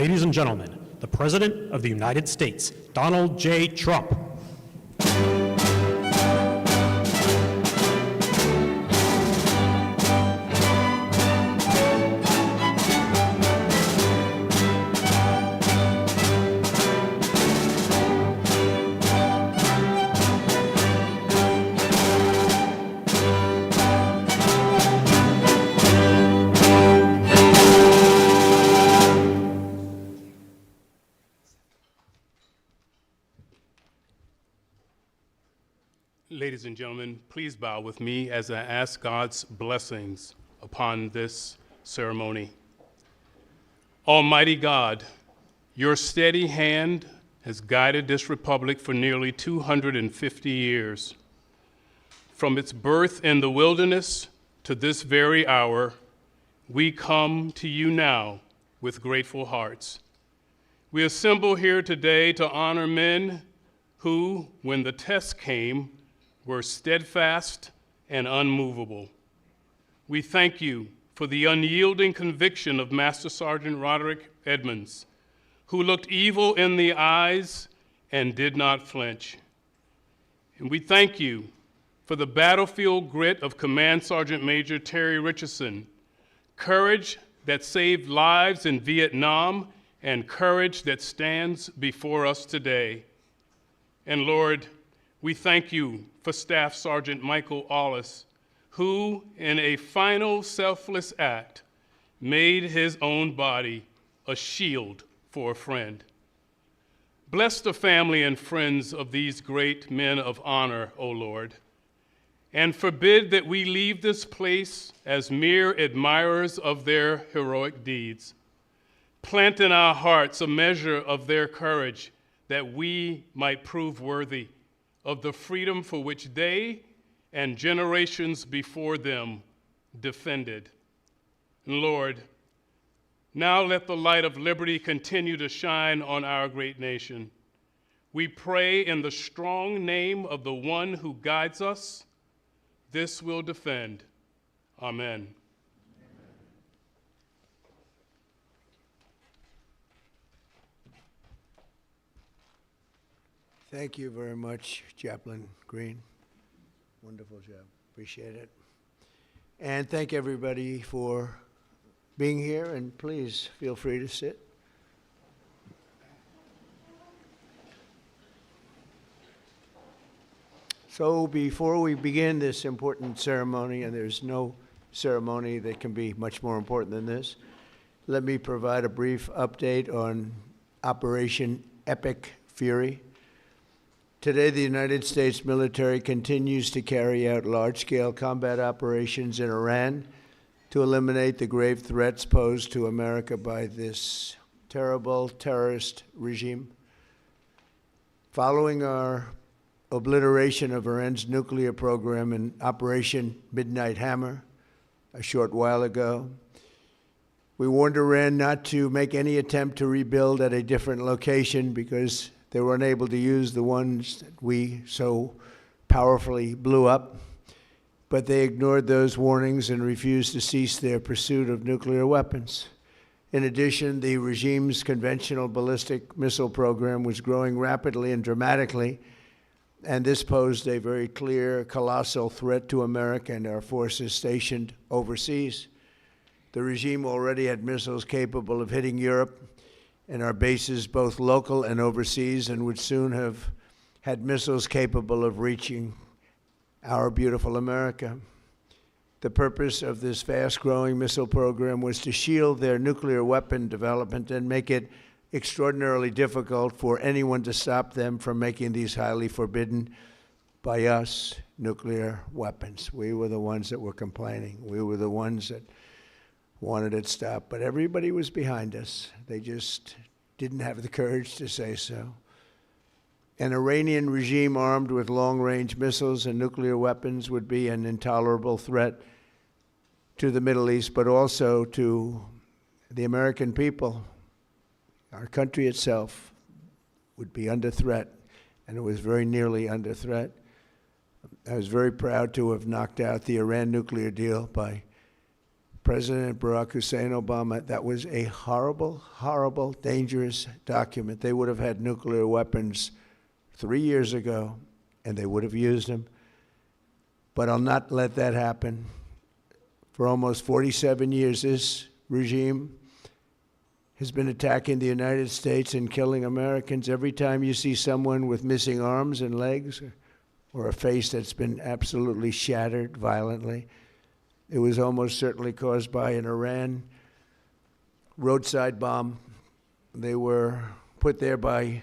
Ladies and gentlemen, the President of the United States, Donald J. Trump. Ladies and gentlemen, please bow with me as I ask God's blessings upon this ceremony. Almighty God, your steady hand has guided this republic for nearly 250 years. From its birth in the wilderness to this very hour, we come to you now with grateful hearts. We assemble here today to honor men who, when the test came, were steadfast and unmovable. We thank you for the unyielding conviction of Master Sergeant Roderick Edmonds, who looked evil in the eyes and did not flinch. And we thank you for the battlefield grit of Command Sergeant Major Terry Richardson, courage that saved lives in Vietnam and courage that stands before us today. And Lord, we thank you for Staff Sergeant Michael Allis, who, in a final selfless act, made his own body a shield for a friend. Bless the family and friends of these great men of honor, O Lord, and forbid that we leave this place as mere admirers of their heroic deeds. Plant in our hearts a measure of their courage that we might prove worthy of the freedom for which they and generations before them defended. And Lord, now let the light of liberty continue to shine on our great nation. We pray in the strong name of the one who guides us, this will defend. Amen. Thank you very much, Chaplain Green. Wonderful job. Appreciate it. And thank everybody for being here, and please feel free to sit. So before we begin this important ceremony, and there's no ceremony that can be much more important than this, let me provide a brief update on Operation Epic Fury. Today, the United States military continues to carry out large-scale combat operations in Iran to eliminate the grave threats posed to America by this terrible terrorist regime. Following our obliteration of Iran's nuclear program in Operation Midnight Hammer a short while ago, we warned Iran not to make any attempt to rebuild at a different location because they were unable to use the ones that we so powerfully blew up, but they ignored those warnings and refused to cease their pursuit of nuclear weapons. In addition, the regime's conventional ballistic missile program was growing rapidly and dramatically, and this posed a very clear, colossal threat to America and our forces stationed overseas. The regime already had missiles capable of hitting Europe and our bases, both local and overseas, and would soon have had missiles capable of reaching our beautiful America. The purpose of this fast-growing missile program was to shield their nuclear weapon development and make it extraordinarily difficult for anyone to stop them from making these highly forbidden by us nuclear weapons. We were the ones that were complaining. We were the ones that wanted it stopped, but everybody was behind us. They just didn't have the courage to say so. An Iranian regime armed with long-range missiles and nuclear weapons would be an intolerable threat to the Middle East, but also to the American people. Our country itself would be under threat, and it was very nearly under threat. I was very proud to have knocked out the Iran nuclear deal by President Barack Hussein Obama, that was a horrible, horrible, dangerous document. They would have had nuclear weapons 3 years ago, and they would have used them. But I'll not let that happen. For almost 47 years, this regime has been attacking the United States and killing Americans. Every time you see someone with missing arms and legs or a face that's been absolutely shattered violently, it was almost certainly caused by an Iran roadside bomb. They were put there by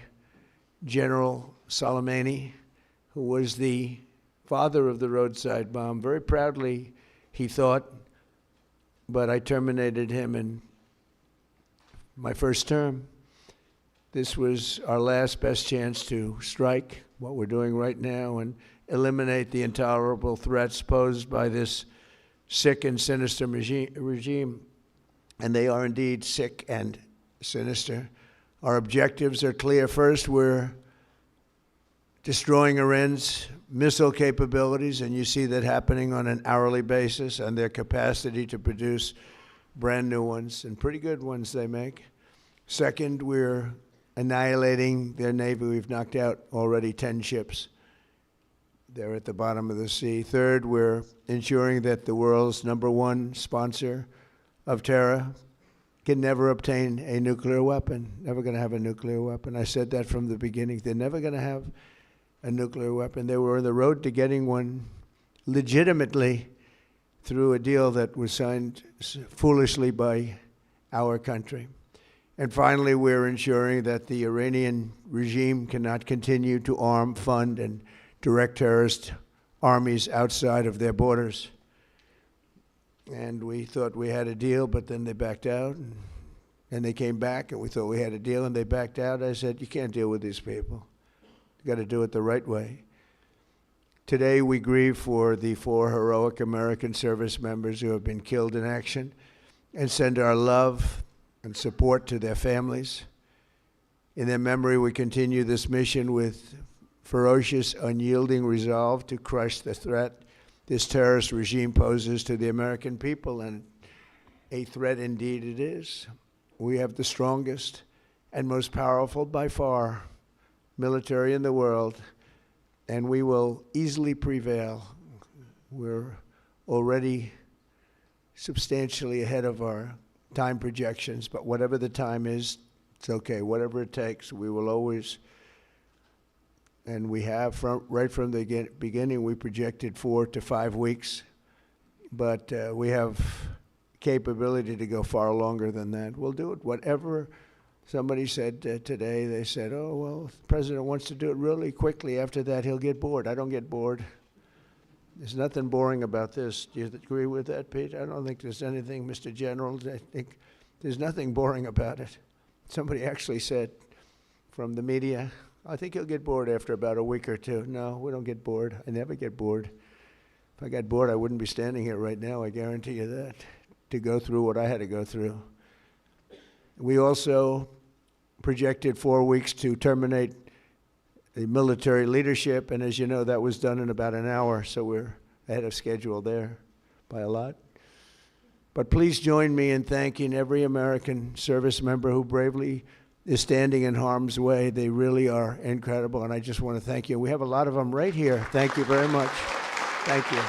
General Soleimani, who was the father of the roadside bomb. Very proudly, he thought, but I terminated him in my first term. This was our last best chance to strike what we're doing right now and eliminate the intolerable threats posed by this sick and sinister regime. And they are indeed sick and sinister. Our objectives are clear. First, we're destroying Iran's missile capabilities, and you see that happening on an hourly basis, and their capacity to produce brand new ones, and pretty good ones they make. Second, we're annihilating their Navy. We've knocked out already 10 ships. They're at the bottom of the sea. Third, we're ensuring that the world's #1 sponsor of terror can never obtain a nuclear weapon, never going to have a nuclear weapon. I said that from the beginning. They're never going to have a nuclear weapon. They were on the road to getting one legitimately through a deal that was signed foolishly by our country. And finally, we're ensuring that the Iranian regime cannot continue to arm, fund, and direct terrorist armies outside of their borders. And we thought we had a deal, but then they backed out. And they came back, and we thought we had a deal, and they backed out. I said, you can't deal with these people. You got to do it the right way. Today, we grieve for the 4 heroic American service members who have been killed in action and send our love and support to their families. In their memory, we continue this mission with ferocious, unyielding resolve to crush the threat this terrorist regime poses to the American people, and a threat indeed it is. We have the strongest and most powerful by far military in the world, and we will easily prevail. We're already substantially ahead of our time projections, but whatever the time is, it's okay. Whatever it takes, we will always, and we have right from the beginning, we projected 4 to 5 weeks, but we have capability to go far longer than that. We'll do it. Whatever somebody said today, they said, oh, well, the president wants to do it really quickly. After that, he'll get bored. I don't get bored. There's nothing boring about this. Do you agree with that, Pete? I don't think there's anything, Mr. General. I think there's nothing boring about it. Somebody actually said from the media, I think he'll get bored after about a week or two. No, we don't get bored. I never get bored. If I got bored, I wouldn't be standing here right now, I guarantee you that, to go through what I had to go through. We also projected 4 weeks to terminate the military leadership, and as you know, that was done in about an hour, so we're ahead of schedule there by a lot. But please join me in thanking every American service member who bravely is standing in harm's way. They really are incredible, and I just want to thank you. We have a lot of them right here. Thank you very much. Thank you.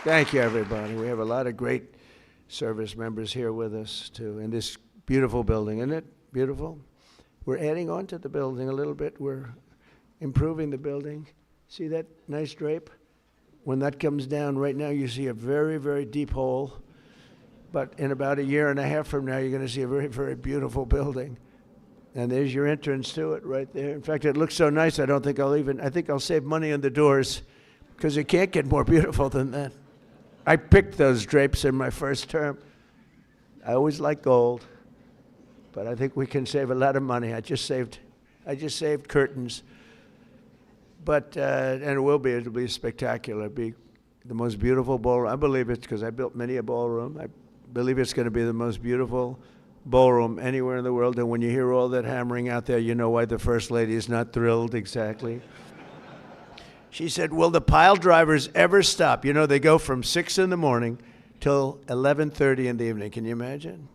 Thank you, everybody. We have a lot of great service members here with us, too, in this beautiful building. Isn't it beautiful? We're adding on to the building a little bit. We're improving the building. See that nice drape? When that comes down, right now you see a very, very deep hole. But in about a year and a half from now, you're going to see a very, very beautiful building. And there's your entrance to it right there. In fact, it looks so nice, I think I'll save money on the doors, because it can't get more beautiful than that. I picked those drapes in my first term. I always like gold, but I think we can save a lot of money. I just saved curtains. But, and it'll be spectacular. It'll be the most beautiful ballroom. I believe it's because I built many a ballroom. I believe it's going to be the most beautiful ballroom anywhere in the world. And when you hear all that hammering out there, you know why the First Lady is not thrilled exactly. She said, will the pile drivers ever stop? You know, they go from 6 in the morning till 11:30 in the evening. Can you imagine?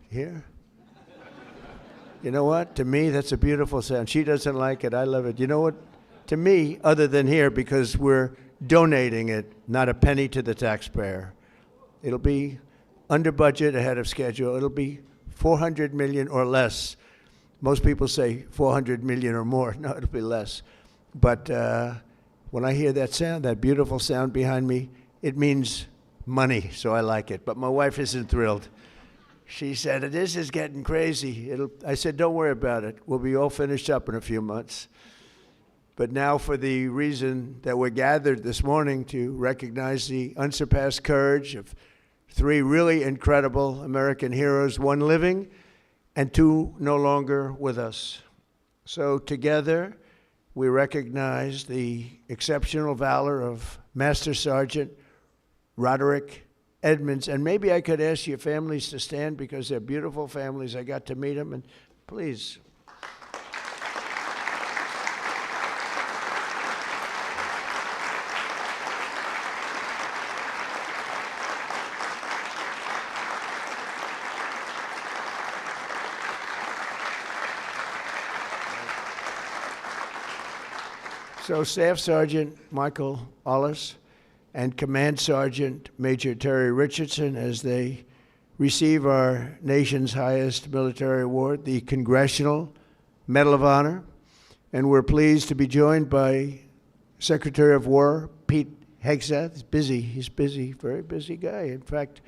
Here? You know what? To me, that's a beautiful sound. She doesn't like it. I love it. You know what? To me, other than here, because we're donating it, not a penny to the taxpayer. It'll be under budget, ahead of schedule. It'll be 400 million or less. Most people say 400 million or more. No, it'll be less. But when I hear that sound, that beautiful sound behind me, it means money, so I like it. But my wife isn't thrilled. She said, this is getting crazy. I said, don't worry about it. We'll be all finished up in a few months. But now for the reason that we're gathered this morning to recognize the unsurpassed courage of 3 really incredible American heroes, 1 living and 2 no longer with us. So together, we recognize the exceptional valor of Master Sergeant Roderick Edmonds. And maybe I could ask your families to stand because they're beautiful families. I got to meet them, and please. So Staff Sergeant Michael Ollis and Command Sergeant Major Terry Richardson, as they receive our nation's highest military award, the Congressional Medal of Honor. And we're pleased to be joined by Secretary of War Pete Hegseth. He's busy, very busy guy. In fact,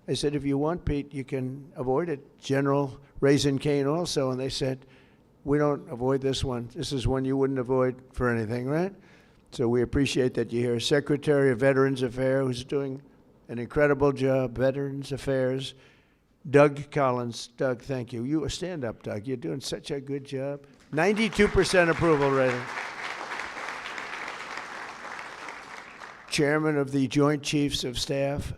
I said, if you want, Pete, you can avoid it. General Raisin Kane also, and they said, we don't avoid this one. This is one you wouldn't avoid for anything, right? So we appreciate that you're here. Secretary of Veterans Affairs, who's doing an incredible job, Veterans Affairs, Doug Collins. Doug, thank you. You stand up, Doug. You're doing such a good job. 92% approval rating. Chairman of the Joint Chiefs of Staff,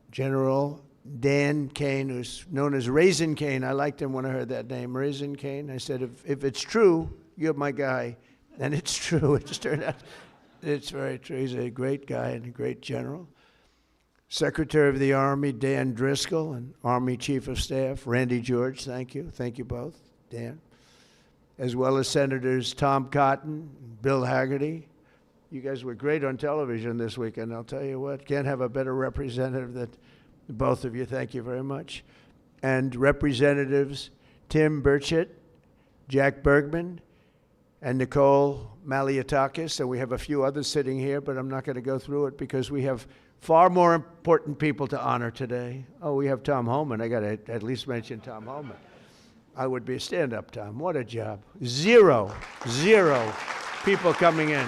General Dan Kane, who's known as Raisin Kane. I liked him when I heard that name, Raisin Kane. I said, if it's true, you're my guy. And it's true. It just turned out it's very true. He's a great guy and a great general. Secretary of the Army, Dan Driscoll, and Army Chief of Staff, Randy George. Thank you. Thank you both, Dan. As well as Senators Tom Cotton, Bill Hagerty. You guys were great on television this weekend. I'll tell you what, can't have a better representative than both of you. Thank you very much. And Representatives Tim Burchett, Jack Bergman, and Nicole Maliotakis. And we have a few others sitting here, but I'm not going to go through it because we have far more important people to honor today. Oh, we have Tom Homan. I got to at least mention Tom Homan. I would be a stand-up, Tom. What a job. Zero people coming in.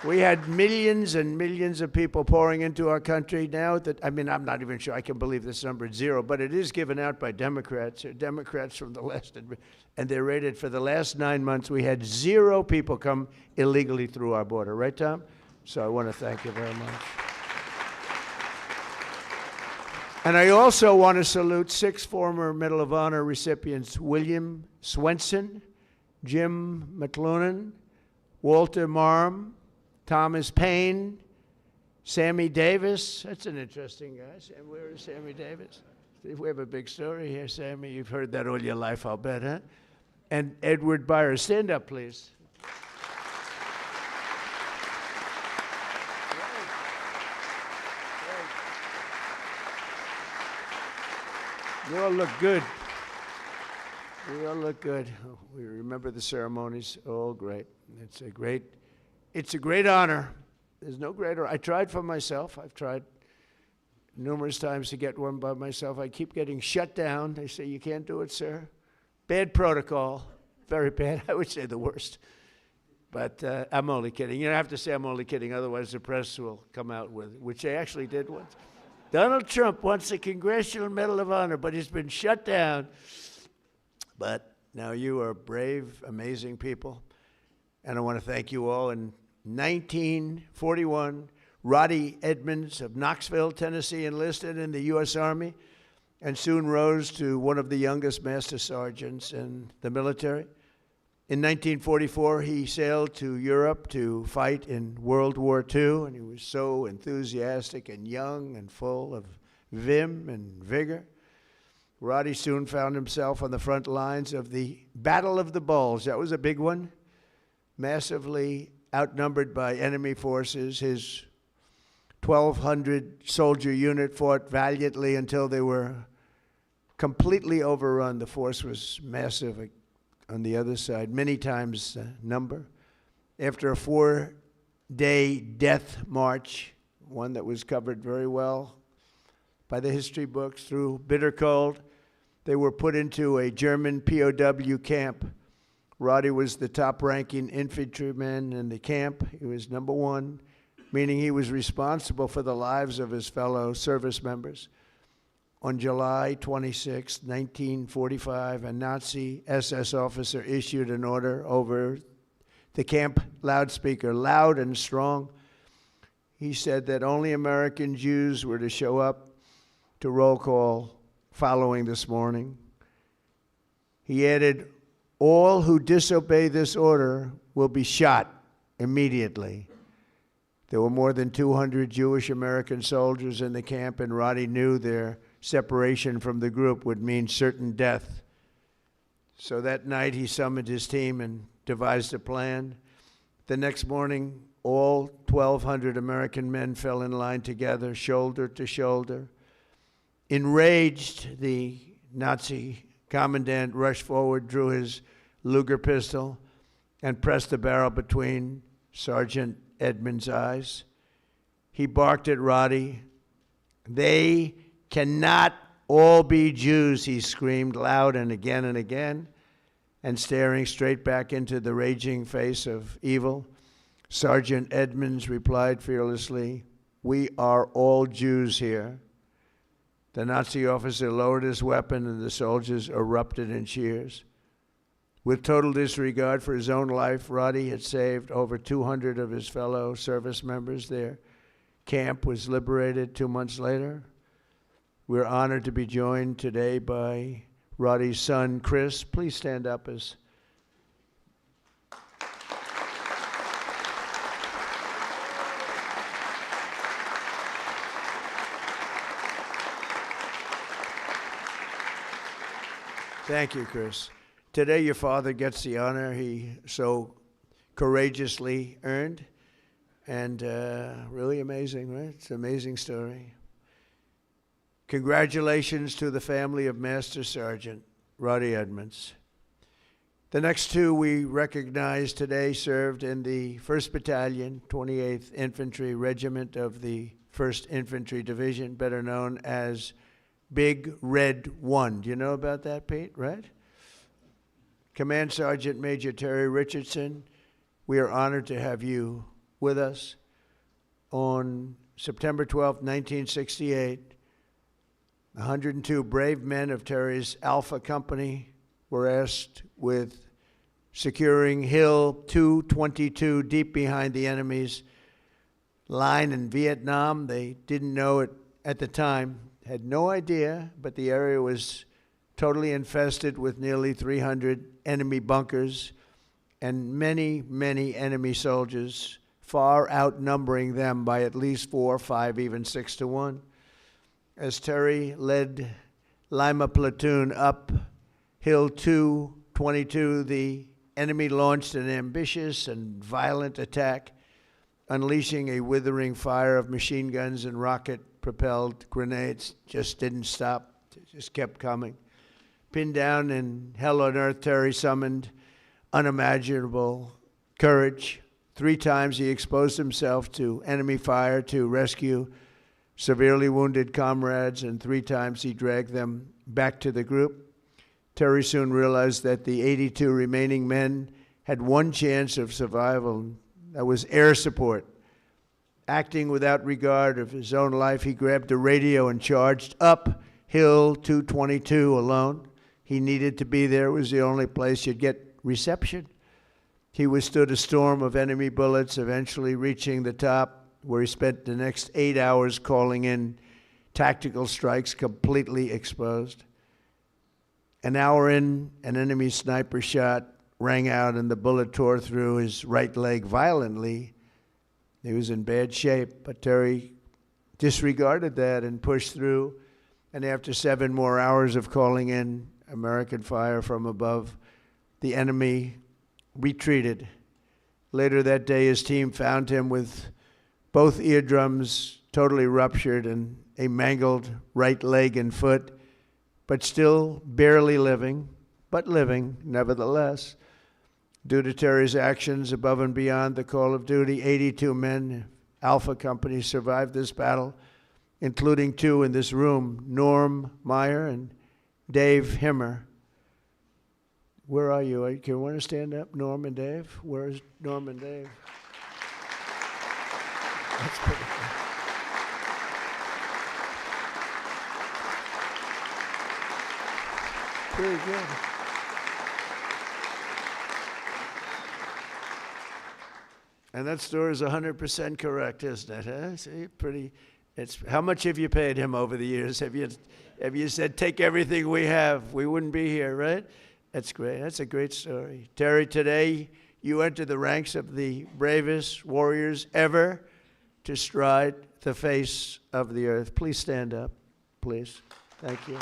We had millions and millions of people pouring into our country now that, I mean, I'm not even sure I can believe this number is 0, but it is given out by Democrats. They're Democrats from the left, and they're rated for the last 9 months. We had 0 people come illegally through our border. Right, Tom? So I want to thank you very much. And I also want to salute 6 former Medal of Honor recipients: William Swenson, Jim McLuhan, Walter Marm, Thomas Payne, Sammy Davis. That's an interesting guy. Where is Sammy Davis? We have a big story here, Sammy. You've heard that all your life, I'll bet, huh? And Edward Byers. Stand up, please. You all look good. We all look good. We remember the ceremonies. All great. It's a great honor. There's no greater. I tried for myself. I've tried numerous times to get one by myself. I keep getting shut down. They say, you can't do it, sir. Bad protocol. Very bad. I would say the worst. But I'm only kidding. You don't have to say I'm only kidding, otherwise the press will come out with it, which they actually did once. Donald Trump wants a Congressional Medal of Honor, but he's been shut down. But now you are brave, amazing people. And I want to thank you all. In 1941, Roddy Edmonds of Knoxville, Tennessee, enlisted in the U.S. Army and soon rose to one of the youngest master sergeants in the military. In 1944, he sailed to Europe to fight in World War II, and he was so enthusiastic and young and full of vim and vigor. Roddy soon found himself on the front lines of the Battle of the Bulge. That was a big one, massively outnumbered by enemy forces. His 1,200 soldier unit fought valiantly until they were completely overrun. The force was massive on the other side, many times the number. After a 4-day death march, one that was covered very well by the history books, through bitter cold, they were put into a German POW camp. Roddy was the top-ranking infantryman in the camp. He was number one, meaning he was responsible for the lives of his fellow service members. On July 26, 1945, a Nazi SS officer issued an order over the camp loudspeaker, loud and strong. He said that only American Jews were to show up to roll call following this morning. He added, "All who disobey this order will be shot immediately." There were more than 200 Jewish American soldiers in the camp, and Roddy knew their separation from the group would mean certain death. So that night he summoned his team and devised a plan. The next morning, all 1,200 American men fell in line together, shoulder to shoulder. Enraged, the Nazi commandant rushed forward, drew his Luger pistol, and pressed the barrel between Sergeant Edmonds' eyes. He barked at Roddy. "They cannot all be Jews," he screamed loud and again, and staring straight back into the raging face of evil. Sergeant Edmonds replied fearlessly, "We are all Jews here." The Nazi officer lowered his weapon and the soldiers erupted in cheers. With total disregard for his own life, Roddy had saved over 200 of his fellow service members. Their camp was liberated 2 months later. We're honored to be joined today by Roddy's son, Chris. Please stand up as Thank you, Chris. Today, your father gets the honor he so courageously earned, and really amazing, right? It's an amazing story. Congratulations to the family of Master Sergeant Roddy Edmonds. The next two we recognize today served in the 1st Battalion, 28th Infantry Regiment of the 1st Infantry Division, better known as Big Red 1. Do you know about that, Pete, right? Command Sergeant Major Terry Richardson, we are honored to have you with us. On September 12, 1968, 102 brave men of Terry's Alpha Company were tasked with securing Hill 222 deep behind the enemy's line in Vietnam. They didn't know it at the time, had no idea, but the area was totally infested with nearly 300 enemy bunkers and many, many enemy soldiers, far outnumbering them by at least 4, 5, even 6 to 1. As Terry led Lima Platoon up Hill 222, the enemy launched an ambitious and violent attack, unleashing a withering fire of machine guns and rocket-propelled grenades. Just didn't stop, just kept coming. Pinned down in hell on earth, Terry summoned unimaginable courage. 3 times he exposed himself to enemy fire to rescue severely wounded comrades, and 3 times he dragged them back to the group. Terry soon realized that the 82 remaining men had one chance of survival. That was air support. Acting without regard of his own life, he grabbed a radio and charged up Hill 222 alone. He needed to be there. It was the only place you'd get reception. He withstood a storm of enemy bullets, eventually reaching the top where he spent the next 8 hours calling in tactical strikes completely exposed. An hour in, an enemy sniper shot rang out and the bullet tore through his right leg violently. He was in bad shape, but Terry disregarded that and pushed through. And after 7 more hours of calling in American fire from above, the enemy retreated. Later that day, his team found him with both eardrums totally ruptured and a mangled right leg and foot, but still barely living, but living nevertheless. Due to Terry's actions above and beyond the call of duty, 82 men, Alpha Company, survived this battle, including 2 in this room, Norm Meyer and Dave Himmer. Where are you? Can you want to stand up, Norm and Dave? Where's Norm and Dave? That's pretty good. Pretty good. And that story is 100% correct, isn't it? Huh? See, pretty. It's how much have you paid him over the years? Have you said take everything we have? We wouldn't be here, right? That's great. That's a great story, Terry. Today you enter the ranks of the bravest warriors ever to stride the face of the earth. Please stand up, please. Thank you.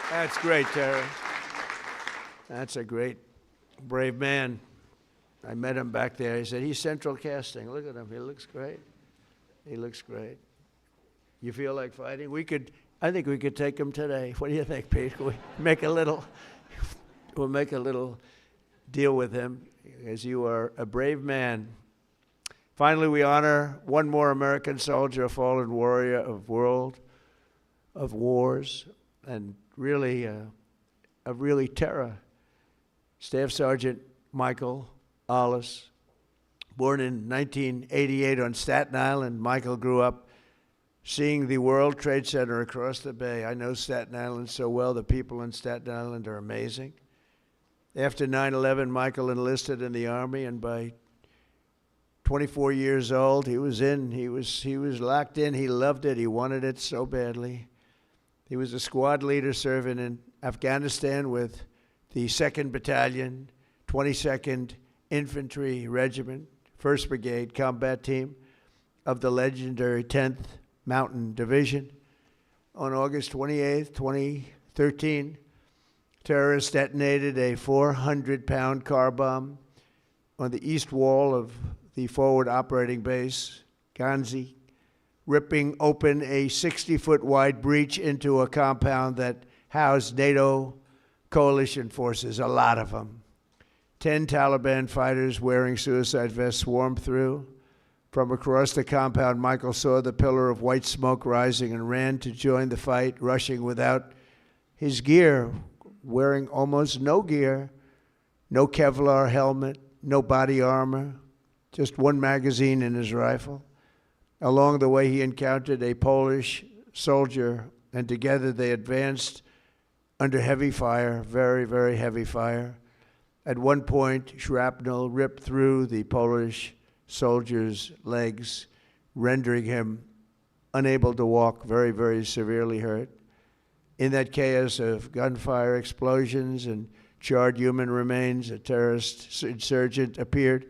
That's great, Terry. That's a great, brave man. I met him back there. He said, he's central casting. Look at him. He looks great. He looks great. You feel like fighting? I think we could take him today. What do you think, Pete? We'll make a little deal with him, as you are a brave man. Finally, we honor one more American soldier, a fallen warrior of wars, and really terror. Staff Sergeant Michael Ollis, born in 1988 on Staten Island. Michael grew up seeing the World Trade Center across the bay. I know Staten Island so well. The people in Staten Island are amazing. After 9/11, Michael enlisted in the Army, and by 24 years old, he was locked in. He loved it. He wanted it so badly. He was a squad leader serving in Afghanistan with the 2nd Battalion, 22nd Infantry Regiment, 1st Brigade Combat Team of the legendary 10th Mountain Division. On August 28, 2013, terrorists detonated a 400-pound car bomb on the east wall of the forward operating base, Ghazni, ripping open a 60-foot wide breach into a compound that housed NATO coalition forces, a lot of them. 10 Taliban fighters wearing suicide vests swarmed through. From across the compound, Michael saw the pillar of white smoke rising and ran to join the fight, rushing without his gear, wearing almost no gear, no Kevlar helmet, no body armor, just one magazine in his rifle. Along the way, he encountered a Polish soldier, and together they advanced under heavy fire, very, very heavy fire. At one point, shrapnel ripped through the Polish soldier's legs, rendering him unable to walk, very, very severely hurt. In that chaos of gunfire, explosions, and charred human remains, a terrorist insurgent appeared,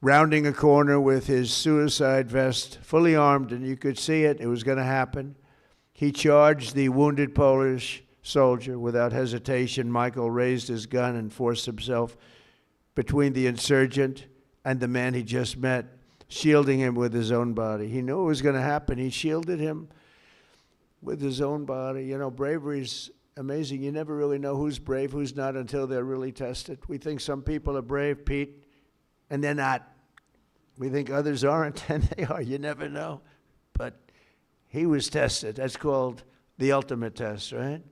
rounding a corner with his suicide vest, fully armed, and you could see it. It was going to happen. He charged the wounded Polish soldier without hesitation. Michael raised his gun and forced himself between the insurgent and the man he just met, shielding him with his own body. He knew it was going to happen. He shielded him with his own body. You know, bravery's amazing. You never really know who's brave, who's not until they're really tested. We think some people are brave, Pete. and they're not. We think others aren't, and they are. You never know. But he was tested. That's called the ultimate test, right?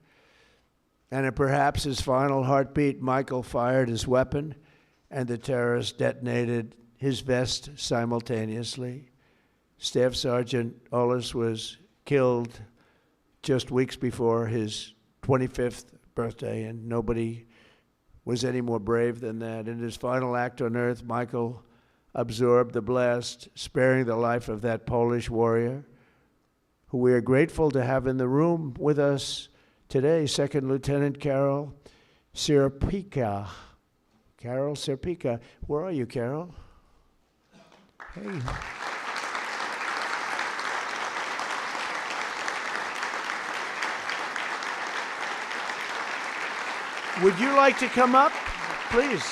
And at perhaps his final heartbeat, Michael fired his weapon, and the terrorist detonated his vest simultaneously. Staff Sergeant Ollis was killed just weeks before his 25th birthday, and nobody was any more brave than that. In his final act on earth, Michael absorbed the blast, sparing the life of that Polish warrior, who we are grateful to have in the room with us today, Second Lieutenant Carol Sierpika. Carol Sierpika. Where are you, Carol? Hey. Would you like to come up? Please.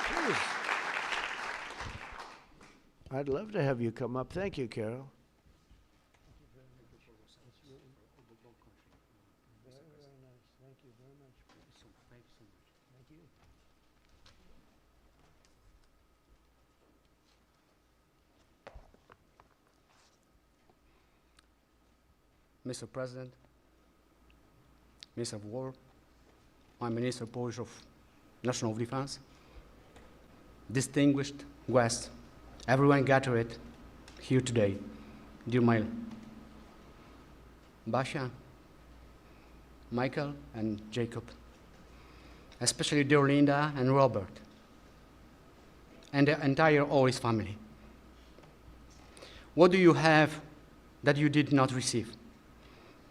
Please. I'd love to have you come up. Thank you, Carol. Mr. President, Minister of War, my Minister Polish of National Defense, distinguished guests, everyone gathered here today, dear my Basia, Michael, and Jacob, especially dear Linda and Robert, and the entire Ollis family. What do you have that you did not receive?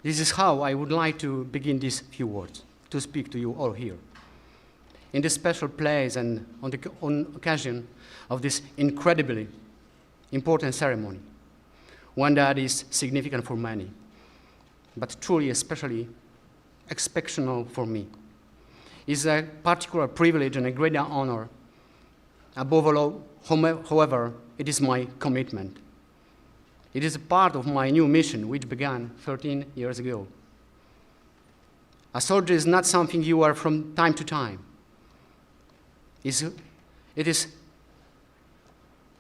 This is how I would like to begin these few words, to speak to you all here. In this special place and on occasion of this incredibly important ceremony, one that is significant for many, but truly especially exceptional for me, is a particular privilege and a great honor. Above all, however, it is my commitment. It is a part of my new mission, which began 13 years ago. A soldier is not something you are from time to time. It is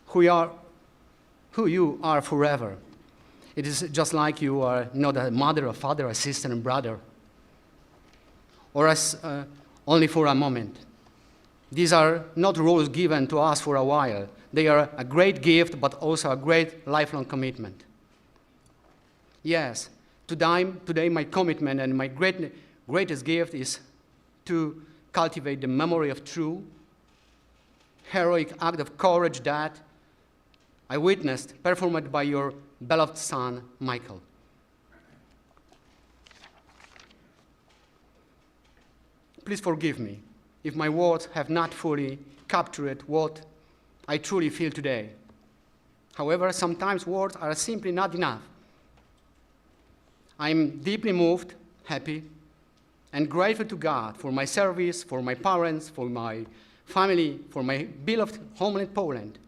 who you are forever. It is just like you are not a mother, a father, a sister, and brother, or as only for a moment. These are not roles given to us for a while. They are a great gift, but also a great lifelong commitment. Yes, today my commitment and my greatest gift is to cultivate the memory of true, heroic act of courage that I witnessed performed by your beloved son, Michael. Please forgive me if my words have not fully captured what I truly feel today. However, sometimes words are simply not enough. I'm deeply moved, happy, and grateful to God for my service, for my parents, for my family, for my beloved homeland Poland,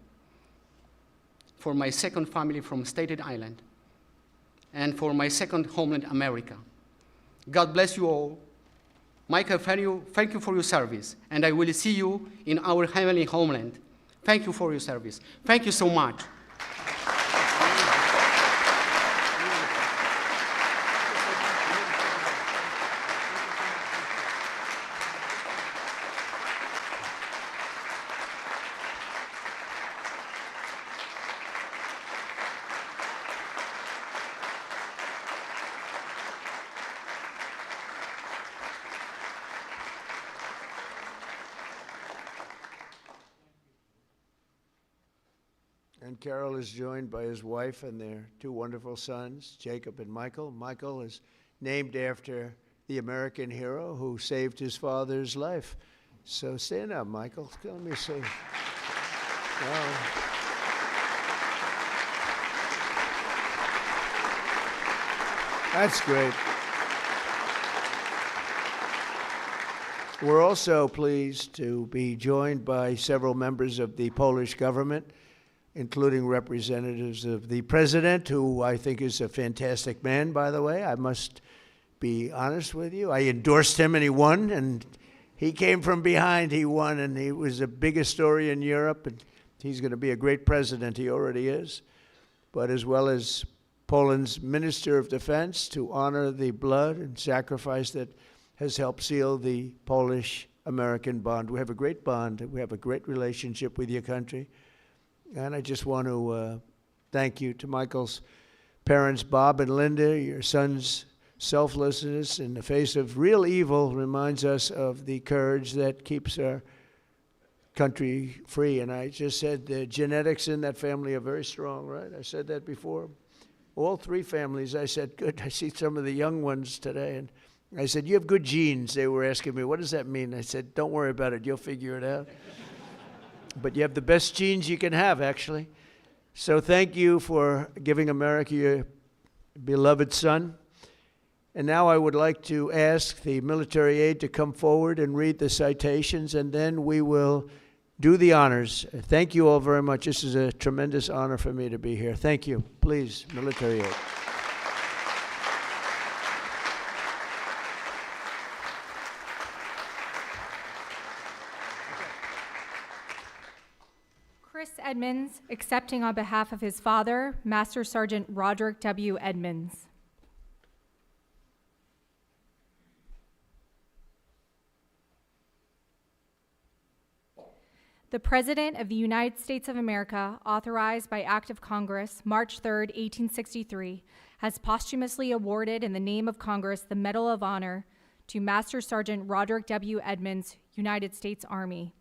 for my second family from Staten Island, and for my second homeland America. God bless you all. Michael, thank you for your service, and I will see you in our heavenly homeland. Thank you for your service. Thank you so much. And Carol is joined by his wife and their two wonderful sons, Jacob and Michael. Michael is named after the American hero who saved his father's life. So stand up, Michael. Let me see. Wow. That's great. We're also pleased to be joined by several members of the Polish government, including representatives of the president, who I think is a fantastic man, by the way. I must be honest with you. I endorsed him and he won, and he came from behind, he won, and he was the biggest story in Europe, and he's going to be a great president. He already is. But as well as Poland's Minister of Defense, to honor the blood and sacrifice that has helped seal the Polish-American bond. We have a great bond. We have a great relationship with your country. And I just want to thank you to Michael's parents, Bob and Linda. Your son's selflessness in the face of real evil reminds us of the courage that keeps our country free. And I just said the genetics in that family are very strong, right? I said that before. All three families, I said, good. I see some of the young ones today. And I said, you have good genes. They were asking me, what does that mean? I said, don't worry about it. You'll figure it out. But you have the best genes you can have, actually. So thank you for giving America your beloved son. And now I would like to ask the military aide to come forward and read the citations, and then we will do the honors. Thank you all very much. This is a tremendous honor for me to be here. Thank you. Please, military aide. Chris Edmonds, accepting on behalf of his father, Master Sergeant Roderick W. Edmonds. The President of the United States of America, authorized by Act of Congress, March 3, 1863, has posthumously awarded in the name of Congress the Medal of Honor to Master Sergeant Roderick W. Edmonds, United States Army.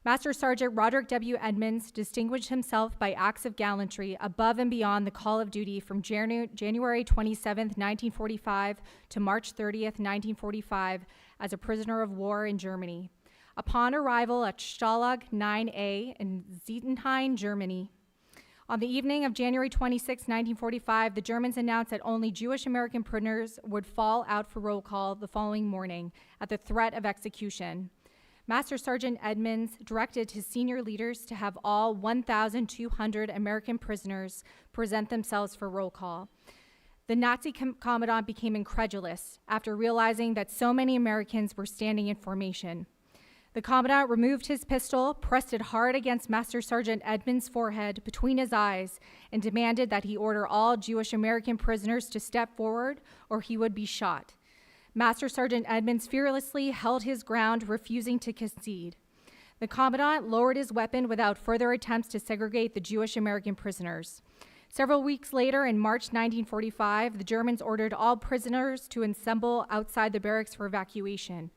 Master Sergeant Roderick W. Edmonds distinguished himself by acts of gallantry above and beyond the call of duty from January 27, 1945 to March 30, 1945 as a prisoner of war in Germany. Upon arrival at Stalag 9A in Zietenhain, Germany, on the evening of January 26, 1945, the Germans announced that only Jewish American prisoners would fall out for roll call the following morning at the threat of execution. Master Sergeant Edmonds directed his senior leaders to have all 1,200 American prisoners present themselves for roll call. The Nazi commandant became incredulous after realizing that so many Americans were standing in formation. The commandant removed his pistol, pressed it hard against Master Sergeant Edmonds' forehead between his eyes, and demanded that he order all Jewish American prisoners to step forward or he would be shot. Master Sergeant Edmonds fearlessly held his ground, refusing to concede. The commandant lowered his weapon without further attempts to segregate the Jewish American prisoners. Several weeks later, in March 1945, the Germans ordered all prisoners to assemble outside the barracks for evacuation.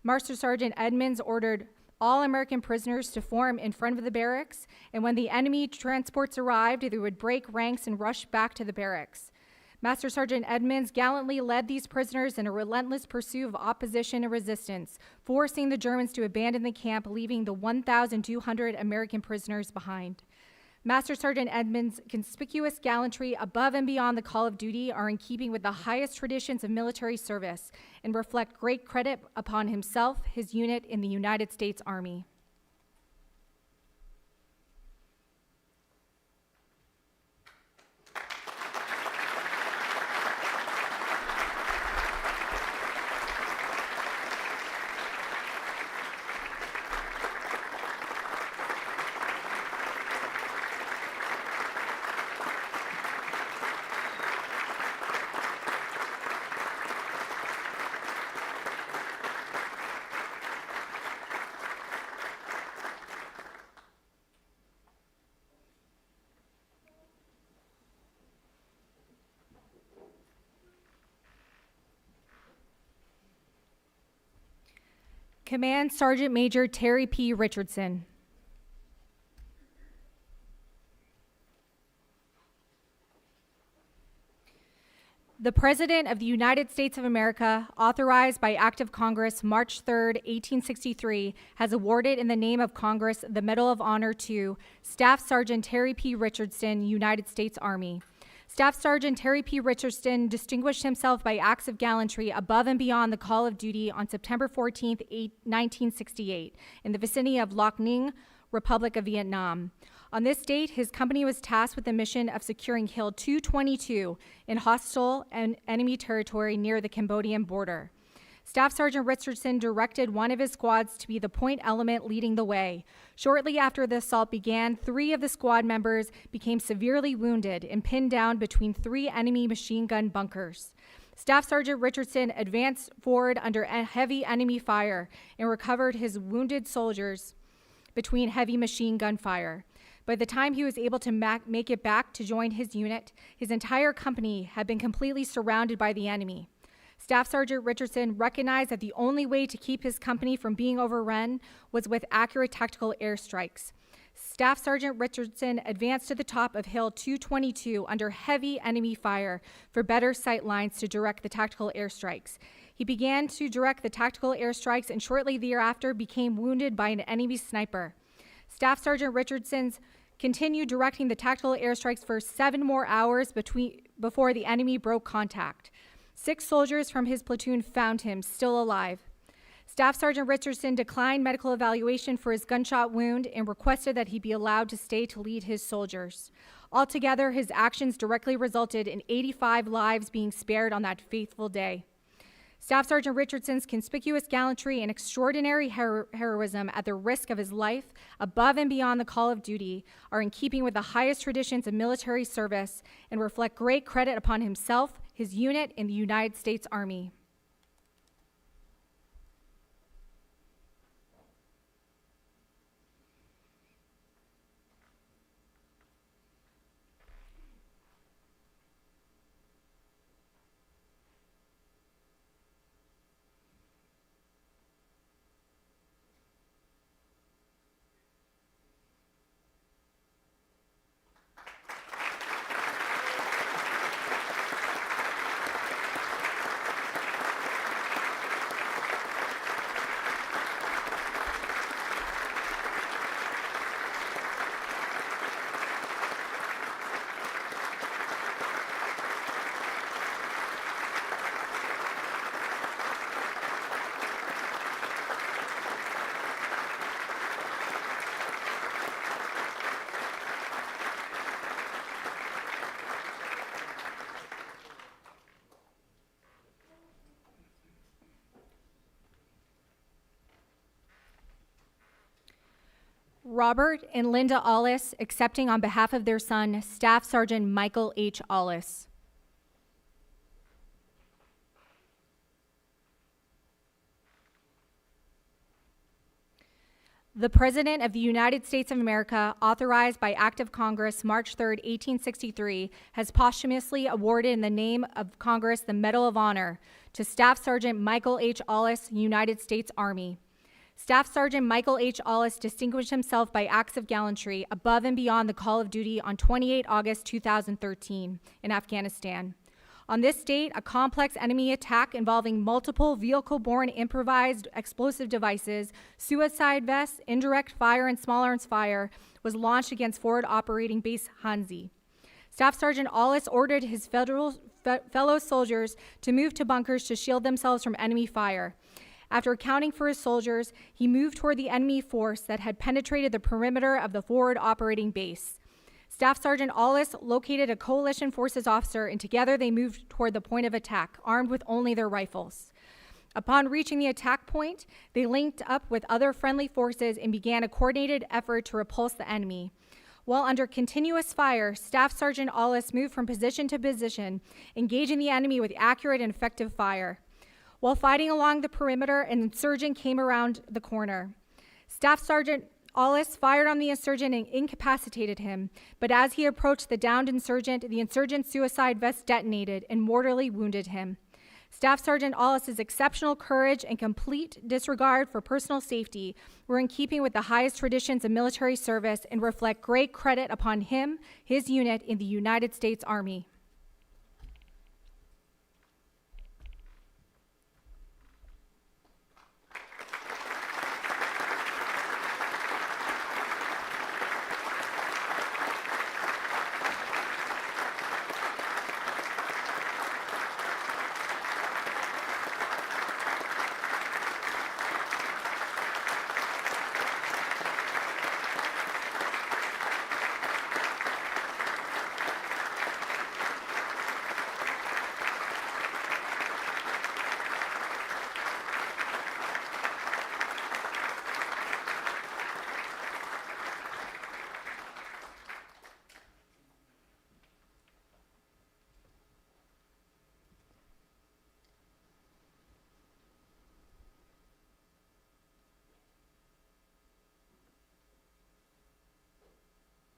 Master Sergeant Edmonds ordered all American prisoners to form in front of the barracks, and when the enemy transports arrived, they would break ranks and rush back to the barracks. Master Sergeant Edmonds gallantly led these prisoners in a relentless pursuit of opposition and resistance, forcing the Germans to abandon the camp, leaving the 1,200 American prisoners behind. Master Sergeant Edmonds' conspicuous gallantry above and beyond the call of duty are in keeping with the highest traditions of military service and reflect great credit upon himself, his unit in the United States Army. Command Sergeant Major Terry P. Richardson. The President of the United States of America, authorized by Act of Congress March 3, 1863, has awarded in the name of Congress the Medal of Honor to Staff Sergeant Terry P. Richardson, United States Army. Staff Sergeant Terry P. Richardson distinguished himself by acts of gallantry above and beyond the call of duty on September 14, 1968, in the vicinity of Loc Ninh, Republic of Vietnam. On this date, his company was tasked with the mission of securing Hill 222 in hostile and enemy territory near the Cambodian border. Staff Sergeant Richardson directed one of his squads to be the point element leading the way. Shortly after the assault began, 3 of the squad members became severely wounded and pinned down between 3 enemy machine gun bunkers. Staff Sergeant Richardson advanced forward under heavy enemy fire and recovered his wounded soldiers between heavy machine gun fire. By the time he was able to make it back to join his unit, his entire company had been completely surrounded by the enemy. Staff Sergeant Richardson recognized that the only way to keep his company from being overrun was with accurate tactical airstrikes. Staff Sergeant Richardson advanced to the top of Hill 222 under heavy enemy fire for better sight lines to direct the tactical airstrikes. He began to direct the tactical airstrikes and shortly thereafter became wounded by an enemy sniper. Staff Sergeant Richardson's continued directing the tactical airstrikes for 7 more hours before the enemy broke contact. 6 soldiers from his platoon found him still alive. Staff Sergeant Richardson declined medical evaluation for his gunshot wound and requested that he be allowed to stay to lead his soldiers. Altogether, his actions directly resulted in 85 lives being spared on that fateful day. Staff Sergeant Richardson's conspicuous gallantry and extraordinary heroism at the risk of his life, above and beyond the call of duty, are in keeping with the highest traditions of military service and reflect great credit upon himself, his unit, and the United States Army. Robert and Linda Ollis, accepting on behalf of their son, Staff Sergeant Michael H. Ollis. The President of the United States of America, authorized by Act of Congress, March 3, 1863, has posthumously awarded in the name of Congress the Medal of Honor to Staff Sergeant Michael H. Ollis, United States Army. Staff Sergeant Michael H. Ollis distinguished himself by acts of gallantry above and beyond the call of duty on 28 August 2013 in Afghanistan. On this date, a complex enemy attack involving multiple vehicle-borne improvised explosive devices, suicide vests, indirect fire, and small arms fire was launched against Forward Operating Base Hanzi. Staff Sergeant Ollis ordered his fellow soldiers to move to bunkers to shield themselves from enemy fire. After accounting for his soldiers, he moved toward the enemy force that had penetrated the perimeter of the forward operating base. Staff Sergeant Ollis located a coalition forces officer, and together they moved toward the point of attack, armed with only their rifles. Upon reaching the attack point, they linked up with other friendly forces and began a coordinated effort to repulse the enemy. While under continuous fire, Staff Sergeant Ollis moved from position to position, engaging the enemy with accurate and effective fire. While fighting along the perimeter, an insurgent came around the corner. Staff Sergeant Ollis fired on the insurgent and incapacitated him, but as he approached the downed insurgent, the insurgent's suicide vest detonated and mortally wounded him. Staff Sergeant Ollis's exceptional courage and complete disregard for personal safety were in keeping with the highest traditions of military service and reflect great credit upon him, his unit, in the United States Army.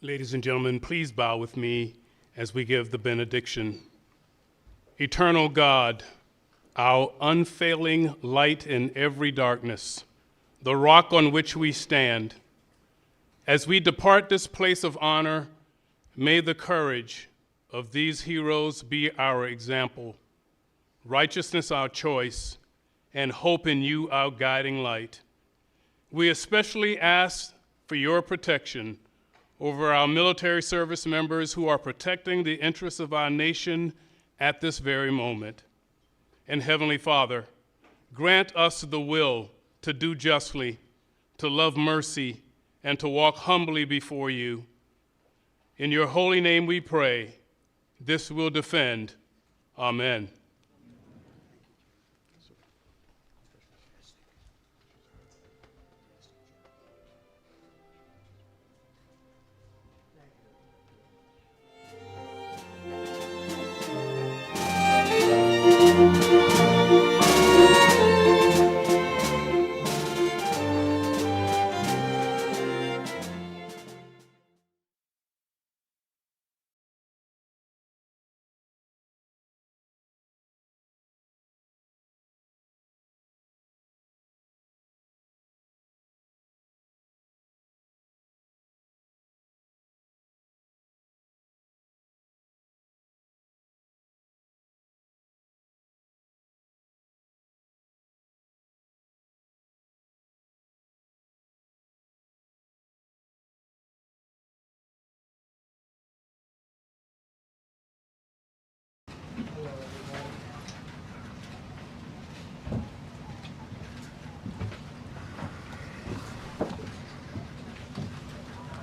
Ladies and gentlemen, please bow with me as we give the benediction. Eternal God, our unfailing light in every darkness, the rock on which we stand, as we depart this place of honor, may the courage of these heroes be our example, righteousness our choice, and hope in you our guiding light. We especially ask for your protection over our military service members who are protecting the interests of our nation at this very moment. And Heavenly Father, grant us the will to do justly, to love mercy, and to walk humbly before you. In your holy name we pray. This we'll defend. Amen.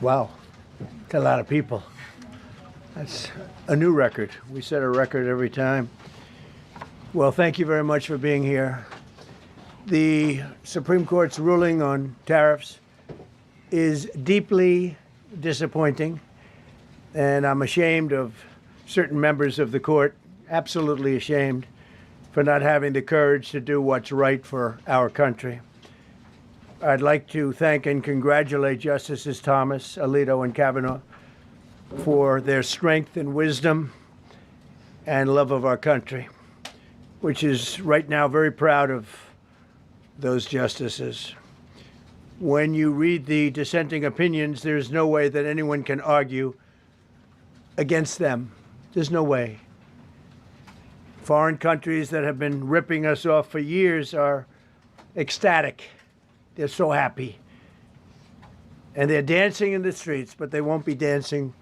Wow, that's a lot of people. That's a new record. We set a record every time. Well, thank you very much for being here. The Supreme Court's ruling on tariffs is deeply disappointing, and I'm ashamed of certain members of the court, absolutely ashamed, for not having the courage to do what's right for our country. I'd like to thank and congratulate Justices Thomas, Alito, and Kavanaugh for their strength and wisdom and love of our country, which is right now very proud of those justices. When you read the dissenting opinions, there's no way that anyone can argue against them. There's no way. Foreign countries that have been ripping us off for years are ecstatic. They're so happy. And they're dancing in the streets, but they won't be dancing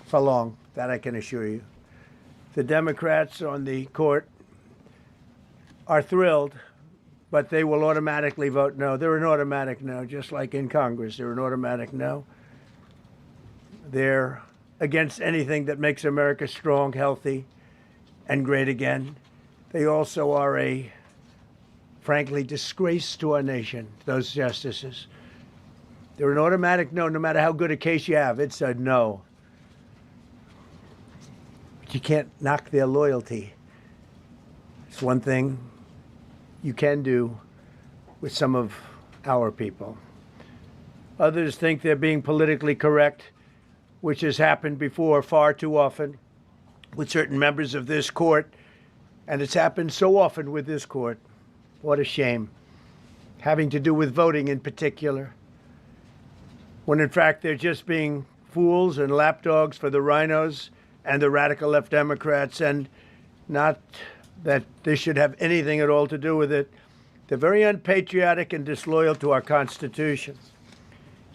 for long, that I can assure you. The Democrats on the court are thrilled, but they will automatically vote no. They're an automatic no, just like in Congress. They're an automatic no. They're against anything that makes America strong, healthy, and great again. They also are a frankly, disgrace to our nation, those justices. They're an automatic no, no matter how good a case you have, it's a no. But you can't knock their loyalty. It's one thing you can do with some of our people. Others think they're being politically correct, which has happened before far too often with certain members of this court, and it's happened so often with this court. What a shame. Having to do with voting in particular, when in fact they're just being fools and lapdogs for the rhinos and the radical left Democrats, and not that this should have anything at all to do with it. They're very unpatriotic and disloyal to our Constitution.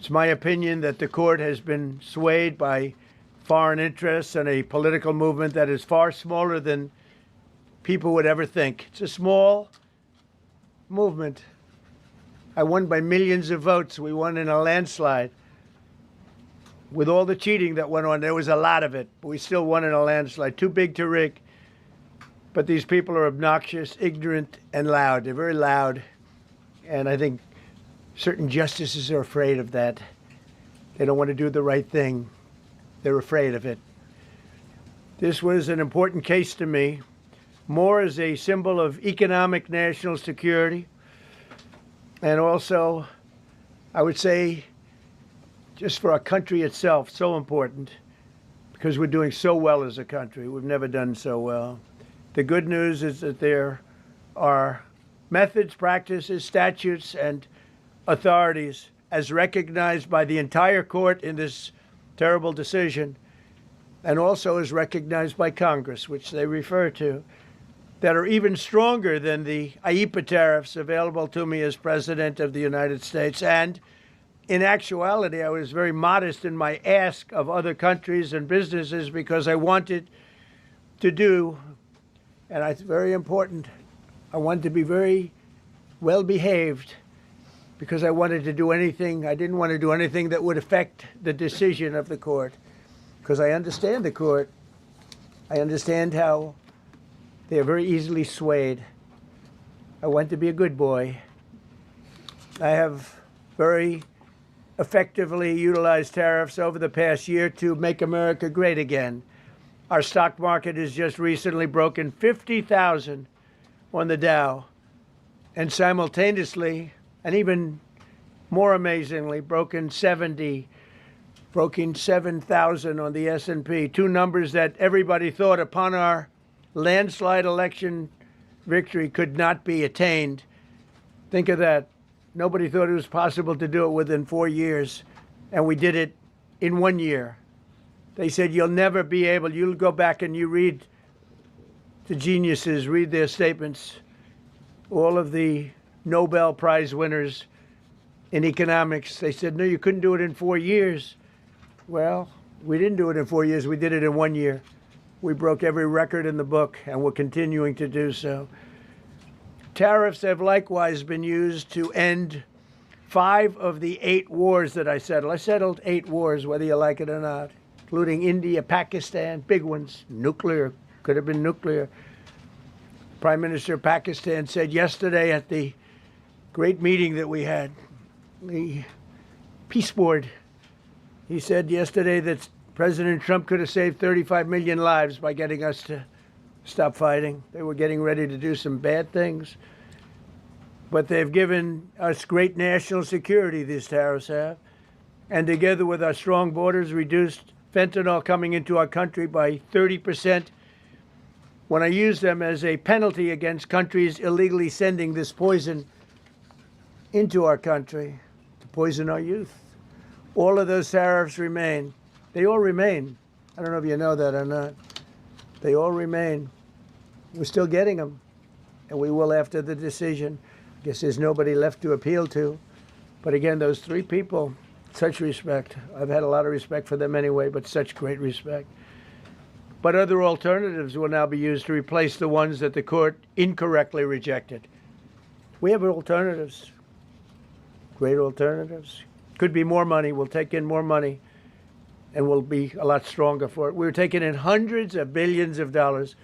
It's my opinion that the court has been swayed by foreign interests and a political movement that is far smaller than people would ever think. It's a small movement. I won by millions of votes. We won in a landslide. With all the cheating that went on, there was a lot of it, but we still won in a landslide. Too big to rig. But these people are obnoxious, ignorant, and loud. They're very loud. And I think certain justices are afraid of that. They don't want to do the right thing. They're afraid of it. This was an important case to me, more as a symbol of economic national security, and also, I would say, just for our country itself, so important, because we're doing so well as a country. We've never done so well. The good news is that there are methods, practices, statutes, and authorities as recognized by the entire court in this terrible decision, and also as recognized by Congress, which they refer to, that are even stronger than the IEEPA tariffs available to me as President of the United States. And in actuality, I was very modest in my ask of other countries and businesses because I wanted to do, and it's very important, I wanted to be very well behaved because I wanted to do anything, I didn't want to do anything that would affect the decision of the court, because I understand the court. I understand how they are very easily swayed. I want to be a good boy. I have very effectively utilized tariffs over the past year to make America great again. Our stock market has just recently broken 50,000 on the Dow, and simultaneously, and even more amazingly, broken 7,000 on the S&P, two numbers that everybody thought upon our landslide election victory could not be attained. Think of that. Nobody thought it was possible to do it within 4 years, and we did it in 1 year. They said, you'll never be able, you'll go back and you read the geniuses, read their statements, all of the Nobel Prize winners in economics. They said, no, you couldn't do it in 4 years. Well, we didn't do it in 4 years. We did it in 1 year. We broke every record in the book, and we're continuing to do so. Tariffs have likewise been used to end 5 of the 8 wars that I settled. I settled 8 wars, whether you like it or not, including India, Pakistan, big ones, nuclear, could have been nuclear. Prime Minister of Pakistan said yesterday at the great meeting that we had, the Peace Board, he said yesterday that President Trump could have saved 35 million lives by getting us to stop fighting. They were getting ready to do some bad things. But they've given us great national security, these tariffs have. And together with our strong borders, reduced fentanyl coming into our country by 30%. When I use them as a penalty against countries illegally sending this poison into our country to poison our youth. All of those tariffs remain. They all remain. I don't know if you know that or not. They all remain. We're still getting them, and we will after the decision. I guess there's nobody left to appeal to. But again, those 3 people, such respect. I've had a lot of respect for them anyway, but such great respect. But other alternatives will now be used to replace the ones that the court incorrectly rejected. We have alternatives, great alternatives. Could be more money. We'll take in more money, and we'll be a lot stronger for it. We're taking in hundreds of billions of dollars.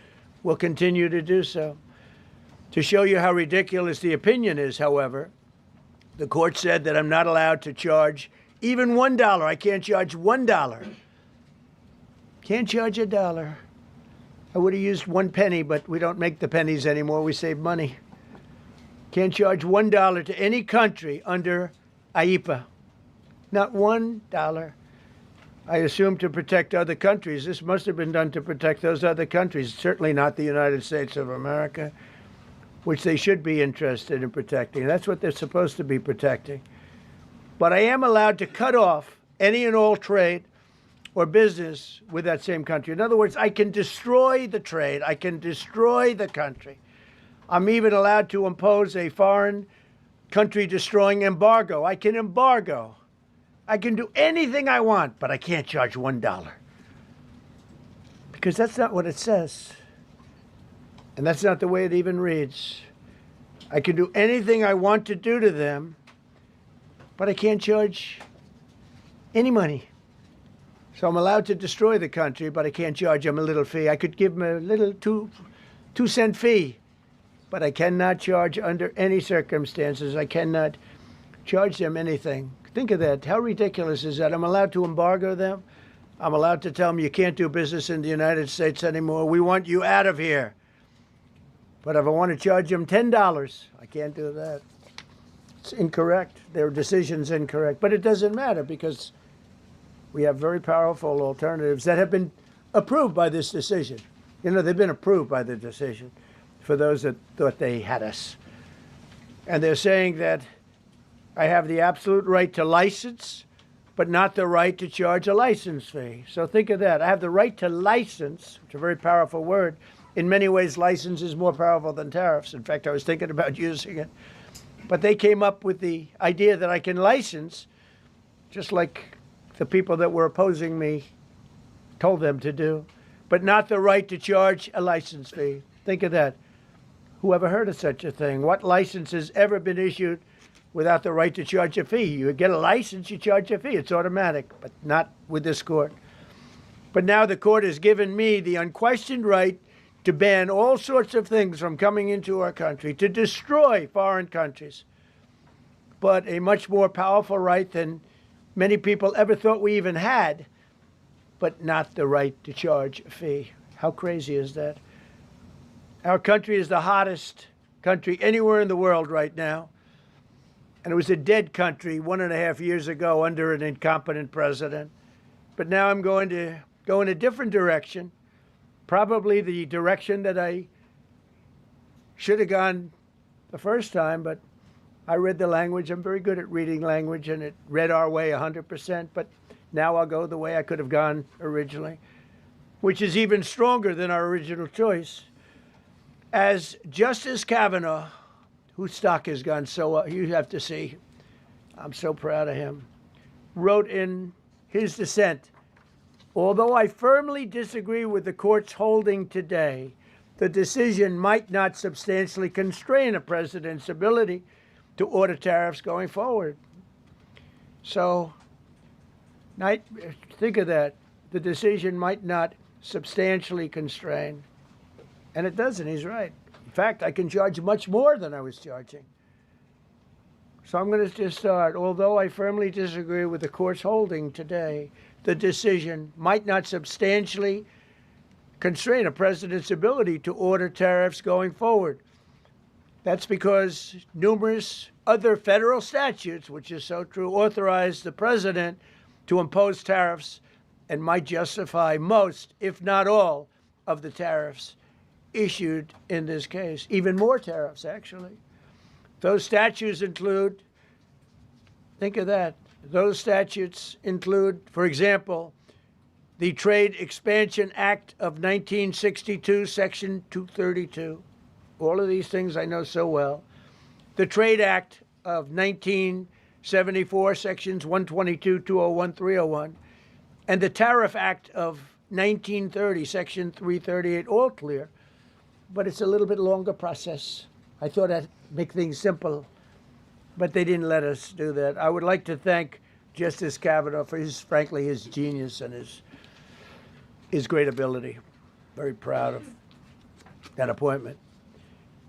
We'll continue to do so. To show you how ridiculous the opinion is, however, the court said that I'm not allowed to charge even $1. I can't charge $1. Can't charge $1. I would have used 1 penny, but we don't make the pennies anymore. We save money. Can't charge $1 to any country under IEEPA. Not $1. I assume to protect other countries. This must have been done to protect those other countries, certainly not the United States of America, which they should be interested in protecting. That's what they're supposed to be protecting. But I am allowed to cut off any and all trade or business with that same country. In other words, I can destroy the trade. I can destroy the country. I'm even allowed to impose a foreign country destroying embargo. I can embargo. I can do anything I want, but I can't charge $1. Because that's not what it says. And that's not the way it even reads. I can do anything I want to do to them, but I can't charge any money. So I'm allowed to destroy the country, but I can't charge them a little fee. I could give them a little 2-cent fee, but I cannot charge under any circumstances. I cannot charge them anything. Think of that. How ridiculous is that? I'm allowed to embargo them. I'm allowed to tell them you can't do business in the United States anymore. We want you out of here. But if I want to charge them $10, I can't do that. It's incorrect. Their decision's incorrect. But it doesn't matter because We have very powerful alternatives that have been approved by this decision. You know, they've been approved by the decision for those that thought they had us. And they're saying that I have the absolute right to license, but not the right to charge a license fee. So think of that. I have the right to license, which is a very powerful word. In many ways, license is more powerful than tariffs. In fact, I was thinking about using it. But they came up with the idea that I can license, just like the people that were opposing me told them to do, but not the right to charge a license fee. Think of that. Who ever heard of such a thing? What license has ever been issued without the right to charge a fee? You get a license, you charge a fee. It's automatic, but not with this court. But now the court has given me the unquestioned right to ban all sorts of things from coming into our country, to destroy foreign countries, but a much more powerful right than many people ever thought we even had, but not the right to charge a fee. How crazy is that? Our country is the hottest country anywhere in the world right now. And it was a dead country 1.5 years ago under an incompetent president. But now I'm going to go in a different direction, probably the direction that I should have gone the first time, but I read the language. I'm very good at reading language, and it read our way 100%, but now I'll go the way I could have gone originally, which is even stronger than our original choice. As Justice Kavanaugh, whose stock has gone so up, you have to see, I'm so proud of him, wrote in his dissent, although I firmly disagree with the court's holding today, the decision might not substantially constrain a president's ability to order tariffs going forward. So, think of that. The decision might not substantially constrain. And it doesn't, he's right. In fact, I can charge much more than I was charging. So I'm going to just start. Although I firmly disagree with the court's holding today, the decision might not substantially constrain a president's ability to order tariffs going forward. That's because numerous other federal statutes, which is so true, authorize the president to impose tariffs and might justify most, if not all, of the tariffs issued in this case. Even more tariffs, actually. Those statutes include, think of that, those statutes include, for example, the Trade Expansion Act of 1962, Section 232. All of these things I know so well. The Trade Act of 1974, Sections 122, 201, 301. And the Tariff Act of 1930, Section 338, all clear. But it's a little bit longer process. I thought I'd make things simple, but they didn't let us do that. I would like to thank Justice Kavanaugh for frankly, his genius and his great ability. Very proud of that appointment.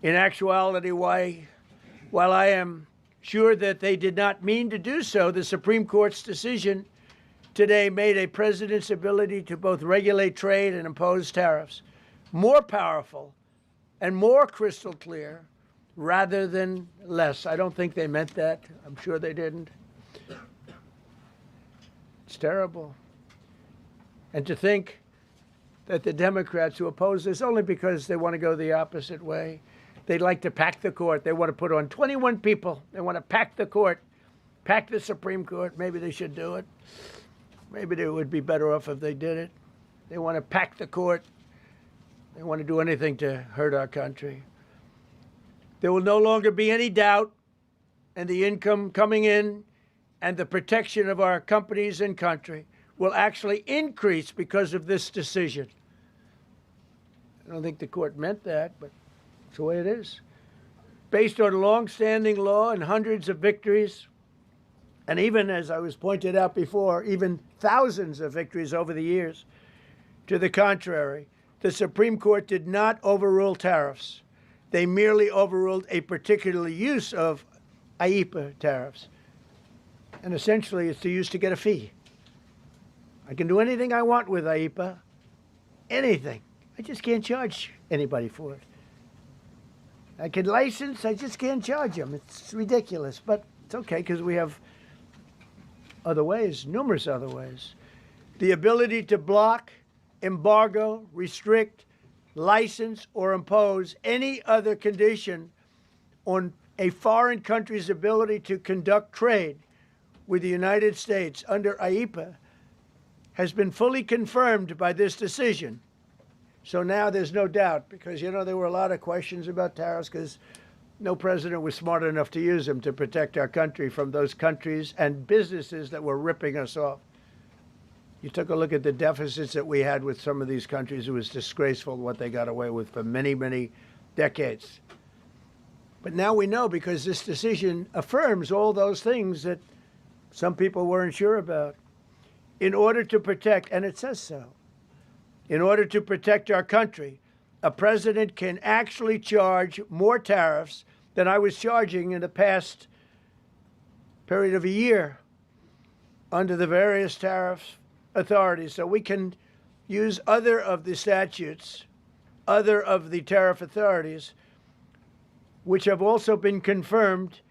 In actuality, while I am sure that they did not mean to do so, the Supreme Court's decision today made a president's ability to both regulate trade and impose tariffs more powerful and more crystal clear rather than less. I don't think they meant that. I'm sure they didn't. It's terrible. And to think that the Democrats who oppose this only because they want to go the opposite way, they'd like to pack the court. They want to put on 21 people. They want to pack the court, pack the Supreme Court. Maybe they should do it. Maybe they would be better off if they did it. They want to pack the court. They want to do anything to hurt our country. There will no longer be any doubt, and the income coming in and the protection of our companies and country will actually increase because of this decision. I don't think the court meant that, but it's the way it is. Based on long-standing law and hundreds of victories, and even, as I was pointed out before, even thousands of victories over the years, to the contrary, the Supreme Court did not overrule tariffs. They merely overruled a particular use of IEEPA tariffs. And essentially, it's used to get a fee. I can do anything I want with IEEPA, anything. I just can't charge anybody for it. I can license, I just can't charge them. It's ridiculous, but it's okay because we have other ways, numerous other ways. the ability to block, embargo, restrict, license, or impose any other condition on a foreign country's ability to conduct trade with the United States under IEPA has been fully confirmed by this decision. So now there's no doubt, because, you know, there were a lot of questions about tariffs because no president was smart enough to use them to protect our country from those countries and businesses that were ripping us off. You took a look at the deficits that we had with some of these countries. It was disgraceful what they got away with for many, many decades. But now we know, because this decision affirms all those things that some people weren't sure about. In order to protect, and it says so, in order to protect our country, a president can actually charge more tariffs than I was charging in the past period of a year under the various tariff authorities. So we can use other of the statutes, other of the tariff authorities, which have also been confirmed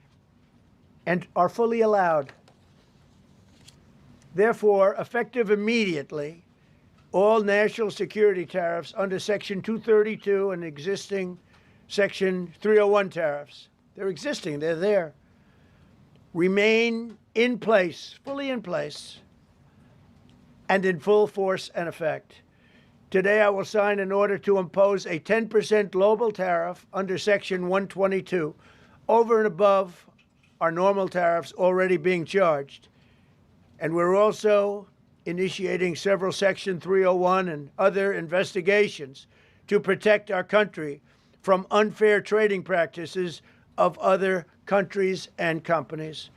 and are fully allowed. Therefore, effective immediately, all national security tariffs under Section 232 and existing Section 301 tariffs, they're existing, they're there, remain in place, fully in place, and in full force and effect. Today, I will sign an order to impose a 10% global tariff under Section 122 over and above our normal tariffs already being charged. And we're also initiating several Section 301 and other investigations to protect our country from unfair trading practices of other countries and companies.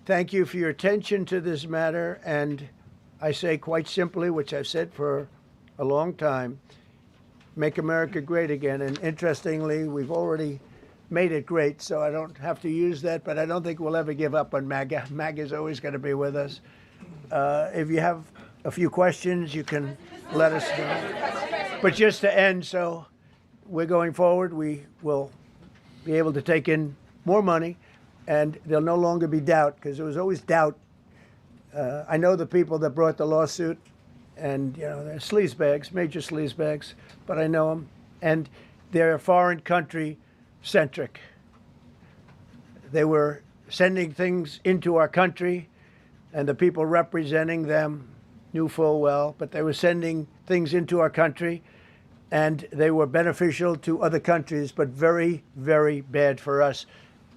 Thank you for your attention to this matter, and I say quite simply, which I've said for a long time, make America great again. And interestingly, we've already made it great, so I don't have to use that, but I don't think we'll ever give up on MAGA. MAGA is always going to be with us. If you have a few questions, you can let us know. But just to end, so we're going forward, we will be able to take in more money, and there'll no longer be doubt, because there was always doubt. I know the people that brought the lawsuit, and, you know, they're sleazebags, major sleazebags, but I know them, and they're foreign country centric. They were sending things into our country, and the people representing them knew full well, but they were sending things into our country, and they were beneficial to other countries, but very, very bad for us.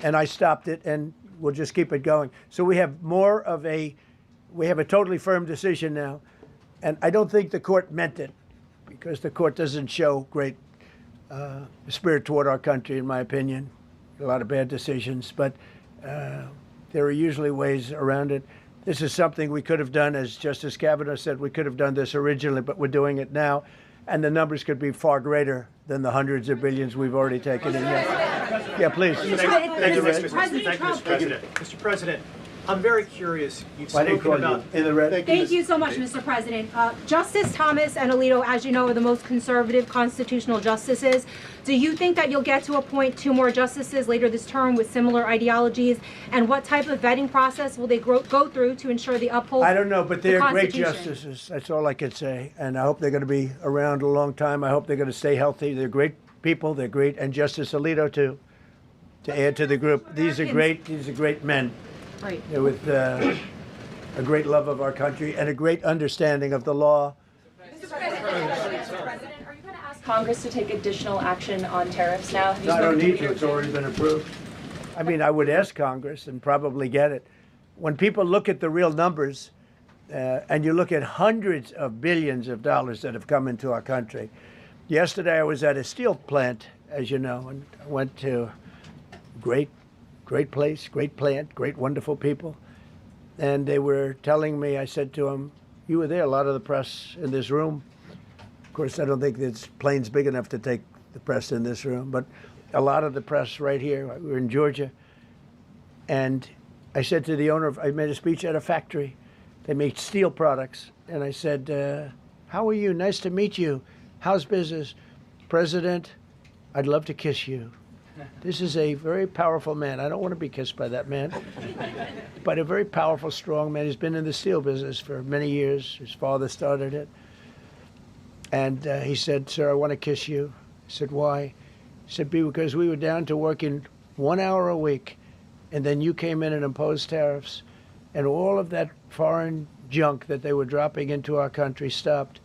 And I stopped it, and we'll just keep it going. So we have a totally firm decision now, and I don't think the court meant it, because the court doesn't show great spirit toward our country, in my opinion. A lot of bad decisions, but there are usually ways around it. This is something we could have done, as Justice Kavanaugh said, we could have done this originally, but we're doing it now, and the numbers could be far greater than the hundreds of billions we've already taken in. Yeah, please. Thank you, Mr. President. Mr. President, I'm very curious. You've spoken about in the red. Thank you so much, Mr. President. Justice Thomas and Alito, as you know, are the most conservative constitutional justices. Do you think that you'll get to appoint 2 more justices later this term with similar ideologies? And what type of vetting process will they go through to ensure they uphold I don't know, but they're the great Constitution? justices. That's all I can say. And I hope they're going to be around a long time. I hope they're going to stay healthy. They're great people. They're great. And Justice Alito, too, to add to the group. These are great men. Right. With a great love of our country and a great understanding of the law. Mr. President, are you going to ask Congress to take additional action on tariffs now? No, I don't need to. It's already been approved. I mean, I would ask Congress and probably get it. When people look at the real numbers, and you look at hundreds of billions of dollars that have come into our country. Yesterday, I was at a steel plant, as you know, and I went to great place, great plant, great, wonderful people. And they were telling me, I said to them, you were there, a lot of the press in this room. Of course, I don't think this plane's big enough to take the press in this room, but a lot of the press right here. We were in Georgia. And I said to the owner, I made a speech at a factory. They make steel products. And I said, how are you? Nice to meet you. How's business? President, I'd love to kiss you. This is a very powerful man. I don't want to be kissed by that man, but a very powerful, strong man. He's been in the steel business for many years. His father started it. And he said, "Sir, I want to kiss you." I said, "Why?" He said, "Because we were down to working 1 hour a week, and then you came in and imposed tariffs, and all of that foreign junk that they were dropping into our country stopped.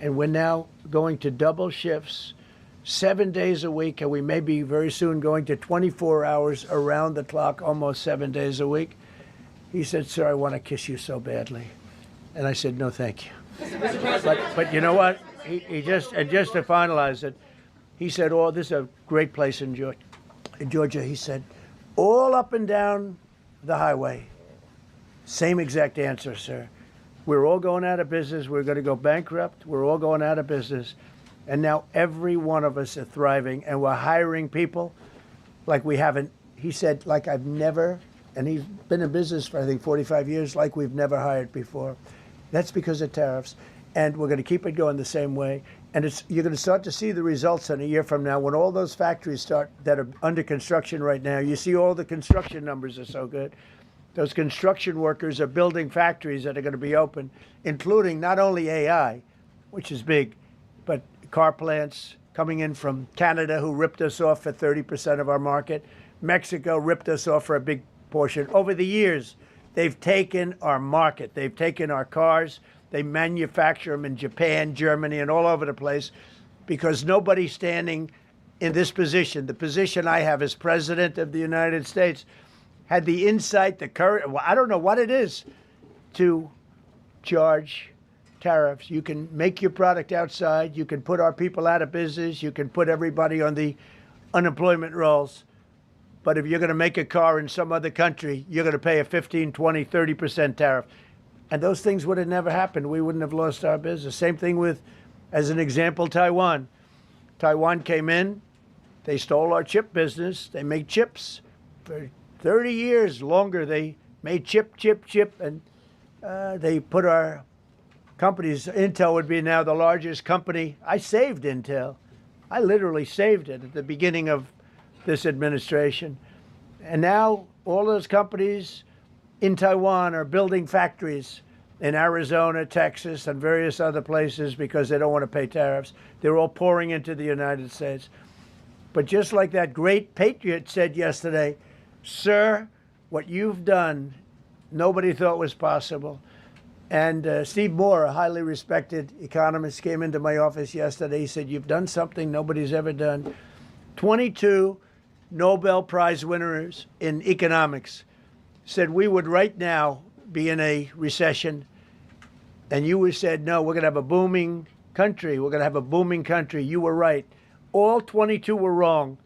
And we're now going to double shifts, 7 days a week, and we may be very soon going to 24 hours around the clock, almost 7 days a week." He said, "Sir, I want to kiss you so badly." And I said, "No, thank you." But you know what? He just to finalize it, he said, "Oh, this is a great place in Georgia." He said, "All up and down the highway, same exact answer, sir. We're all going out of business. We're going to go bankrupt. We're all going out of business. And now every one of us are thriving, and we're hiring people like we haven't." He said, "Like I've never," and he's been in business for, I think, 45 years, "like we've never hired before." That's because of tariffs. And we're going to keep it going the same way. And you're going to start to see the results in a year from now when all those factories start that are under construction right now. You see all the construction numbers are so good. Those construction workers are building factories that are going to be open, including not only AI, which is big, but car plants coming in from Canada, who ripped us off for 30% of our market. Mexico ripped us off for a big portion. Over the years, they've taken our market. They've taken our cars. They manufacture them in Japan, Germany, and all over the place because nobody's standing in this position. The position I have as President of the United States had the insight, the courage, well, I don't know what it is, to charge tariffs. You can make your product outside. You can put our people out of business. You can put everybody on the unemployment rolls. But if you're going to make a car in some other country, you're going to pay a 15, 20, 30% tariff. And those things would have never happened. We wouldn't have lost our business. Same thing with, as an example, Taiwan. Taiwan came in. They stole our chip business. They make chips. For 30 years longer, they made chip, and they put our companies. Intel would be now the largest company. I saved Intel. I literally saved it at the beginning of this administration. And now all those companies in Taiwan are building factories in Arizona, Texas, and various other places because they don't want to pay tariffs. They're all pouring into the United States. But just like that great patriot said yesterday, "Sir, what you've done, nobody thought was possible." And Steve Moore, a highly respected economist, came into my office yesterday. He said, "You've done something nobody's ever done." 22 Nobel Prize winners in economics said we would right now be in a recession. And you said, "No, we're going to have a booming country. We're going to have a booming country." You were right. All 22 were wrong,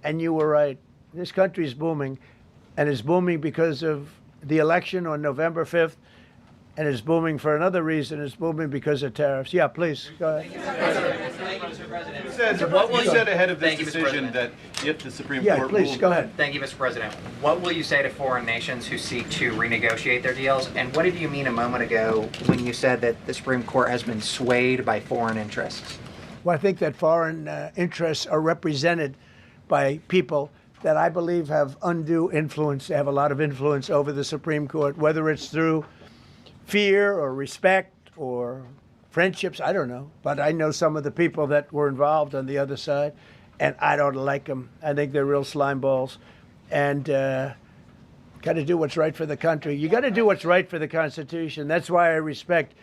and you were right. This country is booming, and it's booming because of the election on November 5th, and it's booming for another reason. It's booming because of tariffs. Yeah, please, go ahead. What was said ahead of this decision that if the Supreme Court please, ruled? go ahead. Thank you, Mr. President. What will you say to foreign nations who seek to renegotiate their deals? And what did you mean a moment ago when you said that the Supreme Court has been swayed by foreign interests? Well, I think that foreign interests are represented by people that I believe have undue influence. They have a lot of influence over the Supreme Court, whether it's through fear or respect or friendships, I don't know. But I know some of the people that were involved on the other side, and I don't like them. I think they're real slime balls. And got to do what's right for the country. You got to do what's right for the Constitution. That's why I respect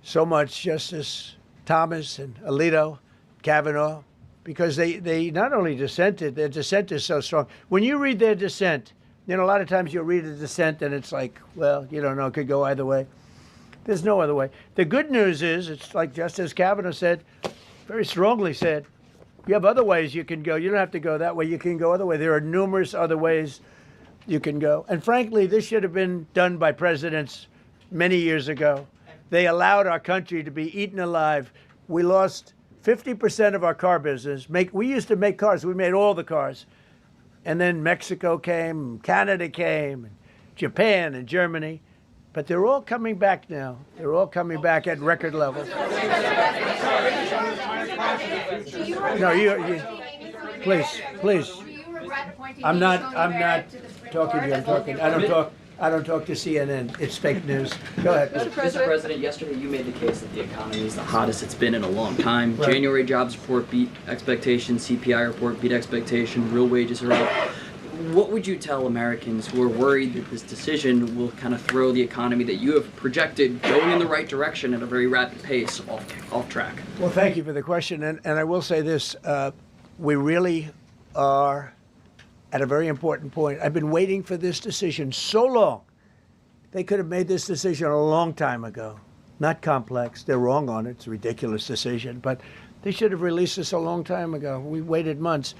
so much Justice Thomas and Alito, Kavanaugh, because they not only dissented, their dissent is so strong. When you read their dissent, you know, a lot of times you'll read a dissent and it's like, well, you don't know, it could go either way. There's no other way. The good news is, it's like Justice Kavanaugh said, very strongly said, you have other ways you can go. You don't have to go that way. You can go other way. There are numerous other ways you can go. And frankly, this should have been done by presidents many years ago. They allowed our country to be eaten alive. We lost 50% of our car business. We used to make cars. We made all the cars. And then Mexico came, Canada came, and Japan and Germany. But they're all coming back now. They're all coming back at record levels. No, please. I'm not talking to you. I don't talk to CNN. It's fake news. Go ahead. Mr. President, yesterday you made the case that the economy is the hottest it's been in a long time. Right. January jobs report beat expectations, CPI report beat expectation, real wages are up. What would you tell Americans who are worried that this decision will kind of throw the economy that you have projected going in the right direction at a very rapid pace off track? Well, thank you for the question. And I will say this, we really are at a very important point. I've been waiting for this decision so long. They could have made this decision a long time ago. Not complex. They're wrong on it. It's a ridiculous decision. But they should have released this a long time ago. We waited months.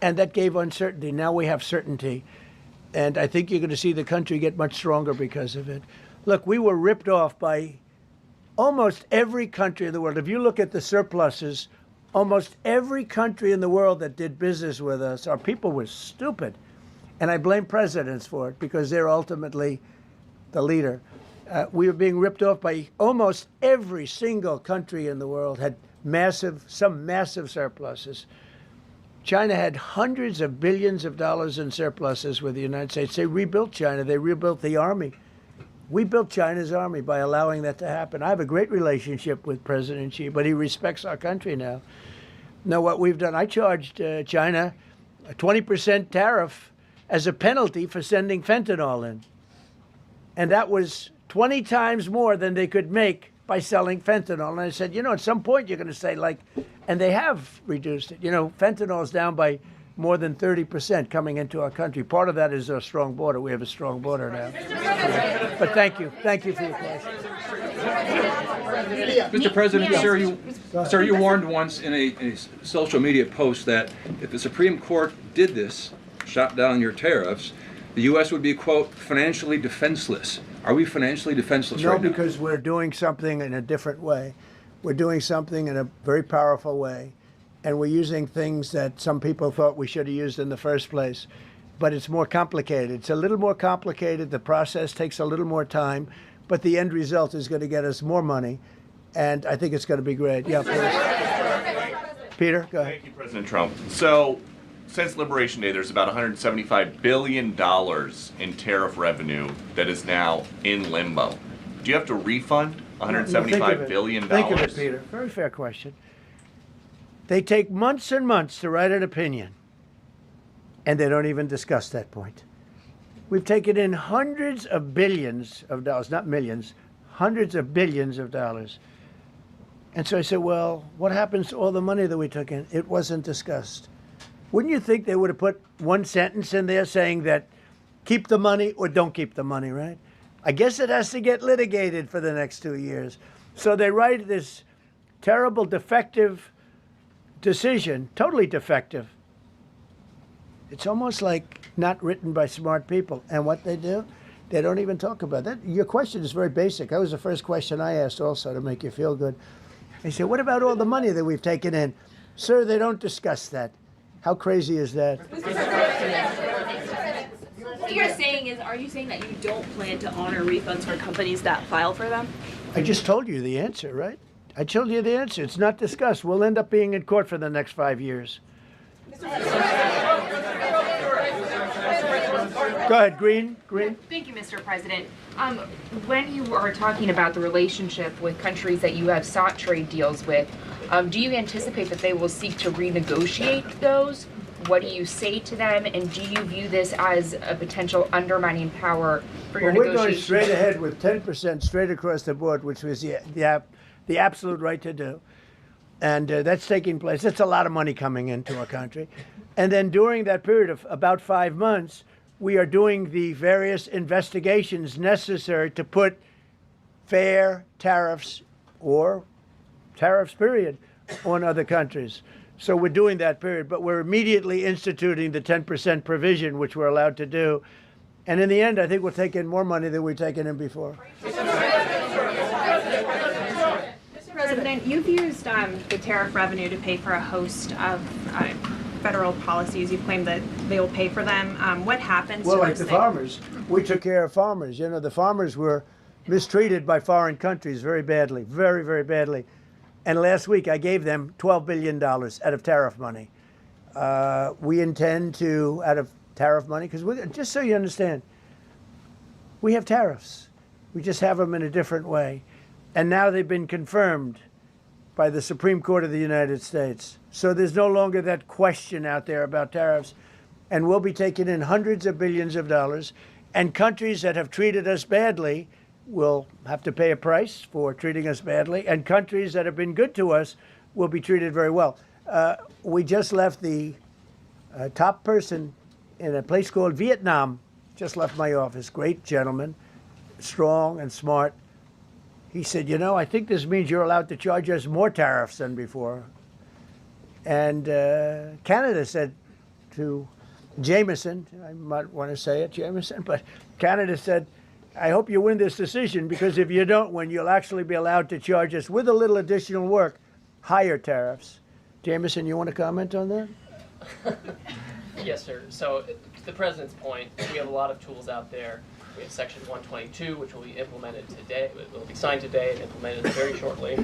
And that gave uncertainty. Now we have certainty. And I think you're going to see the country get much stronger because of it. Look, we were ripped off by almost every country in the world. If you look at the surpluses, almost every country in the world that did business with us, our people were stupid. And I blame presidents for it because they're ultimately the leader. We were being ripped off by almost every single country in the world, had some massive surpluses. China had hundreds of billions of dollars in surpluses with the United States. They rebuilt China. They rebuilt the army. We built China's army by allowing that to happen. I have a great relationship with President Xi, but he respects our country now. Now, what we've done, I charged China a 20% tariff as a penalty for sending fentanyl in. And that was 20 times more than they could make by selling fentanyl. And I said, you know, at some point you're going to say, like, and they have reduced it. You know, fentanyl is down by more than 30% coming into our country. Part of that is our strong border. We have a strong border now. But thank you. Thank you for your question. Mr. President, sir, you warned once in a social media post that if the Supreme Court did this, shot down your tariffs, the U.S. would be, quote, financially defenseless. Are we financially defenseless right now? No, because we're doing something in a different way. We're doing something in a very powerful way. And we're using things that some people thought we should have used in the first place. But it's more complicated. It's a little more complicated. The process takes a little more time. But the end result is going to get us more money. And I think it's going to be great. Yeah, please. Peter, go ahead. Thank you, President Trump. So, since Liberation Day, there's about $175 billion in tariff revenue that is now in limbo. Do you have to refund $175 billion? Think of it, Peter. Very fair question. They take months and months to write an opinion, and they don't even discuss that point. We've taken in hundreds of billions of dollars, not millions, hundreds of billions of dollars. And so I said, well, what happens to all the money that we took in? It wasn't discussed. Wouldn't you think they would have put one sentence in there saying that keep the money or don't keep the money, right? I guess it has to get litigated for the next 2 years. So they write this terrible, defective decision, totally defective. It's almost like not written by smart people. And what they do, they don't even talk about that. Your question is very basic. That was the first question I asked also to make you feel good. They said, what about all the money that we've taken in? Sir, they don't discuss that. How crazy is that? What you're saying is, are you saying that you don't plan to honor refunds for companies that file for them? I just told you the answer, right? I told you the answer. It's not discussed. We'll end up being in court for the next 5 years. Go ahead, Green. Thank you, Mr. President. When you are talking about the relationship with countries that you have sought trade deals with, do you anticipate that they will seek to renegotiate those? What do you say to them? And do you view this as a potential undermining power for your negotiations? We're going straight ahead with 10% straight across the board, which was the absolute right to do. And that's taking place. It's a lot of money coming into our country. And then during that period of about 5 months, we are doing the various investigations necessary to put fair tariffs or tariffs, period, on other countries. So we're doing that period, but we're immediately instituting the 10% provision, which we're allowed to do. And in the end, I think we'll take in more money than we've taken in before. Mr. President, you've used the tariff revenue to pay for a host of federal policies. You've claimed that they will pay for them. What happens to like the farmers. We took care of farmers. You know, the farmers were mistreated by foreign countries very badly, very, very badly. And last week I gave them $12 billion out of tariff money. We intend to, out of tariff money, because just so you understand, we have tariffs. We just have them in a different way. And now they've been confirmed by the Supreme Court of the United States. So there's no longer that question out there about tariffs. And we'll be taking in hundreds of billions of dollars. And countries that have treated us badly will have to pay a price for treating us badly. And countries that have been good to us will be treated very well. We just left the top person in a place called Vietnam, just left my office. Great gentleman, strong and smart. He said, you know, I think this means you're allowed to charge us more tariffs than before. And Canada said to Jameson, I might want to say it, Jameson, but Canada said, I hope you win this decision, because if you don't win, you'll actually be allowed to charge us, with a little additional work, higher tariffs. Jameson, you want to comment on that? Yes, sir. So to the President's point, we have a lot of tools out there. We have Section 122, which will be implemented today. It will be signed today and implemented very shortly.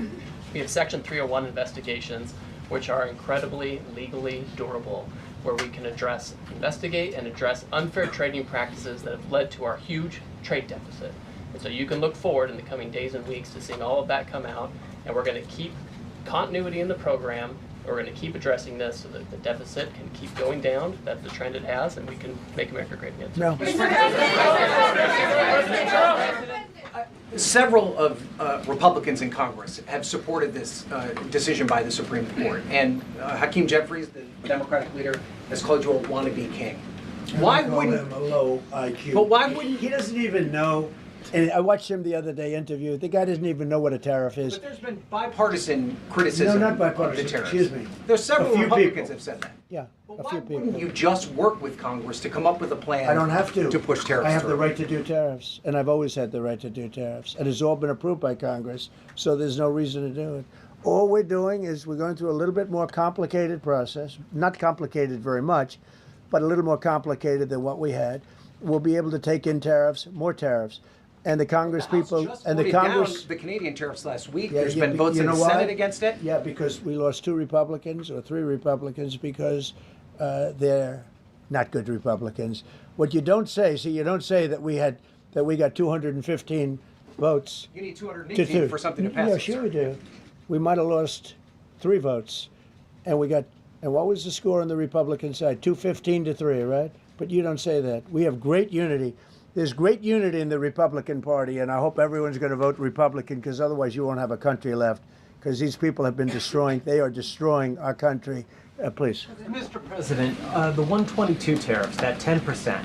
We have Section 301 investigations, which are incredibly legally durable, where we can investigate and address unfair trading practices that have led to our huge trade deficit. And so you can look forward in the coming days and weeks to seeing all of that come out, and we're going to keep continuity in the program. We're going to keep addressing this so that the deficit can keep going down. That's the trend it has, and we can make America great again. No. Several of Republicans in Congress have supported this decision by the Supreme Court, and Hakeem Jeffries, the Democratic leader, has called you a wannabe king. Why wouldn't him a low IQ? But why wouldn't he doesn't even know? And I watched him the other day interview. The guy doesn't even know what a tariff is. But there's been bipartisan criticism. No, not bipartisan. Of the tariffs. Excuse me. There's several A few Republicans people. have said that. Yeah, But a why few people. wouldn't you just work with Congress to come up with a plan? I don't have to push tariffs. I have through? the right to do tariffs, and I've always had the right to do tariffs, and it's all been approved by Congress. So there's no reason to do it. All we're doing is we're going through a little bit more complicated process. Not complicated very much, but a little more complicated than what we had. We'll be able to take in tariffs, more tariffs. And the Congress people and the Congress, down the Canadian tariffs last week. Yeah, There's yeah, been votes you in know the why? Senate against it. Yeah, because we lost 2 Republicans or 3 Republicans because they're not good Republicans. What you don't say, you don't say that we got 215 votes. You need 218 for something to pass. Yeah, sure we do. We might have lost 3 votes, and we got. And what was the score on the Republican side? 215 to 3, right? But you don't say that. We have great unity. There's great unity in the Republican Party, and I hope everyone's going to vote Republican, because otherwise you won't have a country left, because these people have been destroying. They are destroying our country. Please. Mr. President, the 122 tariffs, that 10%,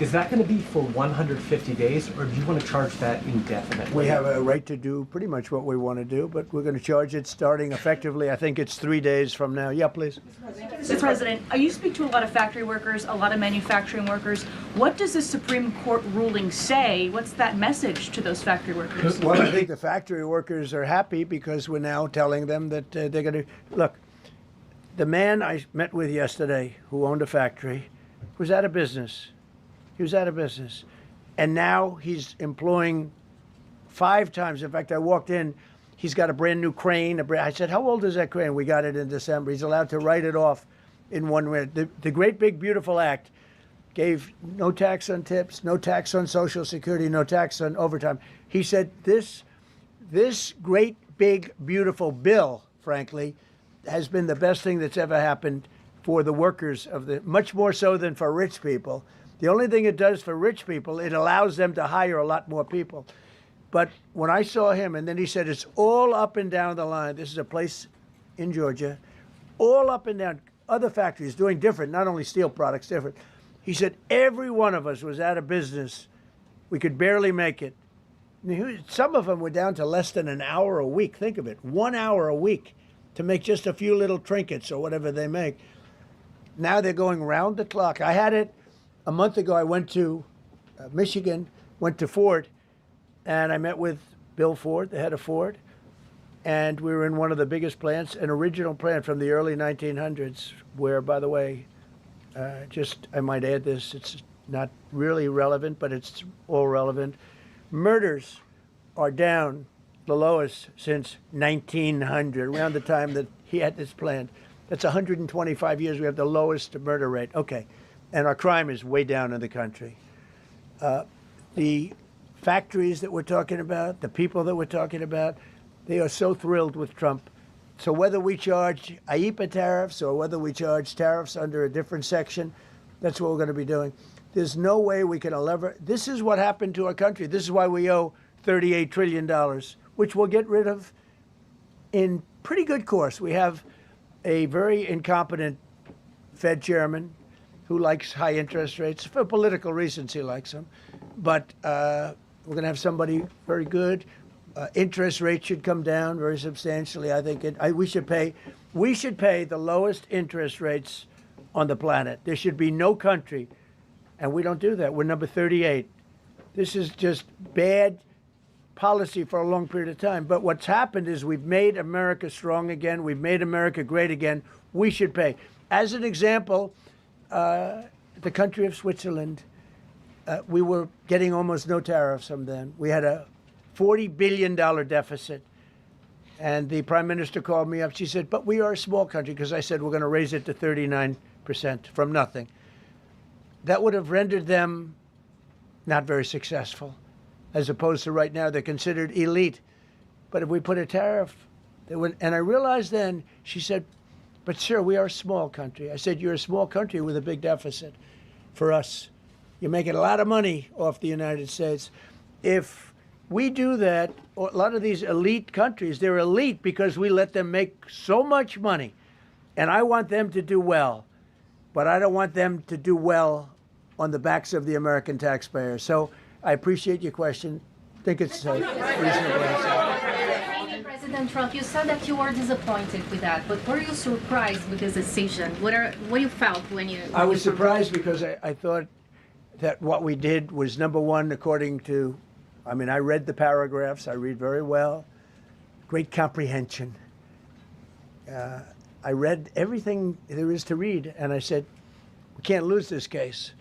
is that going to be for 150 days, or do you want to charge that indefinitely? We have a right to do pretty much what we want to do, but we're going to charge it starting effectively. I think it's 3 days from now. Yeah, please. Mr. President, you speak to a lot of factory workers, a lot of manufacturing workers. What does the Supreme Court ruling say? What's that message to those factory workers? Well, I think the factory workers are happy because we're now telling them that they're going to look. The man I met with yesterday, who owned a factory, was out of business. He was out of business. And now he's employing 5 times. In fact, I walked in, he's got a brand new crane. I said, how old is that crane? We got it in December. He's allowed to write it off in 1 minute. The Great Big Beautiful Act gave no tax on tips, no tax on Social Security, no tax on overtime. He said this great big beautiful bill, frankly, has been the best thing that's ever happened for the workers much more so than for rich people. The only thing it does for rich people, it allows them to hire a lot more people. But when I saw him, and then he said, it's all up and down the line. This is a place in Georgia, all up and down, other factories doing different, not only steel products, different. He said, every one of us was out of business. We could barely make it. Some of them were down to less than an hour a week. Think of it, 1 hour a week to make just a few little trinkets or whatever they make. Now they're going round the clock. I had it a month ago. I went to Michigan, went to Ford, and I met with Bill Ford, the head of Ford, and we were in one of the biggest plants, an original plant from the early 1900s, where, by the way, I might add this, it's not really relevant, but it's all relevant. Murders are down the lowest since 1900, around the time that he had this plant. That's 125 years. We have the lowest murder rate. Okay. And our crime is way down in the country. The factories that we're talking about, the people that we're talking about, they are so thrilled with Trump. So whether we charge IEEPA tariffs or whether we charge tariffs under a different section, that's what we're going to be doing. There's no way we can lever. This is what happened to our country. This is why we owe $38 trillion, which we'll get rid of in pretty good course. We have a very incompetent Fed chairman who likes high interest rates. For political reasons, he likes them. But we're going to have somebody very good. Interest rates should come down very substantially. I think we should pay the lowest interest rates on the planet. There should be no country, and we don't do that. We're number 38. This is just bad policy for a long period of time. But what's happened is we've made America strong again. We've made America great again. We should pay. As an example, the country of Switzerland, we were getting almost no tariffs from them. We had a $40 billion deficit. And the prime minister called me up. She said, but we are a small country, because I said we're going to raise it to 39% from nothing. That would have rendered them not very successful, as opposed to right now they're considered elite. But if we put a tariff, they would, and I realized then, she said, but sir, we are a small country. I said, you're a small country with a big deficit. For us, you're making a lot of money off the United States. If we do that, a lot of these elite countries, they're elite because we let them make so much money. And I want them to do well, but I don't want them to do well on the backs of the American taxpayer. So I appreciate your question. I think it's a reasonable answer. President Trump, you said that you were disappointed with that, but were you surprised with this decision? What you felt when you... I was surprised because I thought that what we did was, number one, according to, I mean, I read the paragraphs. I read very well. Great comprehension. I read everything there is to read, and I said, we can't lose this case.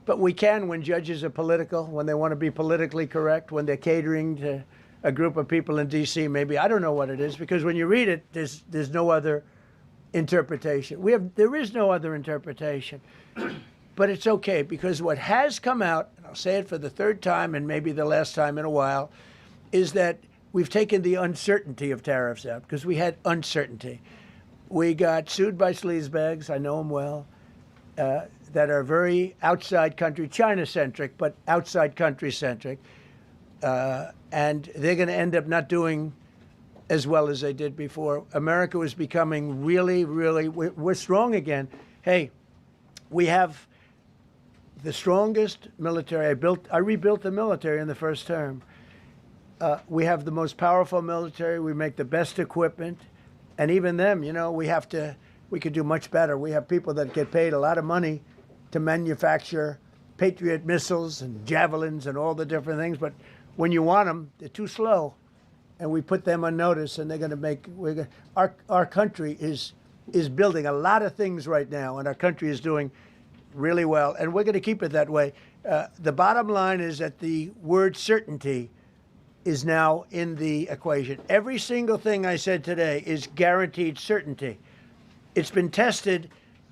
But we can when judges are political, when they want to be politically correct, when they're catering to a group of people in D.C. maybe. I don't know what it is, because when you read it, there's no other interpretation. There is no other interpretation. But it's okay, because what has come out, and I'll say it for the third time and maybe the last time in a while, is that we've taken the uncertainty of tariffs out, because we had uncertainty. We got sued by sleazebags, I know them well, that are very outside country, China-centric, but outside country-centric. And they're going to end up not doing as well as they did before. America was becoming really, really, we're strong again. Hey, we have the strongest military. I rebuilt the military in the first term. We have the most powerful military. We make the best equipment. And even them, you know, we could do much better. We have people that get paid a lot of money to manufacture Patriot missiles and javelins and all the different things. But when you want them, they're too slow. And we put them on notice, and they're going to make, our country is building a lot of things right now, and our country is doing really well. And we're going to keep it that way. The bottom line is that the word certainty is now in the equation. Every single thing I said today is guaranteed certainty. It's been tested,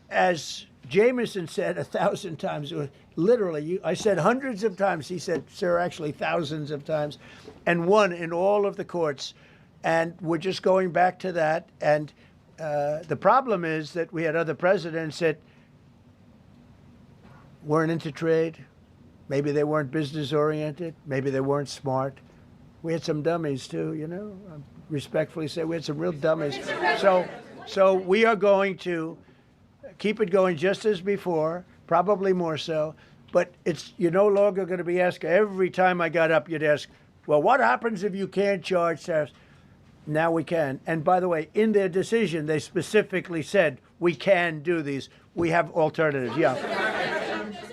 as Jameson said 1,000 times. Literally, I said hundreds of times. He said, sir, actually thousands of times, and won in all of the courts. And we're just going back to that. And the problem is that we had other presidents that weren't into trade. Maybe they weren't business oriented. Maybe they weren't smart. We had some dummies too, you know. I respectfully say we had some real dummies. So we are going to keep it going just as before, probably more so. But you're no longer going to be asked, every time I got up, you'd ask, well, what happens if you can't charge tariffs? Now we can. And by the way, in their decision, they specifically said, we can do these. We have alternatives, yeah.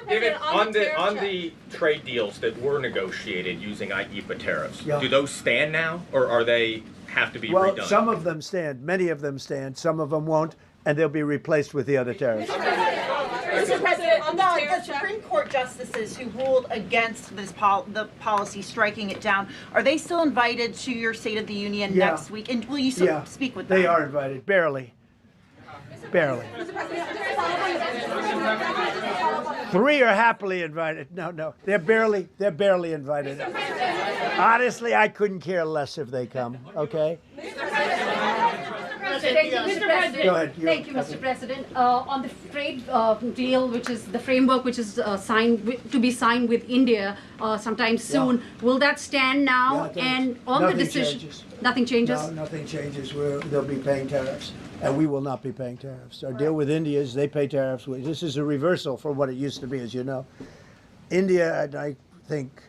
David, on the trade deals that were negotiated using IEEPA tariffs, Yeah. do those stand now, or are they have to be redone? Well, some of them stand. Many of them stand. Some of them won't, and they'll be replaced with the other tariffs. Mr. President, on the Supreme Court justices who ruled against this the policy, striking it down, are they still invited to your State of the Union next week? And will you speak with them? They are invited, barely. Barely. 3 are happily invited. No, they're barely invited. Honestly, I couldn't care less if they come, okay? Thank you, Mr. President. Go ahead. Thank you, Mr. President. On the trade deal, which is the framework which is to be signed with India sometime soon, will that stand now? And on the decision, changes. Nothing changes? No, nothing changes. They'll be paying tariffs, and we will not be paying tariffs. Our deal with India is they pay tariffs. This is a reversal from what it used to be, as you know. India, and I think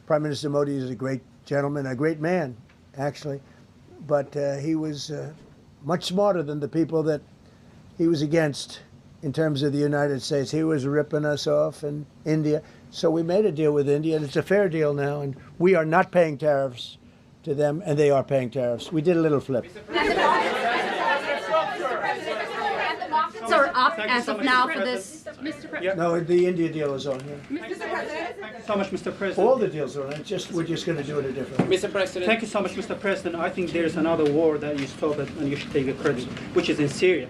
Prime Minister Modi is a great gentleman, a great man, actually, but he was much smarter than the people that he was against in terms of the United States. He was ripping us off in India. So we made a deal with India, and it's a fair deal now, and we are not paying tariffs to them, and they are paying tariffs. We did a little flip. Are up as of now for this. Mr. President. No, the India deal is on here. Mr. President. Thank you so much, Mr. President. All the deals are on it. We're just going to do it a different way. Mr. President. Thank you so much, Mr. President. I think there's another war that you stopped and you should take the credit, which is in Syria.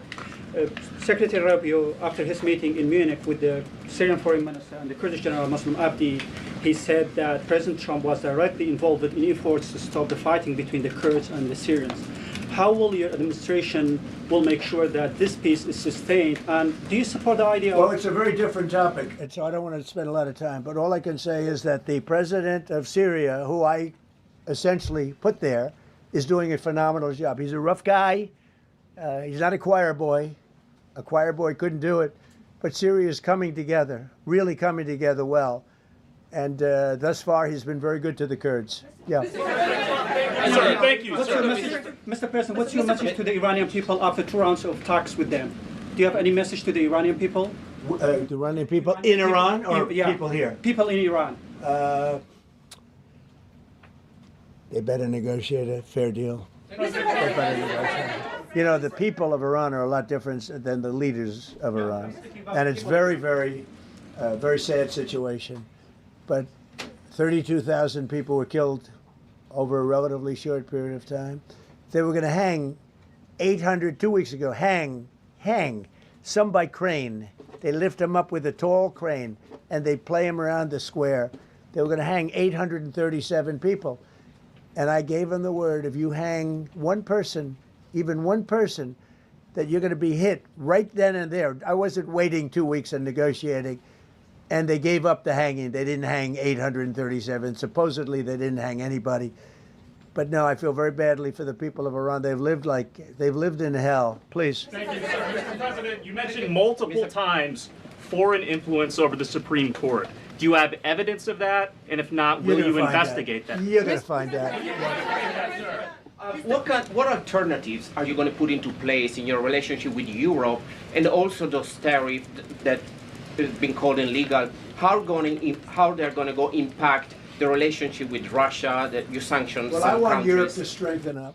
Secretary Rubio, after his meeting in Munich with the Syrian Foreign Minister and the Kurdish General Muslim Abdi, he said that President Trump was directly involved in efforts to stop the fighting between the Kurds and the Syrians. How will your administration make sure that this peace is sustained? And do you support the idea Well, it's a very different topic, and so I don't want to spend a lot of time. But all I can say is that the president of Syria, who I essentially put there, is doing a phenomenal job. He's a rough guy. He's not a choir boy. A choir boy couldn't do it. But Syria is coming together, really coming together well. And thus far, he's been very good to the Kurds. Yeah. Thank you. Mr. President, what's your message to the Iranian people after 2 rounds of talks with them? Do you have any message to the Iranian people? The Iranian people in Iran or people here? People in Iran. They better negotiate a fair deal. They better negotiate. You know, the people of Iran are a lot different than the leaders of Iran. And it's very, very sad situation. But 32,000 people were killed over a relatively short period of time. They were going to hang 800, 2 weeks ago, hang, some by crane. They lift them up with a tall crane, and they play them around the square. They were going to hang 837 people. And I gave them the word, if you hang one person, even one person, that you're going to be hit right then and there. I wasn't waiting 2 weeks and negotiating. And they gave up the hanging. They didn't hang 837. Supposedly, they didn't hang anybody. But no, I feel very badly for the people of Iran. They've lived in hell. Please. Thank you, Mr. President. You mentioned multiple times foreign influence over the Supreme Court. Do you have evidence of that? And if not, will you investigate that? You're going to find out. What alternatives are you going to put into place in your relationship with Europe, and also those tariffs that have been called illegal? How they're going to go impact the relationship with Russia, that you sanctions? Well, I want Europe to strengthen up.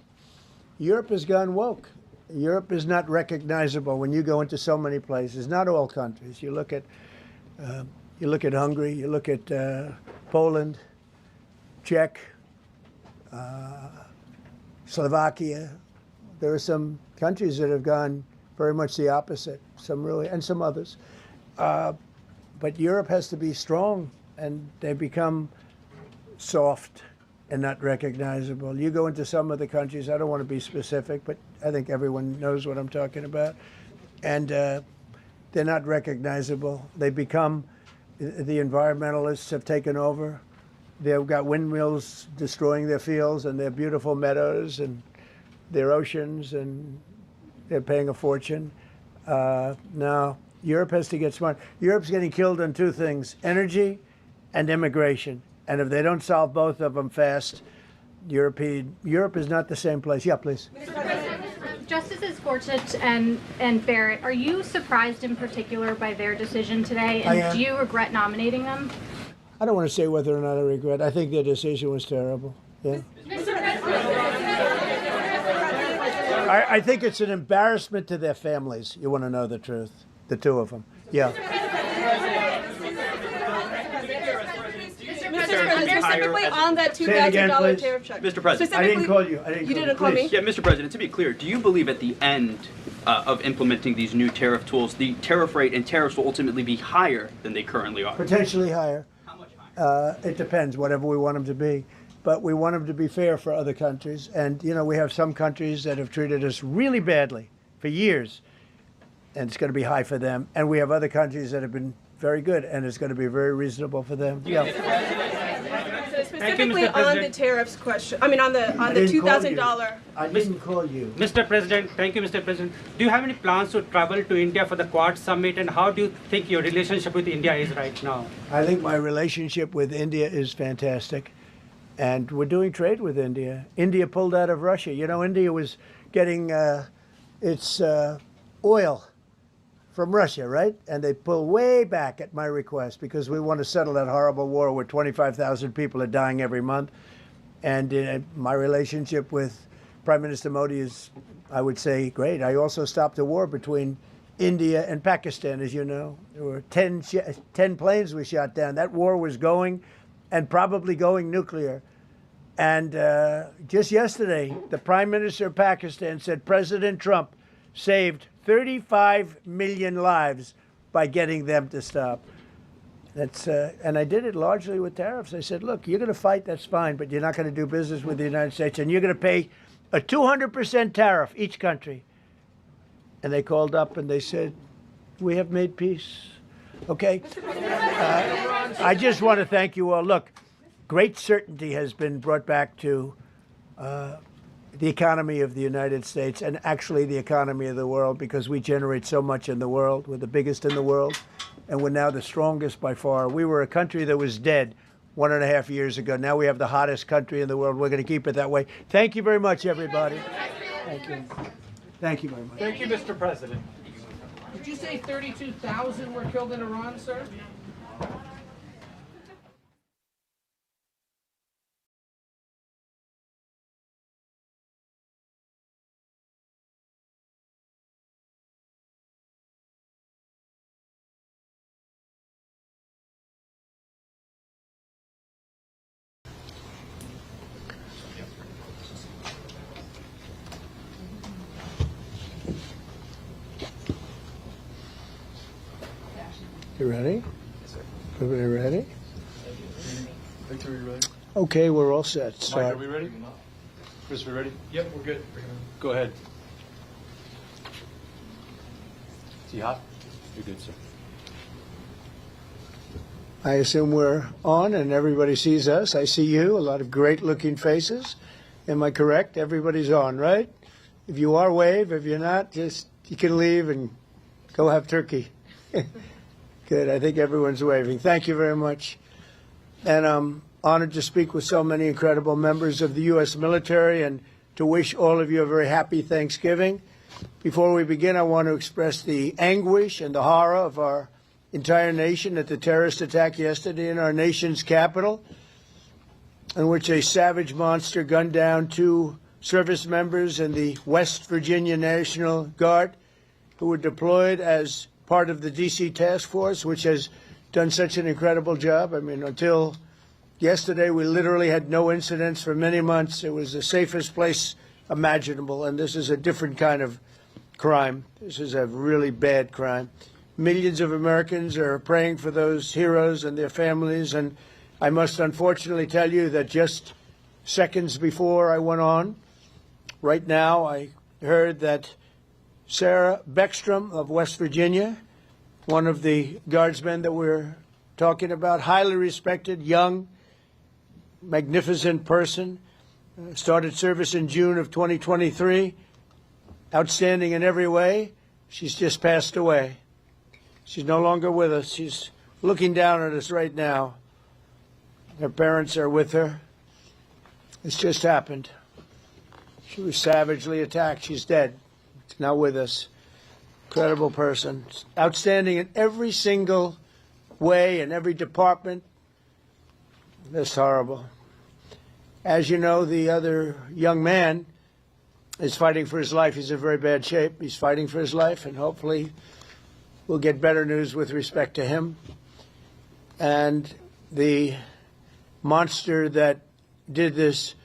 Europe has gone woke. Europe is not recognizable when you go into so many places. Not all countries. You look at Hungary. You look at Poland, Czech. Slovakia. There are some countries that have gone very much the opposite, some really, and some others. But Europe has to be strong, and they become soft and not recognizable. You go into some of the countries, I don't want to be specific, but I think everyone knows what I'm talking about, and they're not recognizable. They become, the environmentalists have taken over. They've got windmills destroying their fields and their beautiful meadows and their oceans, and they're paying a fortune. Now, Europe has to get smart. Europe's getting killed on 2 things, energy and immigration. And if they don't solve both of them fast, Europe is not the same place. Yeah, please. Justices Gorsuch and Barrett, are you surprised in particular by their decision today? And do you regret nominating them? I don't want to say whether or not I regret. I think their decision was terrible. Yeah. I think it's an embarrassment to their families. You want to know the truth? The 2 of them. Yeah. Mr. Specifically on that $2,000 tariff check. Mr. President, I didn't call you. You didn't call me? Yeah, Mr. President, to be clear, do you believe at the end of implementing these new tariff tools, the tariff rate and tariffs will ultimately be higher than they currently are? Potentially higher. How much higher? It depends, whatever we want them to be. But we want them to be fair for other countries. And, you know, we have some countries that have treated us really badly for years, and it's going to be high for them. And we have other countries that have been very good, and it's going to be very reasonable for them. So specifically on the tariffs question, I mean on the $2,000. I didn't call you. Mr. President, thank you, Mr. President. Do you have any plans to travel to India for the Quad Summit, and how do you think your relationship with India is right now? I think my relationship with India is fantastic, and we're doing trade with India. India pulled out of Russia. You know, India was getting its oil from Russia, right? And they pull way back at my request because we want to settle that horrible war where 25,000 people are dying every month. And my relationship with Prime Minister Modi is, I would say, great. I also stopped a war between India and Pakistan, as you know. There were 10 planes we shot down. That war was going and probably going nuclear. And just yesterday, the Prime Minister of Pakistan said President Trump saved 35 million lives by getting them to stop. That's and I did it largely with tariffs. I said, look, you're going to fight, that's fine, but you're not going to do business with the United States, and you're going to pay a 200% tariff, each country. And they called up and they said, we have made peace. Okay? I just want to thank you all. Look, great certainty has been brought back to the economy of the United States and actually the economy of the world, because we generate so much in the world. We're the biggest in the world, and we're now the strongest by far. We were a country that was dead 1.5 years ago. Now we have the hottest country in the world. We're going to keep it that way. Thank you very much, everybody. Thank you. Thank you very much. Thank you, Mr. President. Did you say 32,000 were killed in Iran, sir? You ready? Yes, sir. Everybody ready? Victor, are you ready? Okay, we're all set. Mike, Start. are we ready? Chris, we ready? Yep, we're good. Go ahead. Is he hot? You're good, sir. I assume we're on and everybody sees us. I see you, a lot of great-looking faces. Am I correct? Everybody's on, right? If you are, wave. If you're not, just you can leave and go have turkey. Good. I think everyone's waving. Thank you very much. And I'm honored to speak with so many incredible members of the U.S. military and to wish all of you a very happy Thanksgiving. Before we begin, I want to express the anguish and the horror of our entire nation at the terrorist attack yesterday in our nation's capital, in which a savage monster gunned down 2 service members in the West Virginia National Guard who were deployed as part of the D.C. task force, which has done such an incredible job. I mean, until yesterday, we literally had no incidents for many months. It was the safest place imaginable, and this is a different kind of crime. This is a really bad crime. Millions of Americans are praying for those heroes and their families, and I must unfortunately tell you that just seconds before I went on, right now, I heard that Sarah Beckstrom of West Virginia, one of the guardsmen that we're talking about, highly respected, young, magnificent person, started service in June of 2023, outstanding in every way. She's just passed away. She's no longer with us. She's looking down at us right now. Her parents are with her. It's just happened. She was savagely attacked. She's dead. She's now with us. Incredible person. Outstanding in every single way, in every department. That's horrible. As you know, the other young man is fighting for his life. He's in very bad shape. He's fighting for his life, and hopefully we'll get better news with respect to him. And the monster that did this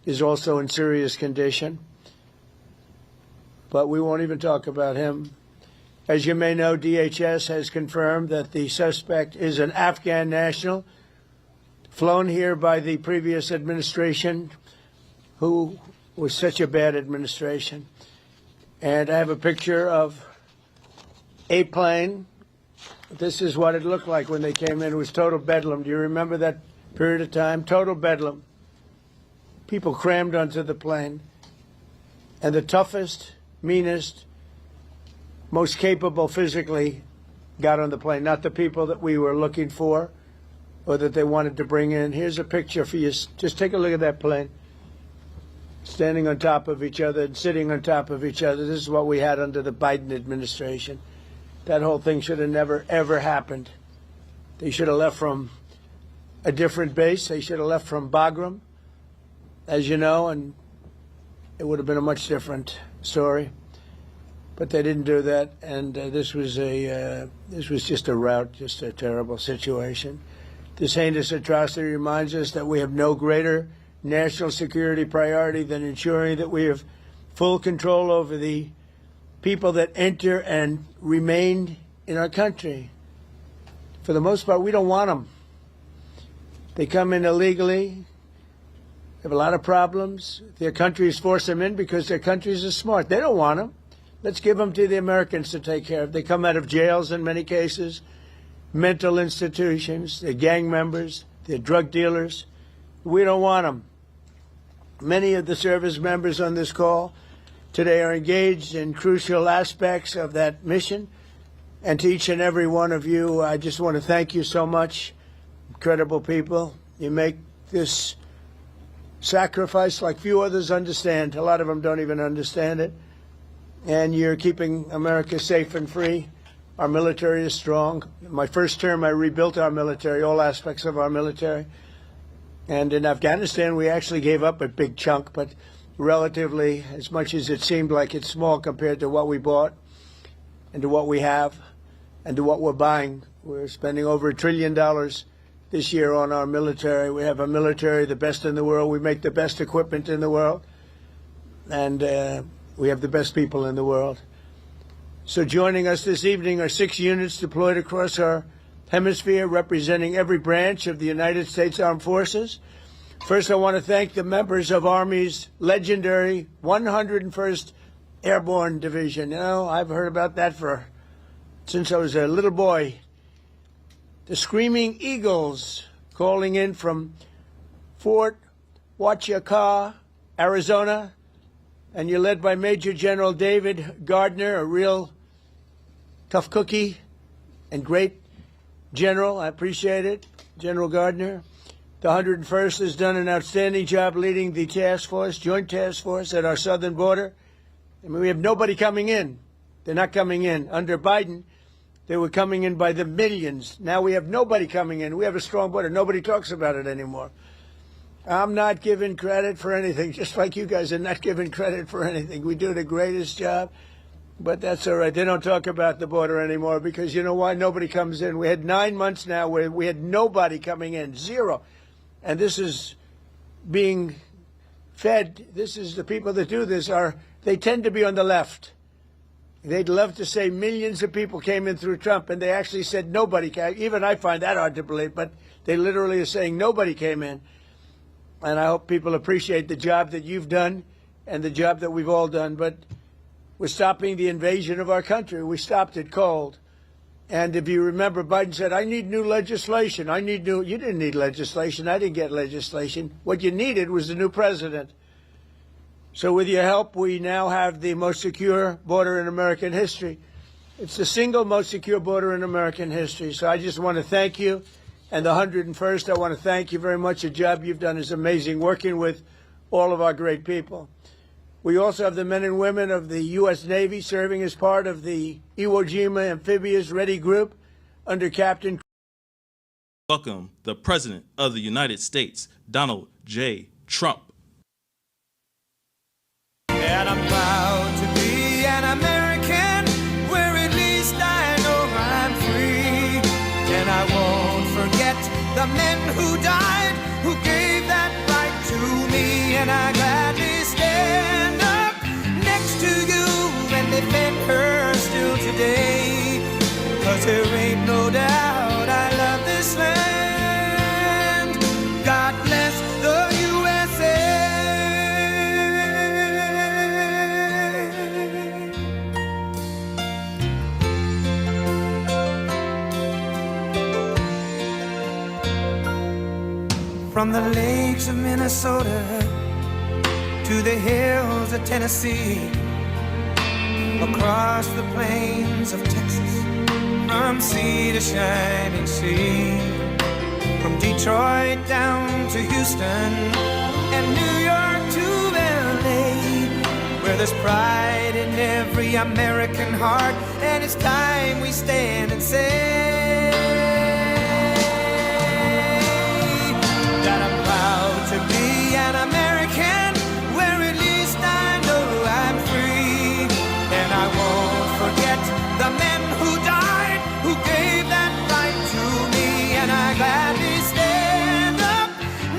is also in serious condition. But we won't even talk about him. As you may know, DHS has confirmed that the suspect is an Afghan national flown here by the previous administration, who was such a bad administration. And I have a picture of a plane. This is what it looked like when they came in. It was total bedlam. Do you remember that period of time? Total bedlam. People crammed onto the plane. And the toughest, meanest, most capable physically got on the plane, not the people that we were looking for or that they wanted to bring in. Here's a picture for you. Just take a look at that plane. Standing on top of each other and sitting on top of each other. This is what we had under the Biden administration. That whole thing should have never, ever happened. They should have left from a different base. They should have left from Bagram, as you know, and it would have been a much different story. But they didn't do that, and this was just a rout, just a terrible situation. This heinous atrocity reminds us that we have no greater national security priority than ensuring that we have full control over the people that enter and remain in our country. For the most part, we don't want them. They come in illegally, have a lot of problems. Their countries force them in because their countries are smart. They don't want them. Let's give them to the Americans to take care of. They come out of jails in many cases, mental institutions, they're gang members, they're drug dealers. We don't want them. Many of the service members on this call today are engaged in crucial aspects of that mission. And to each and every one of you, I just want to thank you so much. Incredible people. You make this sacrifice like few others understand. A lot of them don't even understand it. And you're keeping America safe and free. Our military is strong. In my first term, I rebuilt our military, all aspects of our military. And in Afghanistan, we actually gave up a big chunk, but relatively, as much as it seemed like it's small compared to what we bought and to what we have and to what we're buying. We're spending over $1 trillion this year on our military. We have a military, the best in the world. We make the best equipment in the world. And we have the best people in the world. So joining us this evening are 6 units deployed across our hemisphere, representing every branch of the United States Armed Forces. First, I want to thank the members of Army's legendary 101st Airborne Division. You know, I've heard about that since I was a little boy. The Screaming Eagles, calling in from Fort Huachuca, Arizona, and you're led by Major General David Gardner, a real tough cookie and great general. I appreciate it, General Gardner. The 101st has done an outstanding job leading the task force, joint task force at our southern border. I mean, we have nobody coming in. They're not coming in. Under Biden, they were coming in by the millions. Now we have nobody coming in. We have a strong border. Nobody talks about it anymore. I'm not giving credit for anything, just like you guys are not giving credit for anything. We do the greatest job, but that's all right. They don't talk about the border anymore because you know why? Nobody comes in. We had 9 months now where we had nobody coming in, zero. And this is being fed. This is the people that do this they tend to be on the left. They'd love to say millions of people came in through Trump, and they actually said nobody came. Even I find that hard to believe, but they literally are saying nobody came in. And I hope people appreciate the job that you've done and the job that we've all done. But we're stopping the invasion of our country. We stopped it cold. And if you remember, Biden said, I need new legislation. You didn't need legislation. I didn't get legislation. What you needed was a new president. So with your help, we now have the most secure border in American history. It's the single most secure border in American history. So I just want to thank you. And the 101st, I want to thank you very much. The job you've done is amazing, working with all of our great people. We also have the men and women of the U.S. Navy serving as part of the Iwo Jima Amphibious Ready Group under Captain. Welcome the President of the United States, Donald J. Trump. And I'm proud to be an American, where at least I know I'm free. And I won't forget the men who died who gave that right to me, and I gladly stand up next to you and defend her still today. 'Cause there ain't no doubt I love this land. God bless the USA. From the lakes of Minnesota to the hills of Tennessee, across the plains of Texas, from sea to shining sea, from Detroit down to Houston and New York to LA, where there's pride in every American heart, and it's time we stand and say that I'm proud to be an American, where at least I know I'm free, and I won't forget the men who died, who gave that right to me, and I gladly stand up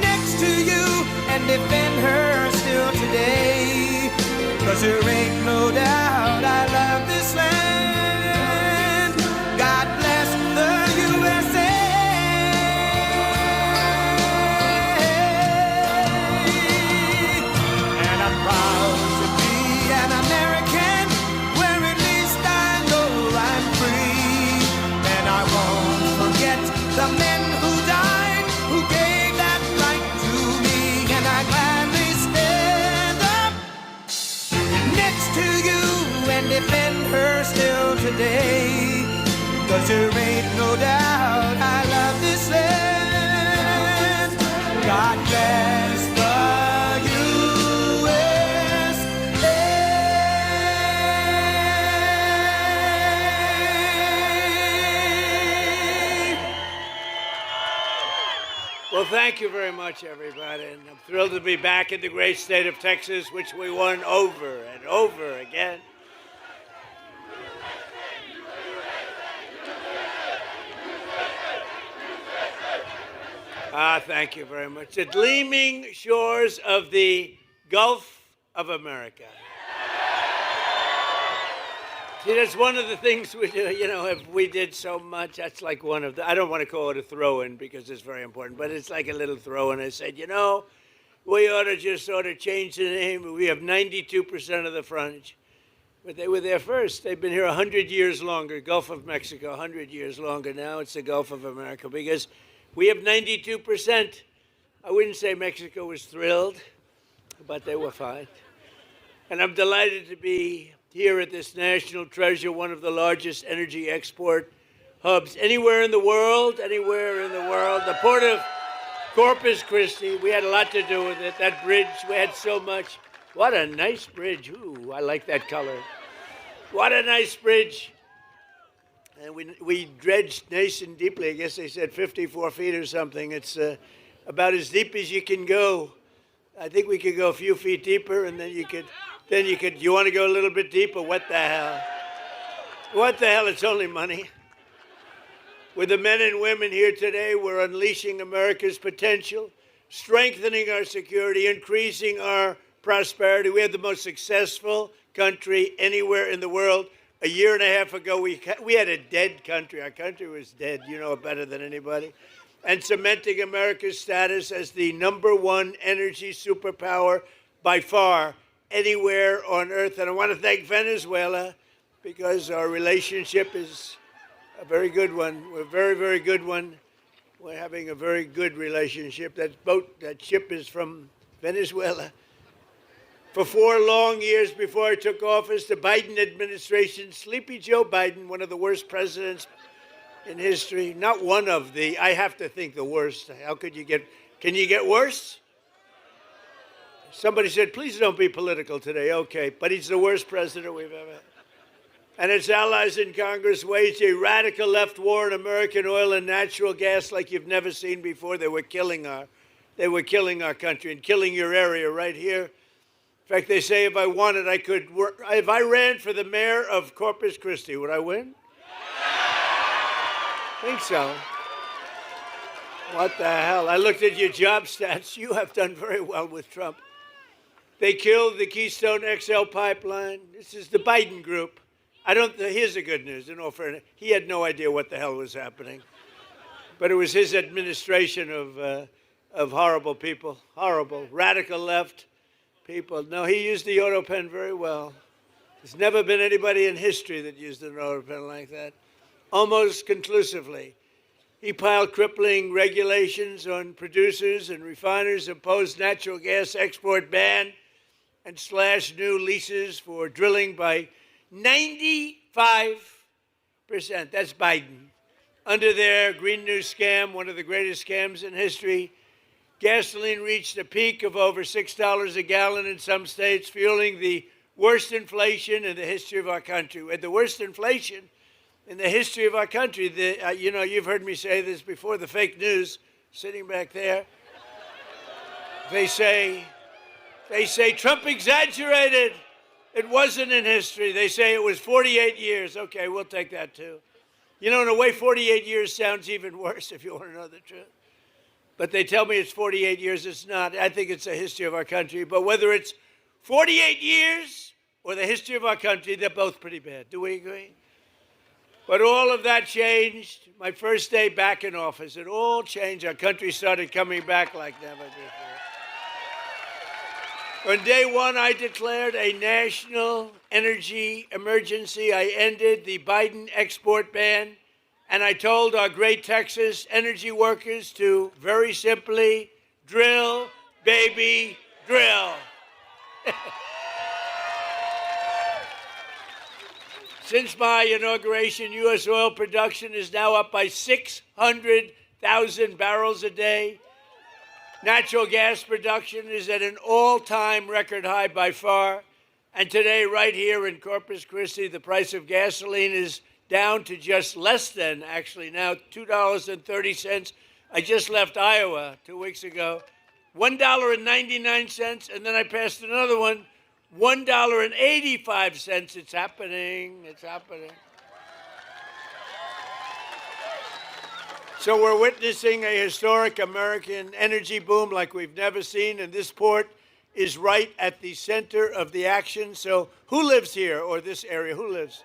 next to you and defend her still today. 'Cause there ain't no doubt I love this land. God bless the USA. And I'm proud to be an American, where at least I know I'm free. And I won't forget the men who died, who gave that right to me, and I gladly stand up next to you and defend her still today. 'Cause there ain't no doubt I love this land. God bless the USA. Well, thank you very much, everybody. And I'm thrilled to be back in the great state of Texas, which we won over and over again. Thank you very much. The gleaming shores of the Gulf of America. See, that's one of the things we do, you know, if we did so much, that's like one of the, I don't want to call it a throw-in because it's very important, but it's like a little throw-in. I said, you know, we ought to just sort of change the name. We have 92% of the frontage. But they were there first. They've been here 100 years longer. Gulf of Mexico, 100 years longer. Now it's the Gulf of America because we have 92%. I wouldn't say Mexico was thrilled, but they were fine. And I'm delighted to be here at this national treasure, one of the largest energy export hubs anywhere in the world, The port of Corpus Christi, we had a lot to do with it. That bridge, we had so much. What a nice bridge. Ooh, I like that color. What a nice bridge. And we dredged nice and deeply. I guess they said 54 feet or something. It's about as deep as you can go. I think we could go a few feet deeper, and then you could, you want to go a little bit deeper? What the hell? What the hell? It's only money. With the men and women here today, we're unleashing America's potential, strengthening our security, increasing our prosperity. We have the most successful country anywhere in the world. A year and a half ago, we had a dead country. Our country was dead. You know it better than anybody. And cementing America's status as the #1 energy superpower by far anywhere on earth. And I want to thank Venezuela because our relationship is a very good one. We're a very, very good one. We're having a very good relationship. That ship is from Venezuela. For 4 long years before I took office, the Biden administration, Sleepy Joe Biden, one of the worst presidents in history, not one of the, I have to think the worst. How could you get, can you get worse? Somebody said, please don't be political today. Okay, but he's the worst president we've ever had. And its allies in Congress waged a radical left war on American oil and natural gas like you've never seen before. They were killing our country and killing your area right here. In fact, they say if I wanted, I could work. If I ran for the mayor of Corpus Christi, would I win? I think so. What the hell? I looked at your job stats. You have done very well with Trump. They killed the Keystone XL pipeline. This is the Biden group. Here's the good news, in all fairness. He had no idea what the hell was happening. But it was his administration of horrible people, horrible, radical left people. No, he used the auto pen very well. There's never been anybody in history that used an auto pen like that, almost conclusively. He piled crippling regulations on producers and refiners, imposed natural gas export ban, and slashed new leases for drilling by 95%. That's Biden. Under their Green New scam, one of the greatest scams in history, gasoline reached a peak of over $6 a gallon in some states, fueling the worst inflation in the history of our country. We had the worst inflation in the history of our country. You've heard me say this before, the fake news sitting back there. They say Trump exaggerated. It wasn't in history. They say it was 48 years. Okay, we'll take that too. In a way, 48 years sounds even worse if you want to know the truth. But they tell me it's 48 years. It's not. I think it's the history of our country. But whether it's 48 years or the history of our country, they're both pretty bad. Do we agree? But all of that changed. My first day back in office, it all changed. Our country started coming back like never before. On day one, I declared a national energy emergency. I ended the Biden export ban, and I told our great Texas energy workers to very simply drill, baby, drill. Since my inauguration, U.S. oil production is now up by 600,000 barrels a day. Natural gas production is at an all-time record high by far. And today, right here in Corpus Christi, the price of gasoline is down to just less than, actually now, $2.30. I just left Iowa 2 weeks ago. $1.99, and then I passed another one, $1.85. It's happening. It's happening. So we're witnessing a historic American energy boom like we've never seen, and this port is right at the center of the action. So who lives here or this area? Who lives?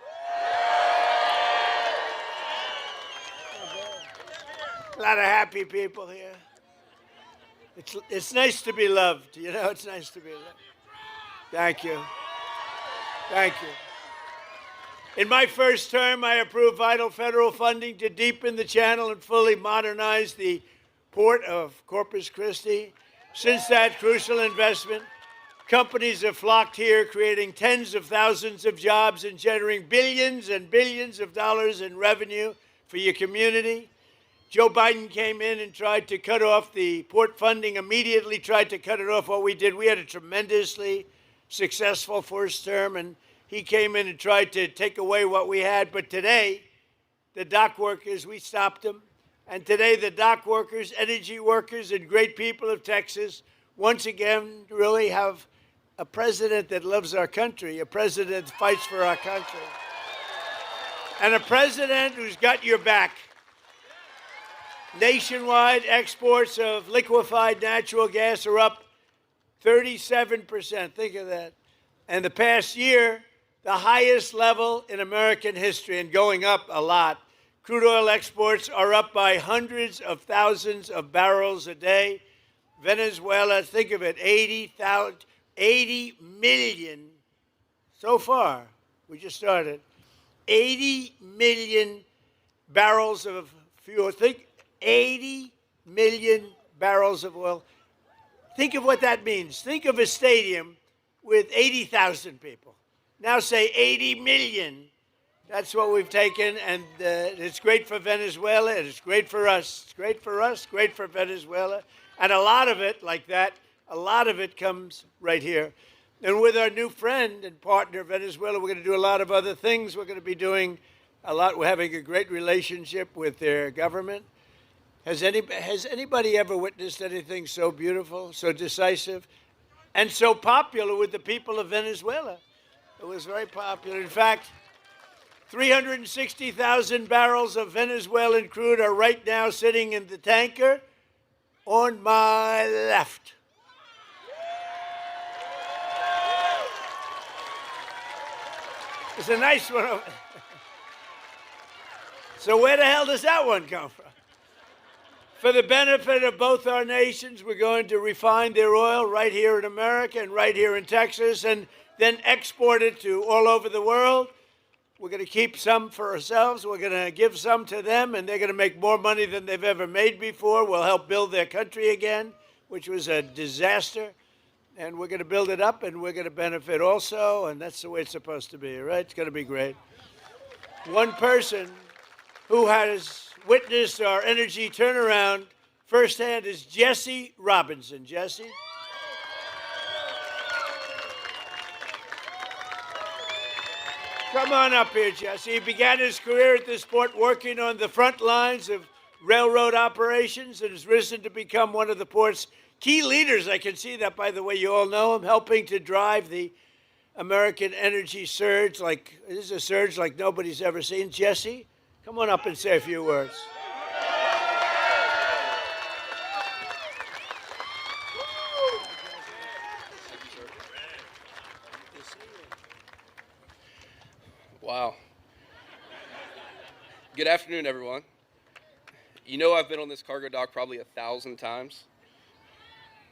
A lot of happy people here. It's nice to be loved, it's nice to be loved. Thank you. Thank you. In my first term, I approved vital federal funding to deepen the channel and fully modernize the port of Corpus Christi. Since that crucial investment, companies have flocked here, creating tens of thousands of jobs and generating billions and billions of dollars in revenue for your community. Joe Biden came in and tried to cut off the port funding, immediately tried to cut it off. What we did, we had a tremendously successful first term, and he came in and tried to take away what we had. But today, the dock workers, we stopped them. And today, the dock workers, energy workers, and great people of Texas, once again, really have a president that loves our country, a president that fights for our country, and a president who's got your back. Nationwide exports of liquefied natural gas are up 37%. Think of that. And the past year, the highest level in American history, and going up a lot. Crude oil exports are up by hundreds of thousands of barrels a day. Venezuela, think of it, 80 million so far. We just started. 80 million barrels of fuel. Think 80 million barrels of oil. Think of what that means. Think of a stadium with 80,000 people. Now say 80 million. That's what we've taken, and it's great for Venezuela, and it's great for us. It's great for us, great for Venezuela. And a lot of it, like that, a lot of it comes right here. And with our new friend and partner, Venezuela, we're going to do a lot of other things. We're going to be doing a lot. We're having a great relationship with their government. Has anybody ever witnessed anything so beautiful, so decisive, and so popular with the people of Venezuela? It was very popular. In fact, 360,000 barrels of Venezuelan crude are right now sitting in the tanker On my left. It's a nice one. So where the hell does that one come from? For the benefit of both our nations, we're going to refine their oil right here in America and right here in Texas, and then export it to all over the world. We're going to keep some for ourselves. We're going to give some to them, and they're going to make more money than they've ever made before. We'll help build their country again, which was a disaster. And we're going to build it up, and we're going to benefit also, and that's the way it's supposed to be, right? It's going to be great. One person who has witnessed our energy turnaround firsthand is Jesse Robinson. Jesse? Come on up here, Jesse. He began his career at this port working on the front lines of railroad operations and has risen to become one of the port's key leaders. I can see that, by the way. You all know him, helping to drive the American energy surge. This is a surge like nobody's ever seen. Jesse, come on up and say a few words. Wow. Good afternoon, everyone. You know, I've been on this cargo dock probably 1,000 times,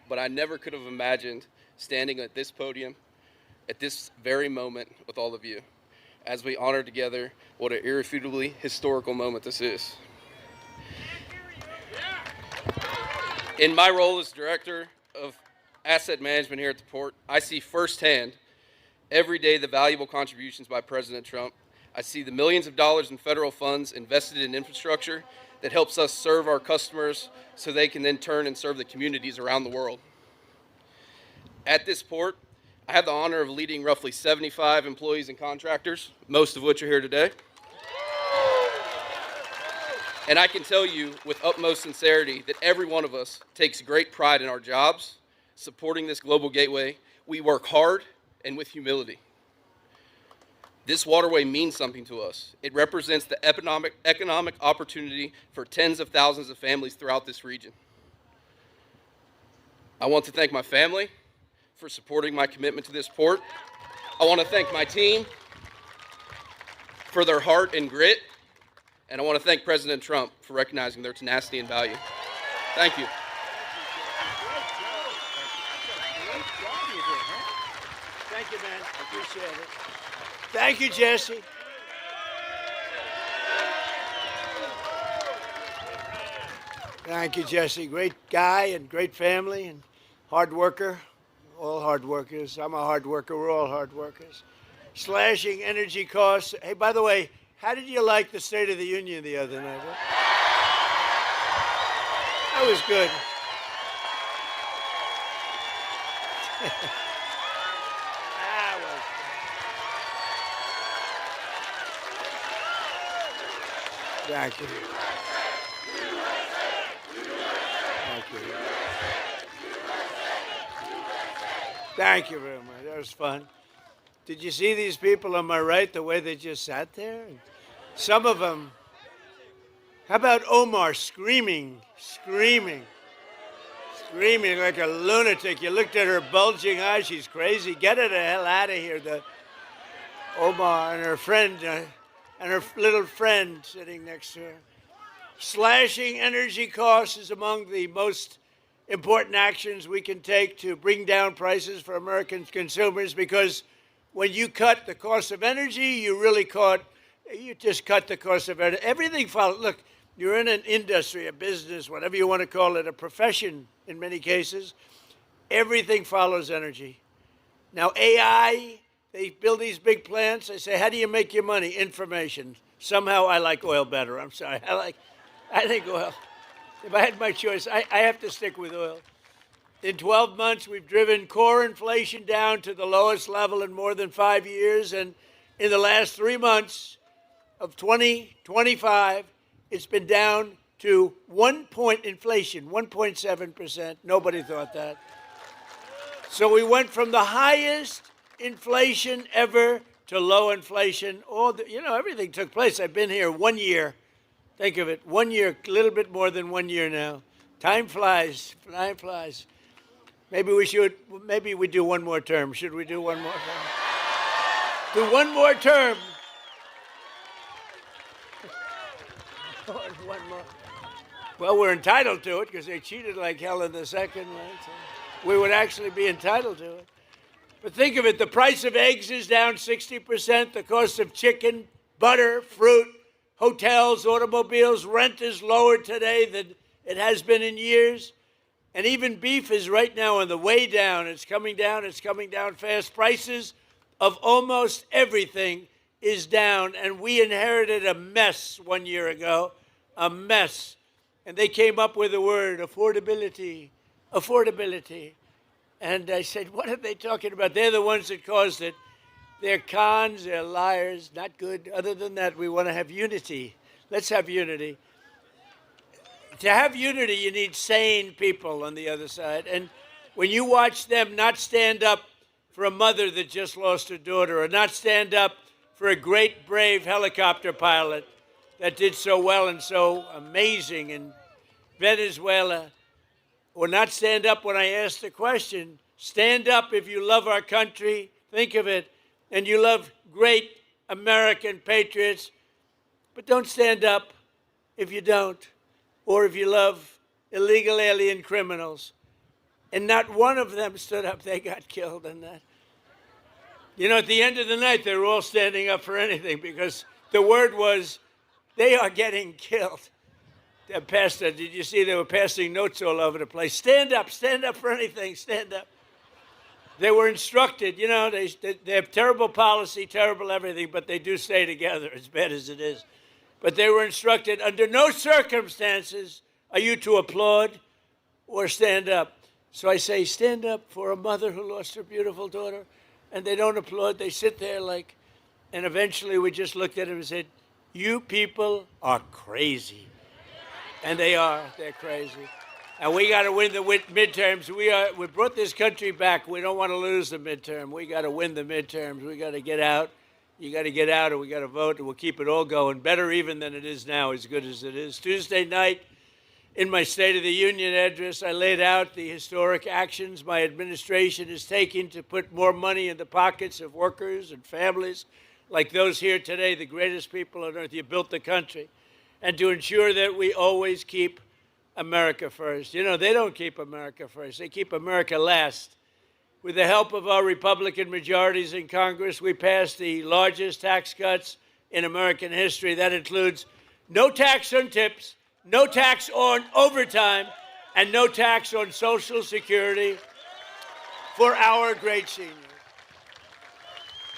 but I never could have imagined standing at this podium at this very moment with all of you as we honor together what an irrefutably historical moment this is. In my role as Director of Asset Management here at the port, I see firsthand every day the valuable contributions by President Trump. I see the millions of dollars in federal funds invested in infrastructure that helps us serve our customers so they can then turn and serve the communities around the world. At this port, I have the honor of leading roughly 75 employees and contractors, most of which are here today. And I can tell you with utmost sincerity that every one of us takes great pride in our jobs, supporting this global gateway. We work hard and with humility. This waterway means something to us. It represents the economic opportunity for tens of thousands of families throughout this region. I want to thank my family for supporting my commitment to this port. I want to thank my team for their heart and grit, and I want to thank President Trump for recognizing their tenacity and value. Thank you. Thank you, man. I appreciate it. Thank you, Jesse. Thank you, Jesse. Great guy and great family and hard worker. All hard workers. I'm a hard worker. We're all hard workers. Slashing energy costs. Hey, by the way, how did you like the State of the Union the other night? That was good. Thank you. Thank you. Thank you very much. That was fun. Did you see these people on my right, the way they just sat there? Some of them. How about Omar screaming like a lunatic? You looked at her bulging eyes. She's crazy. Get her the hell out of here. Omar and her friend. And her little friend sitting next to her. Slashing energy costs is among the most important actions we can take to bring down prices for American consumers, because when you cut the cost of energy, you just cut the cost of energy. Everything follows. Look, you're in an industry, a business, whatever you want to call it, a profession in many cases. Everything follows energy. Now, AI, they build these big plants. They say, how do you make your money? Information. Somehow I like oil better. I'm sorry. I think oil. If I had my choice, I have to stick with oil. In 12 months, we've driven core inflation down to the lowest level in more than 5 years. And in the last 3 months of 2025, it's been down to 1 point inflation, 1.7%. Nobody thought that. So we went from the highest inflation ever to low inflation. Everything took place. I've been here 1 year. Think of it, 1 year, a little bit more than 1 year now. Time flies. Time flies. Maybe we do one more term. Should we do one more term? Do one more term. One more. Well, we're entitled to it because they cheated like hell in the second one. So we would actually be entitled to it. But think of it, the price of eggs is down 60%, the cost of chicken, butter, fruit, hotels, automobiles, rent is lower today than it has been in years. And even beef is right now on the way down. It's coming down fast. Prices of almost everything is down. And we inherited a mess 1 year ago, a mess. And they came up with the word affordability, affordability. And I said, what are they talking about? They're the ones that caused it. They're cons, they're liars, not good. Other than that, we want to have unity. Let's have unity. To have unity, you need sane people on the other side. And when you watch them not stand up for a mother that just lost her daughter, or not stand up for a great, brave helicopter pilot that did so well and so amazing in Venezuela, or not stand up when I ask the question, stand up if you love our country, think of it, and you love great American patriots, but don't stand up if you don't, or if you love illegal alien criminals. And not one of them stood up. They got killed in that. You know, at the end of the night, they were all standing up for anything because the word was, they are getting killed. Pastor, did you see they were passing notes all over the place? Stand up for anything, stand up. They were instructed, you know, they have terrible policy, terrible everything, but they do stay together, as bad as it is. But they were instructed, under no circumstances are you to applaud or stand up. So I say, stand up for a mother who lost her beautiful daughter, and they don't applaud, they sit there like, and eventually we just looked at him and said, you people are crazy. And they are. They're crazy. And we got to win the midterms. We brought this country back. We don't want to lose the midterm. We got to win the midterms. We got to get out. You got to get out, and we got to vote, and we'll keep it all going. Better even than it is now, as good as it is. Tuesday night, in my State of the Union address, I laid out the historic actions my administration is taking to put more money in the pockets of workers and families like those here today, the greatest people on earth. You built the country. And to ensure that we always keep America first. You know, they don't keep America first. They keep America last. With the help of our Republican majorities in Congress, we passed the largest tax cuts in American history. That includes no tax on tips, no tax on overtime, and no tax on Social Security for our great seniors.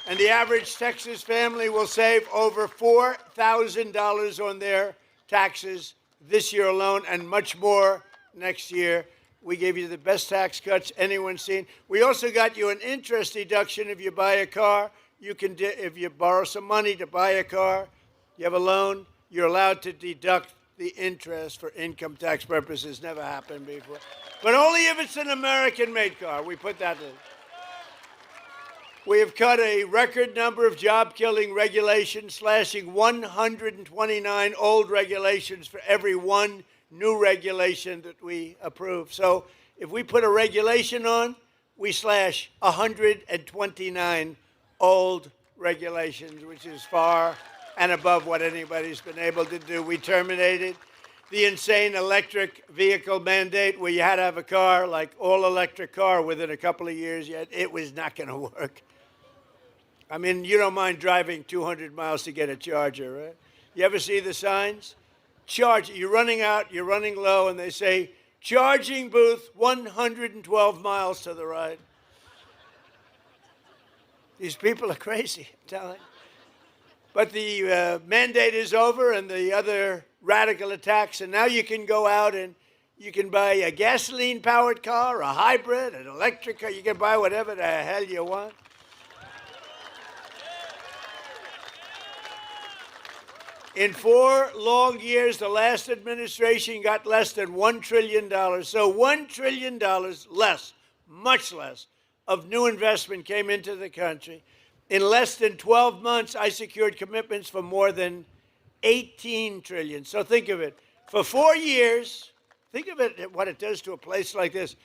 And the average Texas family will save over $4,000 on their taxes this year alone, and much more next year. We gave you the best tax cuts anyone's seen. We also got you an interest deduction if you buy a car. You can, if you borrow some money to buy a car, you have a loan, you're allowed to deduct the interest for income tax purposes. Never happened before. But only if it's an American-made car. We put that in. We have cut a record number of job-killing regulations, slashing 129 old regulations for every one new regulation that we approve. So if we put a regulation on, we slash 129 old regulations, which is far and above what anybody's been able to do. We terminated the insane electric vehicle mandate where you had to have a car, like all-electric car, within a couple of years, yet it was not going to work. I mean, you don't mind driving 200 miles to get a charger, right? You ever see the signs? Charge, you're running out, you're running low, and they say, charging booth 112 miles to the right. These people are crazy, I'm telling you. But the mandate is over and the other radical attacks, and now you can go out and you can buy a gasoline-powered car, a hybrid, an electric car. You can buy whatever the hell you want. In 4 long years, the last administration got less than $1 trillion. So $1 trillion less, much less, of new investment came into the country. In less than 12 months, I secured commitments for more than $18 trillion. So think of it. For 4 years, Think of it, what it does to a place like this.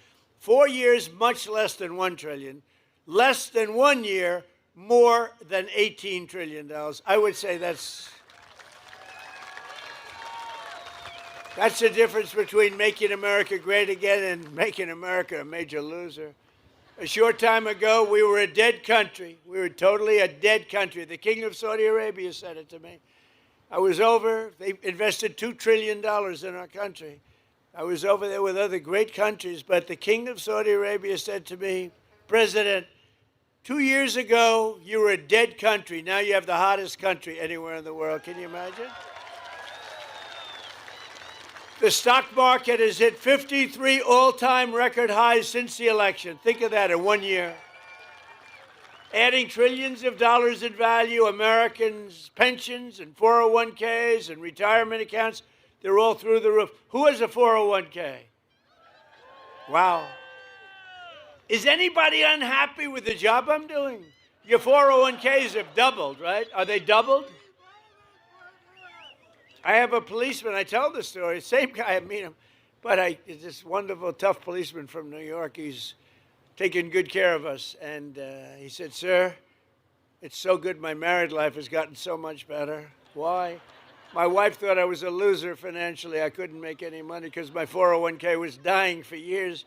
4 years, much less than $1 trillion. Less than 1 year, more than $18 trillion. I would say that's the difference between making America great again and making America a major loser. A short time ago, we were a dead country. We were totally a dead country. The King of Saudi Arabia said it to me. I was over, they invested $2 trillion in our country. I was over there with other great countries, but the King of Saudi Arabia said to me, President, 2 years ago, you were a dead country. Now you have the hottest country anywhere in the world. Can you imagine? The stock market has hit 53 all-time record highs since the election. Think of that in 1 year. Adding trillions of dollars in value, Americans' pensions and 401ks and retirement accounts, they're all through the roof. Who has a 401k? Wow. Is anybody unhappy with the job I'm doing? Your 401ks have doubled, right? Are they doubled? I have a policeman, I tell the story, same guy, I meet him, but it's this wonderful, tough policeman from New York. He's taking good care of us. And he said, sir, it's so good my married life has gotten so much better. Why? My wife thought I was a loser financially. I couldn't make any money because my 401k was dying for years.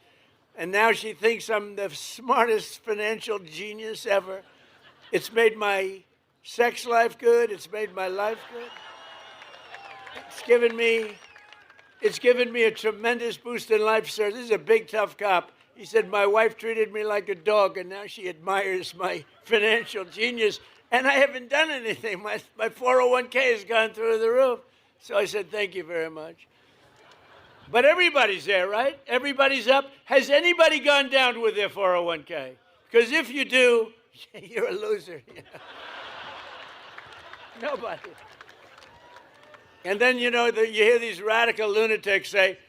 And now she thinks I'm the smartest financial genius ever. It's made my sex life good. It's made my life good. It's given me a tremendous boost in life, sir. This is a big, tough cop. He said, my wife treated me like a dog, and now she admires my financial genius, and I haven't done anything. My 401k has gone through the roof. So I said, thank you very much. But everybody's there, right? Everybody's up. Has anybody gone down with their 401k? Because if you do, you're a loser. Nobody. And then, you hear these radical lunatics say,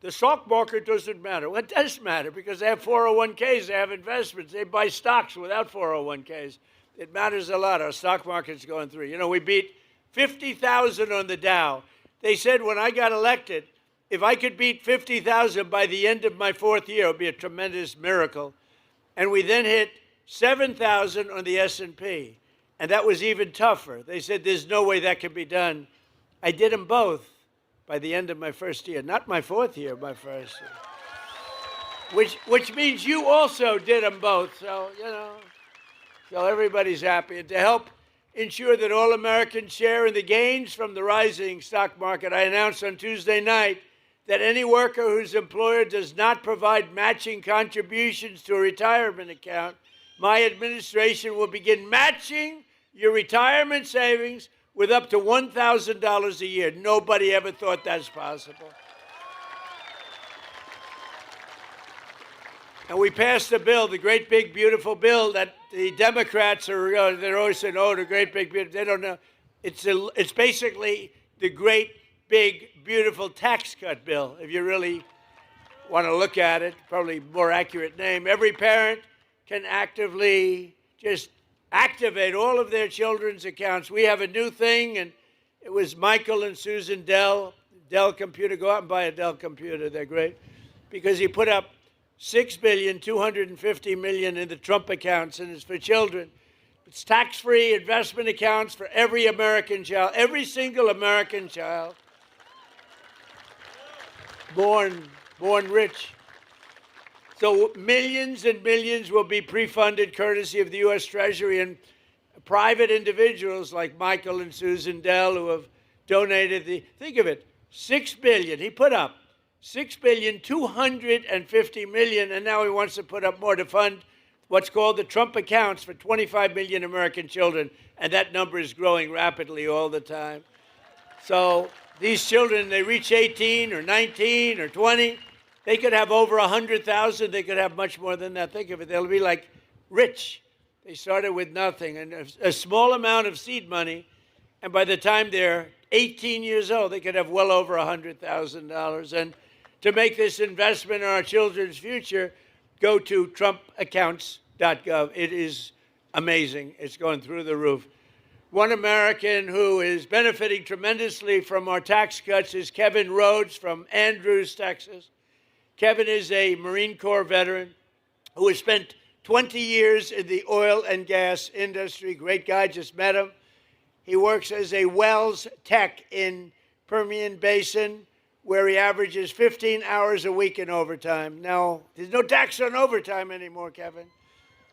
the stock market doesn't matter. Well, it does matter because they have 401ks, they have investments, they buy stocks without 401ks. It matters a lot. Our stock market's going through. We beat 50,000 on the Dow. They said when I got elected, if I could beat 50,000 by the end of my 4th year, it would be a tremendous miracle. And we then hit 7,000 on the S&P. And that was even tougher. They said there's no way that could be done. I did them both by the end of my 1st year. Not my 4th year, my 1st year. Which means you also did them both. So, so everybody's happy. And to help ensure that all Americans share in the gains from the rising stock market, I announced on Tuesday night that any worker whose employer does not provide matching contributions to a retirement account, my administration will begin matching your retirement savings with up to $1,000 a year. Nobody ever thought that's possible. And we passed a bill, the great big beautiful bill that the Democrats they're always saying, oh, the great big beautiful, they don't know. It's basically the great big beautiful tax cut bill, if you really want to look at it, probably more accurate name. Every parent can actively just activate all of their children's accounts. We have a new thing, and it was Michael and Susan Dell Computer. Go out and buy a Dell computer. They're great. Because he put up $6.25 billion in the Trump accounts, and it's for children. It's tax-free investment accounts for every American child, every single American child born rich. So millions and millions will be pre-funded courtesy of the U.S. Treasury and private individuals like Michael and Susan Dell who have donated think of it, $6 billion. He put up $6.25 billion, and now he wants to put up more to fund what's called the Trump accounts for 25 million American children, and that number is growing rapidly all the time. So these children, they reach 18 or 19 or 20, they could have over 100,000. They could have much more than that. Think of it. They'll be like rich. They started with nothing and a small amount of seed money, and by the time they're 18 years old, they could have well over $100,000. And to make this investment in our children's future, go to trumpaccounts.gov. It is amazing. It's going through the roof. One American who is benefiting tremendously from our tax cuts is Kevin Rhodes from Andrews, Texas. Kevin is a Marine Corps veteran who has spent 20 years in the oil and gas industry. Great guy, just met him. He works as a wells tech in Permian Basin, where he averages 15 hours a week in overtime. Now, there's no tax on overtime anymore, Kevin.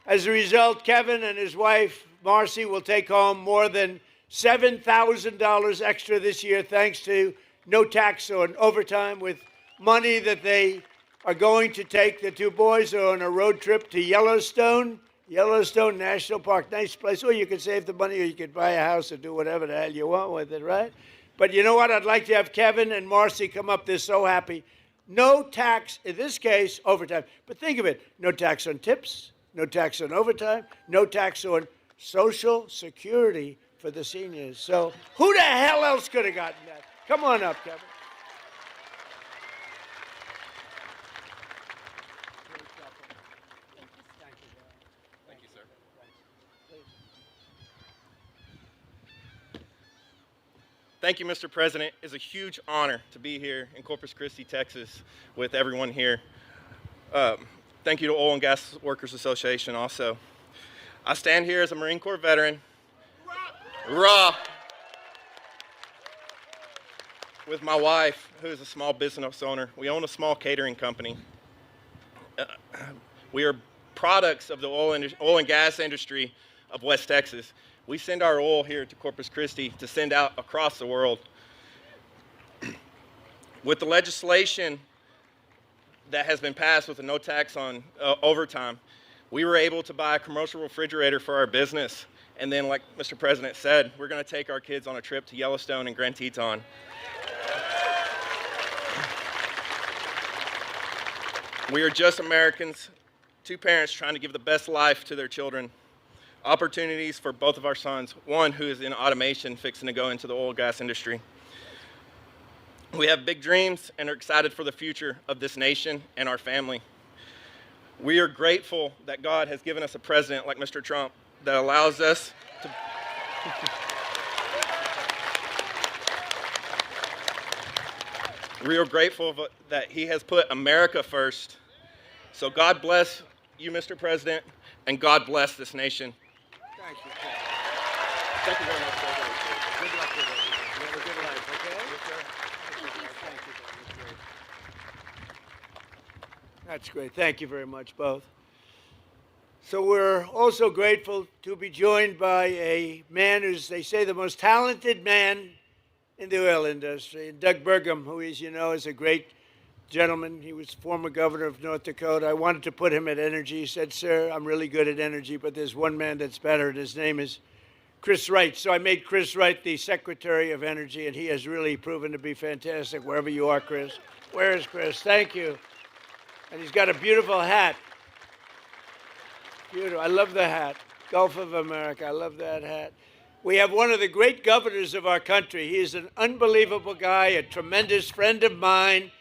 As a result, Kevin and his wife, Marcy, will take home more than $7,000 extra this year thanks to no tax on overtime, with money that they are going to take. The two boys are on a road trip to Yellowstone National Park. Nice place. Or you could save the money, or you could buy a house or do whatever the hell you want with it, right? But you know what? I'd like to have Kevin and Marcy come up. They're so happy. No tax, in this case, overtime. But think of it. No tax on tips, no tax on overtime, no tax on Social Security for the seniors. So who the hell else could have gotten that? Come on up, Kevin. Thank you, sir. Thank you, Mr. President. It's a huge honor to be here in Corpus Christi, Texas, with everyone here. Thank you to Oil and Gas Workers Association also. I stand here as a Marine Corps veteran, raw, with my wife, who is a small business owner. We own a small catering company. We are products of the oil and gas industry of West Texas. We send our oil here to Corpus Christi to send out across the world. With the legislation that has been passed with a no tax on overtime, we were able to buy a commercial refrigerator for our business. And then, like Mr. President said, we're going to take our kids on a trip to Yellowstone and Grand Teton. We are just Americans, two parents trying to give the best life to their children. Opportunities for both of our sons, one who is in automation, fixing to go into the oil and gas industry. We have big dreams and are excited for the future of this nation and our family. We are grateful that God has given us a president like Mr. Trump that allows us to we are grateful that he has put America first. So God bless you, Mr. President, and God bless this nation. Thank you. Thank you very much, President. Good luck with it. You have a good life, okay? Thank you. That's great. Thank you very much, both. So we're also grateful to be joined by a man who's, they say, the most talented man in the oil industry. Doug Burgum, who, as you know, is a great gentleman. He was former governor of North Dakota. I wanted to put him at energy. He said, sir, I'm really good at energy, but there's one man that's better, and his name is Chris Wright. So I made Chris Wright the Secretary of Energy, and he has really proven to be fantastic, wherever you are, Chris. Where is Chris? Thank you. And he's got a beautiful hat. Beautiful. I love the hat. Gulf of America. I love that hat. We have one of the great governors of our country. He is an unbelievable guy, a tremendous friend of mine,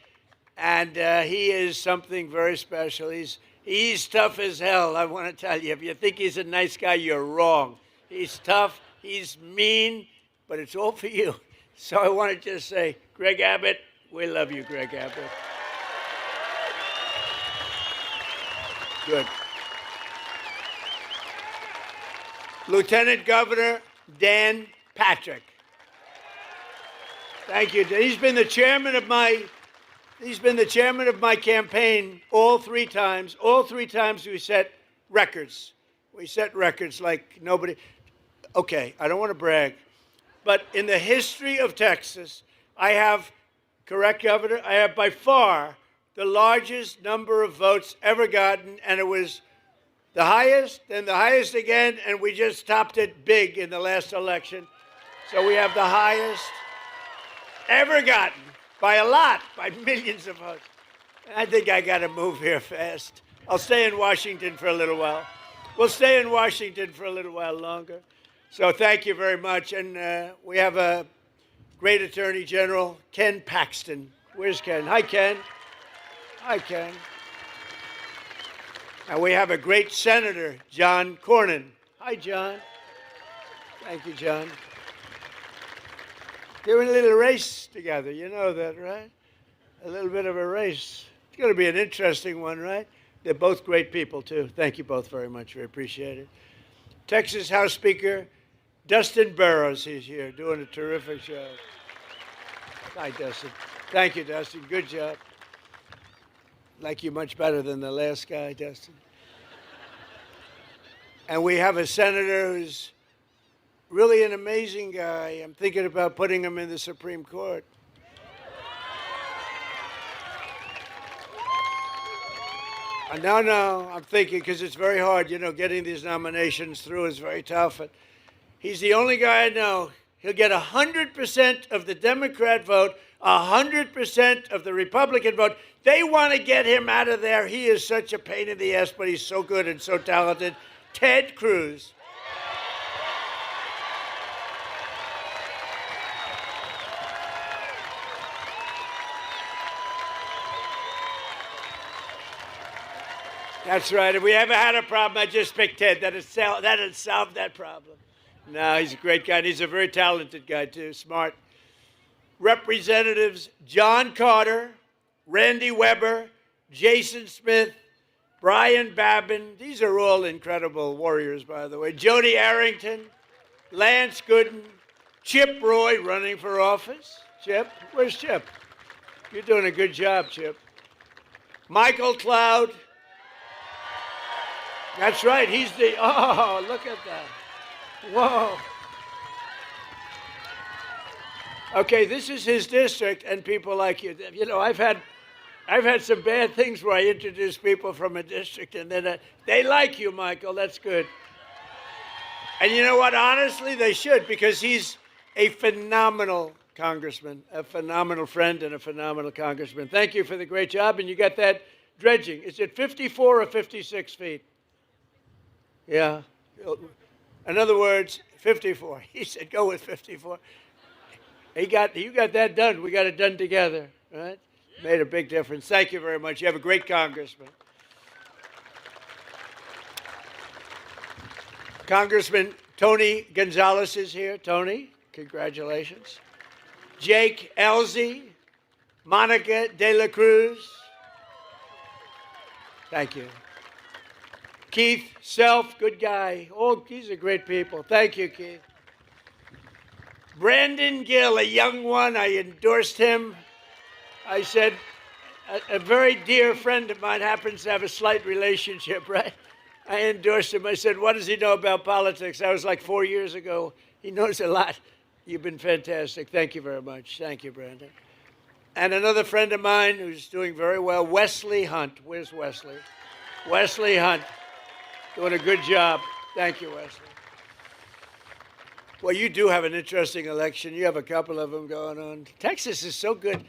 and he is something very special. He's tough as hell, I want to tell you. If you think he's a nice guy, you're wrong. He's tough, he's mean, but it's all for you. So I want to just say, Greg Abbott, we love you, Greg Abbott. Good. Lieutenant Governor Dan Patrick. Thank you. He's been the chairman of my campaign all three times. All three times we set records. We set records like nobody. Okay, I don't want to brag, but in the history of Texas, I have, correct, Governor, I have by far the largest number of votes ever gotten, and it was the highest, then the highest again, and we just topped it big in the last election. So we have the highest ever gotten, by a lot, by millions of votes. I think I got to move here fast. I'll stay in Washington for a little while. We'll stay in Washington for a little while longer. So thank you very much. And we have a great Attorney General, Ken Paxton. Where's Ken? Hi, Ken. Hi, Ken. And we have a great Senator, John Cornyn. Hi, John. Thank you, John. They're in a little race together. You know that, right? A little bit of a race. It's going to be an interesting one, right? They're both great people, too. Thank you both very much. We appreciate it. Texas House Speaker Dustin Burrows, he's here, doing a terrific job. Hi, Dustin. Thank you, Dustin. Good job. Like you much better than the last guy, Dustin. And we have a senator who's really an amazing guy. I'm thinking about putting him in the Supreme Court. No, I'm thinking, because it's very hard, you know, getting these nominations through is very tough. And he's the only guy I know. He'll get 100% of the Democrat vote, 100% of the Republican vote. They want to get him out of there. He is such a pain in the ass, but he's so good and so talented. Ted Cruz. That's right. If we ever had a problem, I just picked Ted. That'd solve that problem. No, he's a great guy. And he's a very talented guy, too. Smart. Representatives John Carter, Randy Weber, Jason Smith, Brian Babin. These are all incredible warriors, by the way. Jody Arrington, Lance Gooden, Chip Roy running for office. Chip? Where's Chip? You're doing a good job, Chip. Michael Cloud. That's right. He's the, oh, look at that. Whoa. Okay, this is his district, and people like you. You know, I've had some bad things where I introduce people from a district, and then they like you, Michael. That's good. And you know what? Honestly, they should, because he's a phenomenal congressman, a phenomenal friend, and a phenomenal congressman. Thank you for the great job, and you got that dredging. Is it 54 or 56 feet? Yeah. In other words, 54. He said, go with 54. You got that done. We got it done together, right? Made a big difference. Thank you very much. You have a great congressman. Congressman Tony Gonzalez is here. Tony, congratulations. Jake Elzy, Monica De La Cruz. Thank you. Keith Self, good guy. Oh, these are great people. Thank you, Keith. Brandon Gill, a young one. I endorsed him. I said, a very dear friend of mine happens to have a slight relationship, right? I endorsed him. I said, what does he know about politics? That was like 4 years ago. He knows a lot. You've been fantastic. Thank you very much. Thank you, Brandon. And another friend of mine who's doing very well, Wesley Hunt. Where's Wesley? Wesley Hunt. Doing a good job. Thank you, Wesley. Well, you do have an interesting election. You have a couple of them going on. Texas is so good.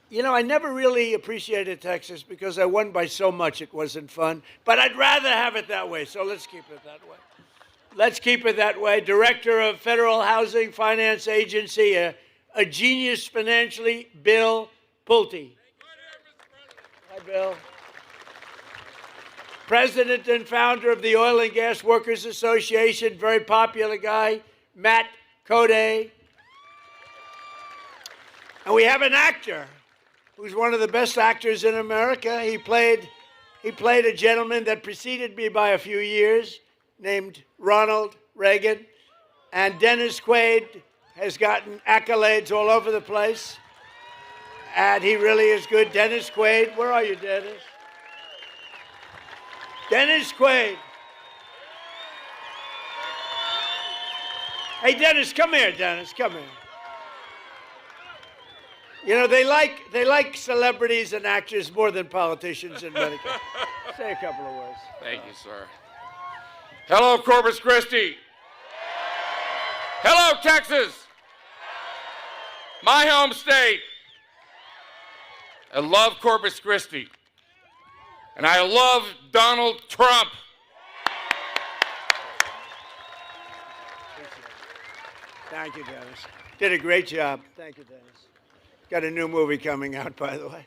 You know, I never really appreciated Texas because I won by so much it wasn't fun. But I'd rather have it that way, so let's keep it that way. Let's keep it that way. Director of Federal Housing Finance Agency, a genius financially, Bill Pulte. Hi, Bill. President and founder of the Oil and Gas Workers Association, very popular guy, Matt Code. And we have an actor who's one of the best actors in America. He played a gentleman that preceded me by a few years named Ronald Reagan. And Dennis Quaid has gotten accolades all over the place. And he really is good. Dennis Quaid, where are you, Dennis? Dennis Quaid. Hey, Dennis, come here, Dennis, come here. You know, they like celebrities and actors more than politicians in Medicare. Say a couple of words. Thank you, sir. Hello, Corpus Christi. Hello, Texas. My home state. I love Corpus Christi. And I love Donald Trump. Thank you, Dennis. Did a great job. Thank you, Dennis. Got a new movie coming out, by the way.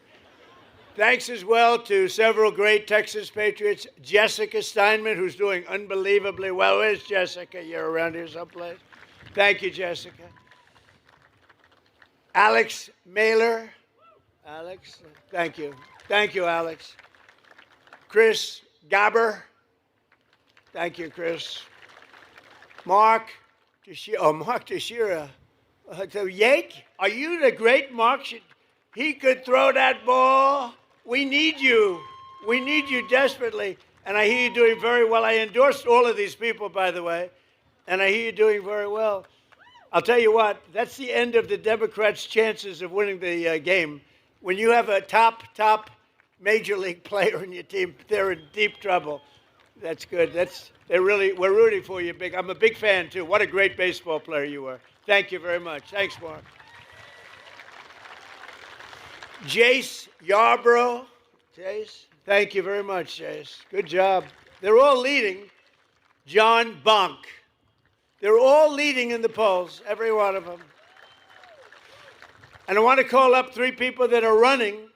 Thanks as well to several great Texas patriots. Jessica Steinman, who's doing unbelievably well. Where's Jessica? You're around here someplace. Thank you, Jessica. Alex Mailer. Alex, thank you. Thank you, Alex. Chris Gabber. Thank you, Chris. Mark Teixeira. Yake, are you the great Mark? He could throw that ball. We need you. We need you desperately. And I hear you doing very well. I endorsed all of these people, by the way. And I hear you doing very well. I'll tell you what, that's the end of the Democrats' chances of winning the game. When you have a top major league player in your team, they're in deep trouble. That's good. We're rooting for you big. I'm a big fan, too. What a great baseball player you were. Thank you very much. Thanks, Mark. Jace Yarbrough. Jace, thank you very much, Jace. Good job. They're all leading. John Bonk. They're all leading in the polls, every one of them. And I want to call up 3 people that are running,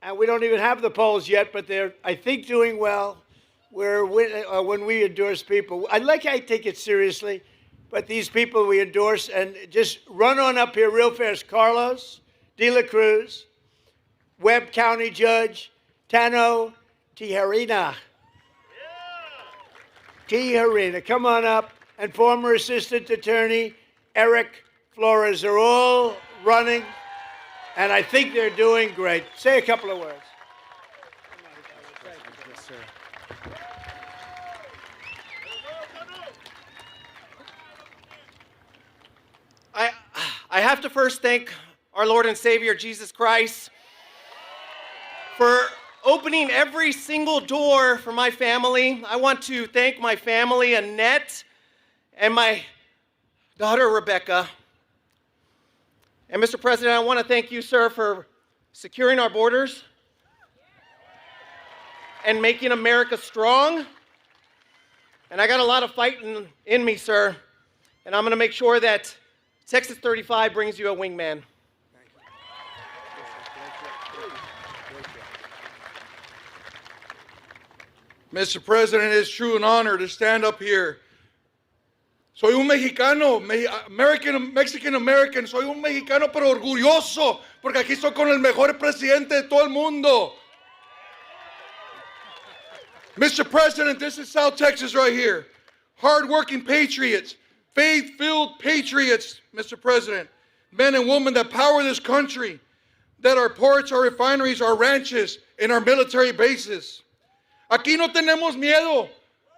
and we don't even have the polls yet, but they're, I think, doing well. When we endorse people, I take it seriously, but these people we endorse, and just run on up here real fast. Carlos De La Cruz, Webb County Judge Tano Tijerina. Tijerina, come on up. And former Assistant Attorney Eric Flores. They're all running, and I think they're doing great. Say a couple of words. Yes, sir. I have to first thank our Lord and Savior, Jesus Christ, for opening every single door for my family. I want to thank my family, Annette, and my daughter, Rebecca. And Mr. President, I want to thank you, sir, for securing our borders and making America strong. And I got a lot of fighting in me, sir. And I'm going to make sure that Texas 35 brings you a wingman. Mr. President, it is true an honor to stand up here. Soy un mexicano, Mexican American, soy un mexicano pero orgulloso, porque aquí estoy con el mejor presidente de todo el mundo. Mr. President, this is South Texas right here. Hard-working patriots, faith-filled patriots, Mr. President. Men and women that power this country, that our ports, our refineries, our ranches, and our military bases. Aquí no tenemos miedo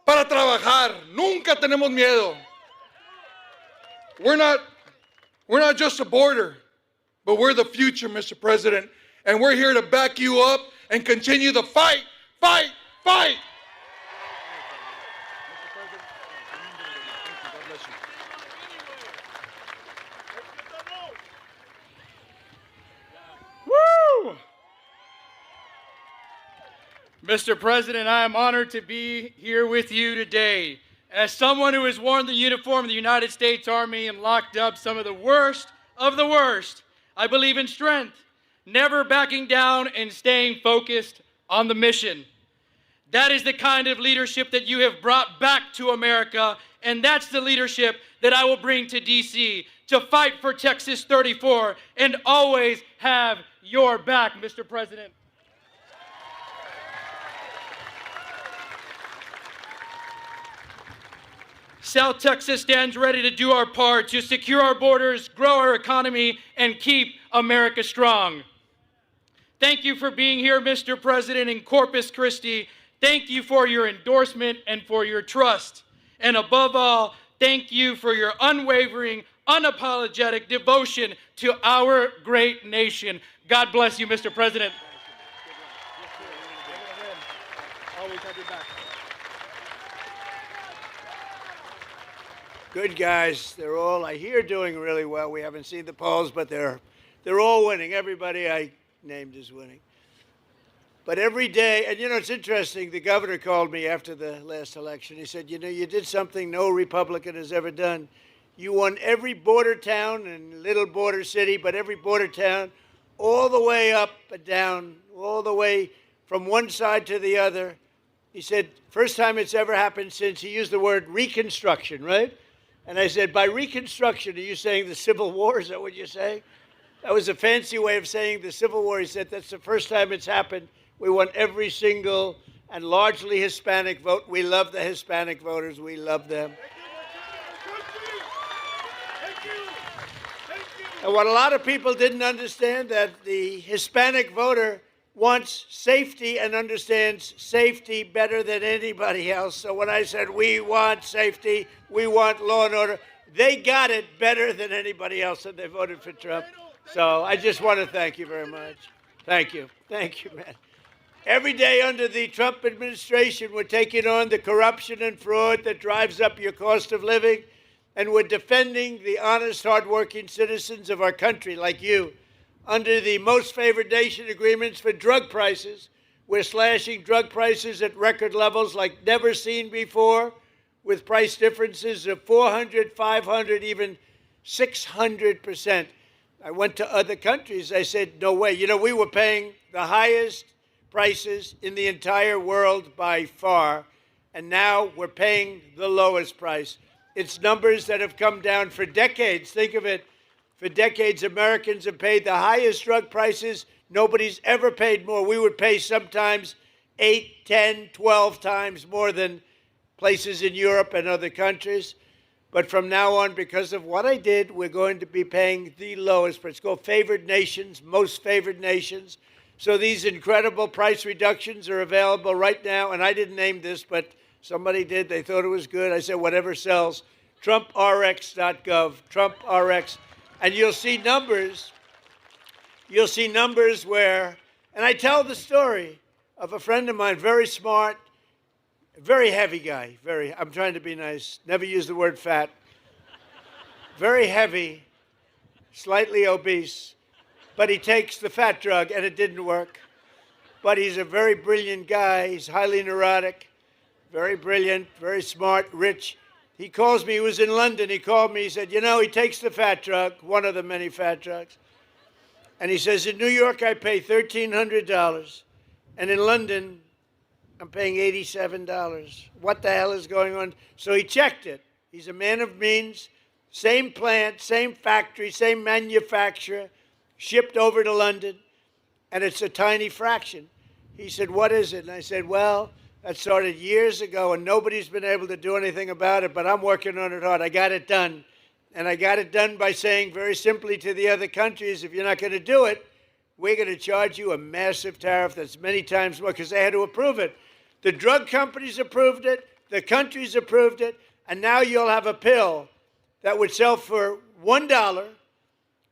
para trabajar. Nunca tenemos miedo. We're not just a border, but we're the future, Mr. President. And we're here to back you up and continue the fight, fight, fight. Woo! Mr. President, I am honored to be here with you today. As someone who has worn the uniform of the United States Army and locked up some of the worst, I believe in strength, never backing down and staying focused on the mission. That is the kind of leadership that you have brought back to America, and that's the leadership that I will bring to D.C. to fight for Texas 34 and always have your back, Mr. President. South Texas stands ready to do our part to secure our borders, grow our economy, and keep America strong. Thank you for being here, Mr. President, in Corpus Christi. Thank you for your endorsement and for your trust. And above all, thank you for your unwavering, unapologetic devotion to our great nation. God bless you, Mr. President. Always have your back. Good guys. They're all, I hear, doing really well. We haven't seen the polls, but they're all winning. Everybody I named is winning. But every day, and you know, it's interesting, the governor called me after the last election. He said, you know, you did something no Republican has ever done. You won every border town and little border city, but every border town, all the way up and down, all the way from one side to the other. He said, first time it's ever happened since, he used the word reconstruction, right? And I said, by reconstruction, are you saying the Civil War? Is that what you're saying? That was a fancy way of saying the Civil War. He said, that's the first time it's happened. We want every single and largely Hispanic vote. We love the Hispanic voters. We love them. And what a lot of people didn't understand, that the Hispanic voter wants safety and understands safety better than anybody else. So when I said we want safety, we want law and order, they got it better than anybody else, and they voted for Trump. So I just want to thank you very much. Thank you. Thank you, man. Every day under the Trump administration, we're taking on the corruption and fraud that drives up your cost of living, and we're defending the honest, hardworking citizens of our country like you. Under the most favored nation agreements for drug prices, we're slashing drug prices at record levels like never seen before, with price differences of 400, 500, even 600%. I went to other countries. I said, no way. You know, we were paying the highest prices in the entire world by far, and now we're paying the lowest price. It's numbers that have come down for decades. Think of it. For decades, Americans have paid the highest drug prices. Nobody's ever paid more. We would pay sometimes 8, 10, 12 times more than places in Europe and other countries. But from now on, because of what I did, we're going to be paying the lowest price. It's called favored nations, most favored nations. So these incredible price reductions are available right now. And I didn't name this, but somebody did. They thought it was good. I said, whatever sells. TrumpRx.gov, TrumpRx. And you'll see numbers where, and I tell the story of a friend of mine, very smart, very heavy guy, I'm trying to be nice, never use the word fat, very heavy, slightly obese, but he takes the fat drug and it didn't work. But he's a very brilliant guy, he's highly neurotic, very brilliant, very smart, rich. He calls me, he was in London, he called me, he said, you know, he takes the fat drug, one of the many fat drugs. And he says, in New York, I pay $1,300. And in London, I'm paying $87. What the hell is going on? So he checked it. He's a man of means, same plant, same factory, same manufacturer, shipped over to London, and it's a tiny fraction. He said, what is it? And I said, well, that started years ago, and nobody's been able to do anything about it, but I'm working on it hard. I got it done. And I got it done by saying very simply to the other countries, if you're not going to do it, we're going to charge you a massive tariff that's many times more, because they had to approve it. The drug companies approved it, the countries approved it, and now you'll have a pill that would sell for $1,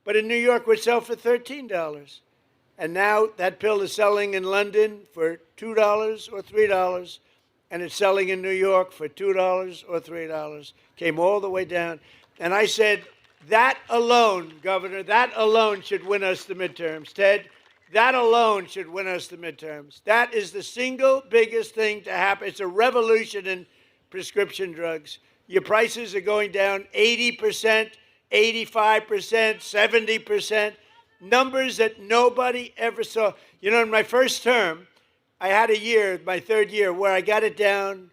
but in New York would sell for $13. And now that pill is selling in London for $2 or $3, and it's selling in New York for $2 or $3. Came all the way down. And I said, that alone, Governor, that alone should win us the midterms. Ted, that alone should win us the midterms. That is the single biggest thing to happen. It's a revolution in prescription drugs. Your prices are going down 80%, 85%, 70%. Numbers that nobody ever saw. You know, in my first term, I had a year, my third year, where I got it down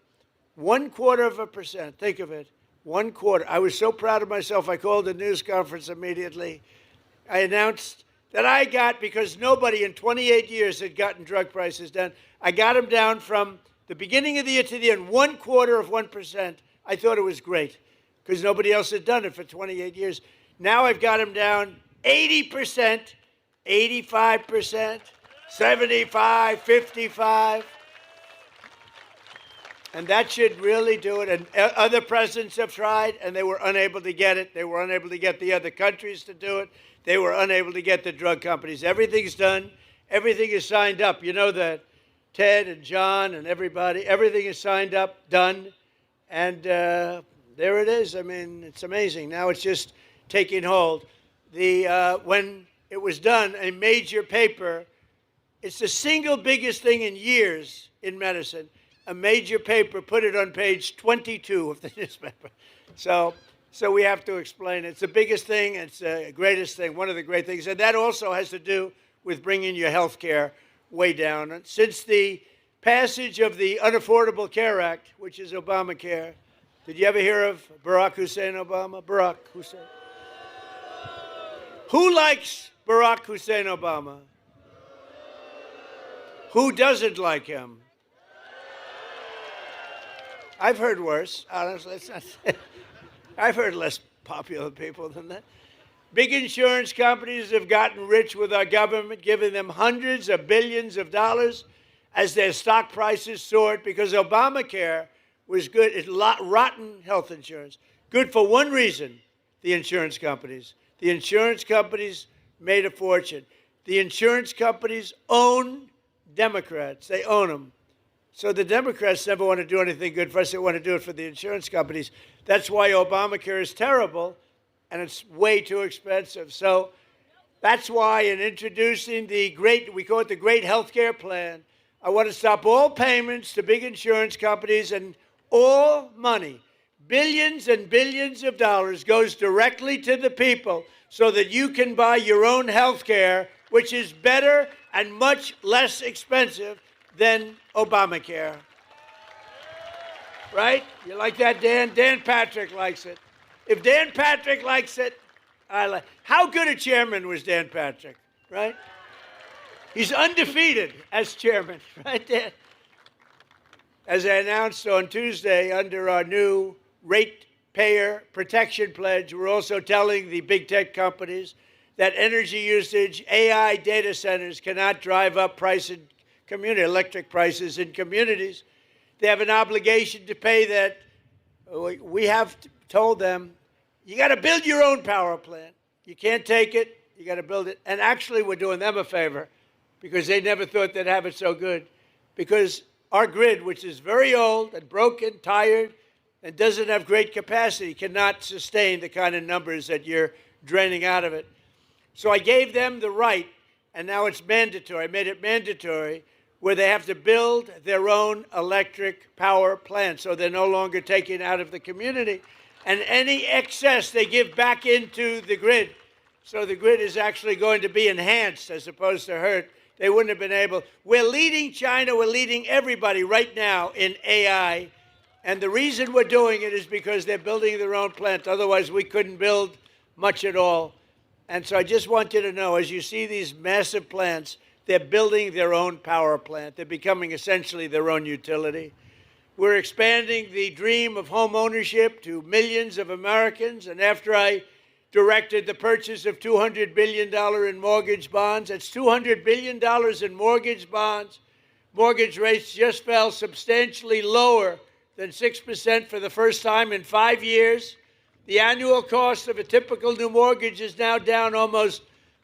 0.25%. Think of it, 1/4. I was so proud of myself, I called a news conference immediately. I announced that I got, because nobody in 28 years had gotten drug prices down, I got them down from the beginning of the year to the end, 1/4%. I thought it was great, because nobody else had done it for 28 years. Now I've got them down 80%, 85%, 75, 55. And that should really do it. And other presidents have tried, and they were unable to get it. They were unable to get the other countries to do it. They were unable to get the drug companies. Everything's done. Everything is signed up. You know that, Ted and John and everybody, everything is signed up, done. And there it is. I mean, it's amazing. Now it's just taking hold. When it was done, a major paper, it's the single biggest thing in years in medicine. A major paper put it on page 22 of the newspaper. So we have to explain it. It's the biggest thing. It's the greatest thing, one of the great things. And that also has to do with bringing your health care way down. And since the passage of the Unaffordable Care Act, which is Obamacare, Did you ever hear of Barack Hussein Obama? Barack Hussein. Who likes Barack Hussein Obama? Who doesn't like him? I've heard worse, honestly. It's not, I've heard less popular people than that. Big insurance companies have gotten rich with our government, giving them hundreds of billions of dollars as their stock prices soared because Obamacare was good. It's rotten health insurance. Good for one reason, the insurance companies. The insurance companies made a fortune. The insurance companies own Democrats. They own them. So the Democrats never want to do anything good for us. They want to do it for the insurance companies. That's why Obamacare is terrible, and it's way too expensive. So that's why in introducing the great, we call it the Great Healthcare Plan, I want to stop all payments to big insurance companies, and all money, billions and billions of dollars, goes directly to the people so that you can buy your own health care, which is better and much less expensive than Obamacare. Right? You like that, Dan? Dan Patrick likes it. If Dan Patrick likes it, I like. How good a chairman was Dan Patrick, right? He's undefeated as chairman, right there. As I announced on Tuesday, under our new ratepayer protection pledge, we're also telling the big tech companies that energy usage, AI data centers cannot drive up electric prices in communities. They have an obligation to pay that. We have told them, you got to build your own power plant. You can't take it. You got to build it. And actually, we're doing them a favor because they never thought they'd have it so good. Because our grid, which is very old and broken, tired, and doesn't have great capacity, cannot sustain the kind of numbers that you're draining out of it. So I gave them the right, and now it's mandatory. I made it mandatory where they have to build their own electric power plant, so they're no longer taking out of the community. And any excess they give back into the grid. So the grid is actually going to be enhanced as opposed to hurt. They wouldn't have been able. We're leading China, we're leading everybody right now in AI. And the reason we're doing it is because they're building their own plant. Otherwise, we couldn't build much at all. And so I just want you to know, as you see these massive plants, they're building their own power plant. They're becoming essentially their own utility. We're expanding the dream of home ownership to millions of Americans. And after I directed the purchase of $200 billion in mortgage bonds, that's $200 billion in mortgage bonds. Mortgage rates just fell substantially lower than 6% for the first time in 5 years. The annual cost of a typical new mortgage is now down almost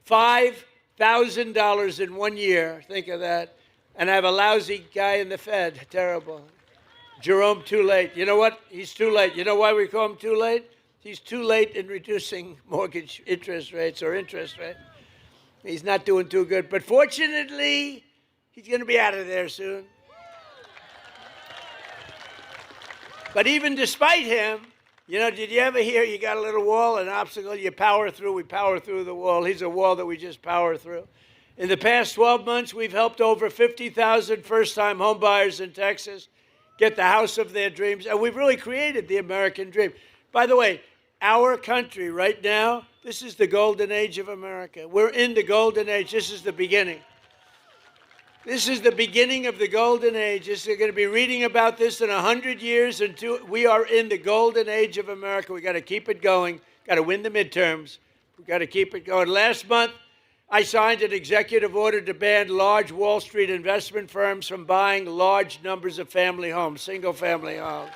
$5,000 in 1 year. Think of that. And I have a lousy guy in the Fed. Terrible. Jerome, too late. You know what? He's too late. You know why we call him too late? He's too late in reducing mortgage interest rates or interest rate. He's not doing too good. But fortunately, he's going to be out of there soon. But even despite him, you know, did you ever hear you got a little wall, an obstacle, you power through, we power through the wall. He's a wall that we just power through. In the past 12 months, we've helped over 50,000 first-time homebuyers in Texas get the house of their dreams, and we've really created the American dream. By the way, our country right now, this is the golden age of America. We're in the golden age. This is the beginning. This is the beginning of the golden age. You're going to be reading about this in 100 years. We are in the golden age of America. We've got to keep it going. Got to win the midterms. We've got to keep it going. Last month, I signed an executive order to ban large Wall Street investment firms from buying large numbers of family homes, single-family homes.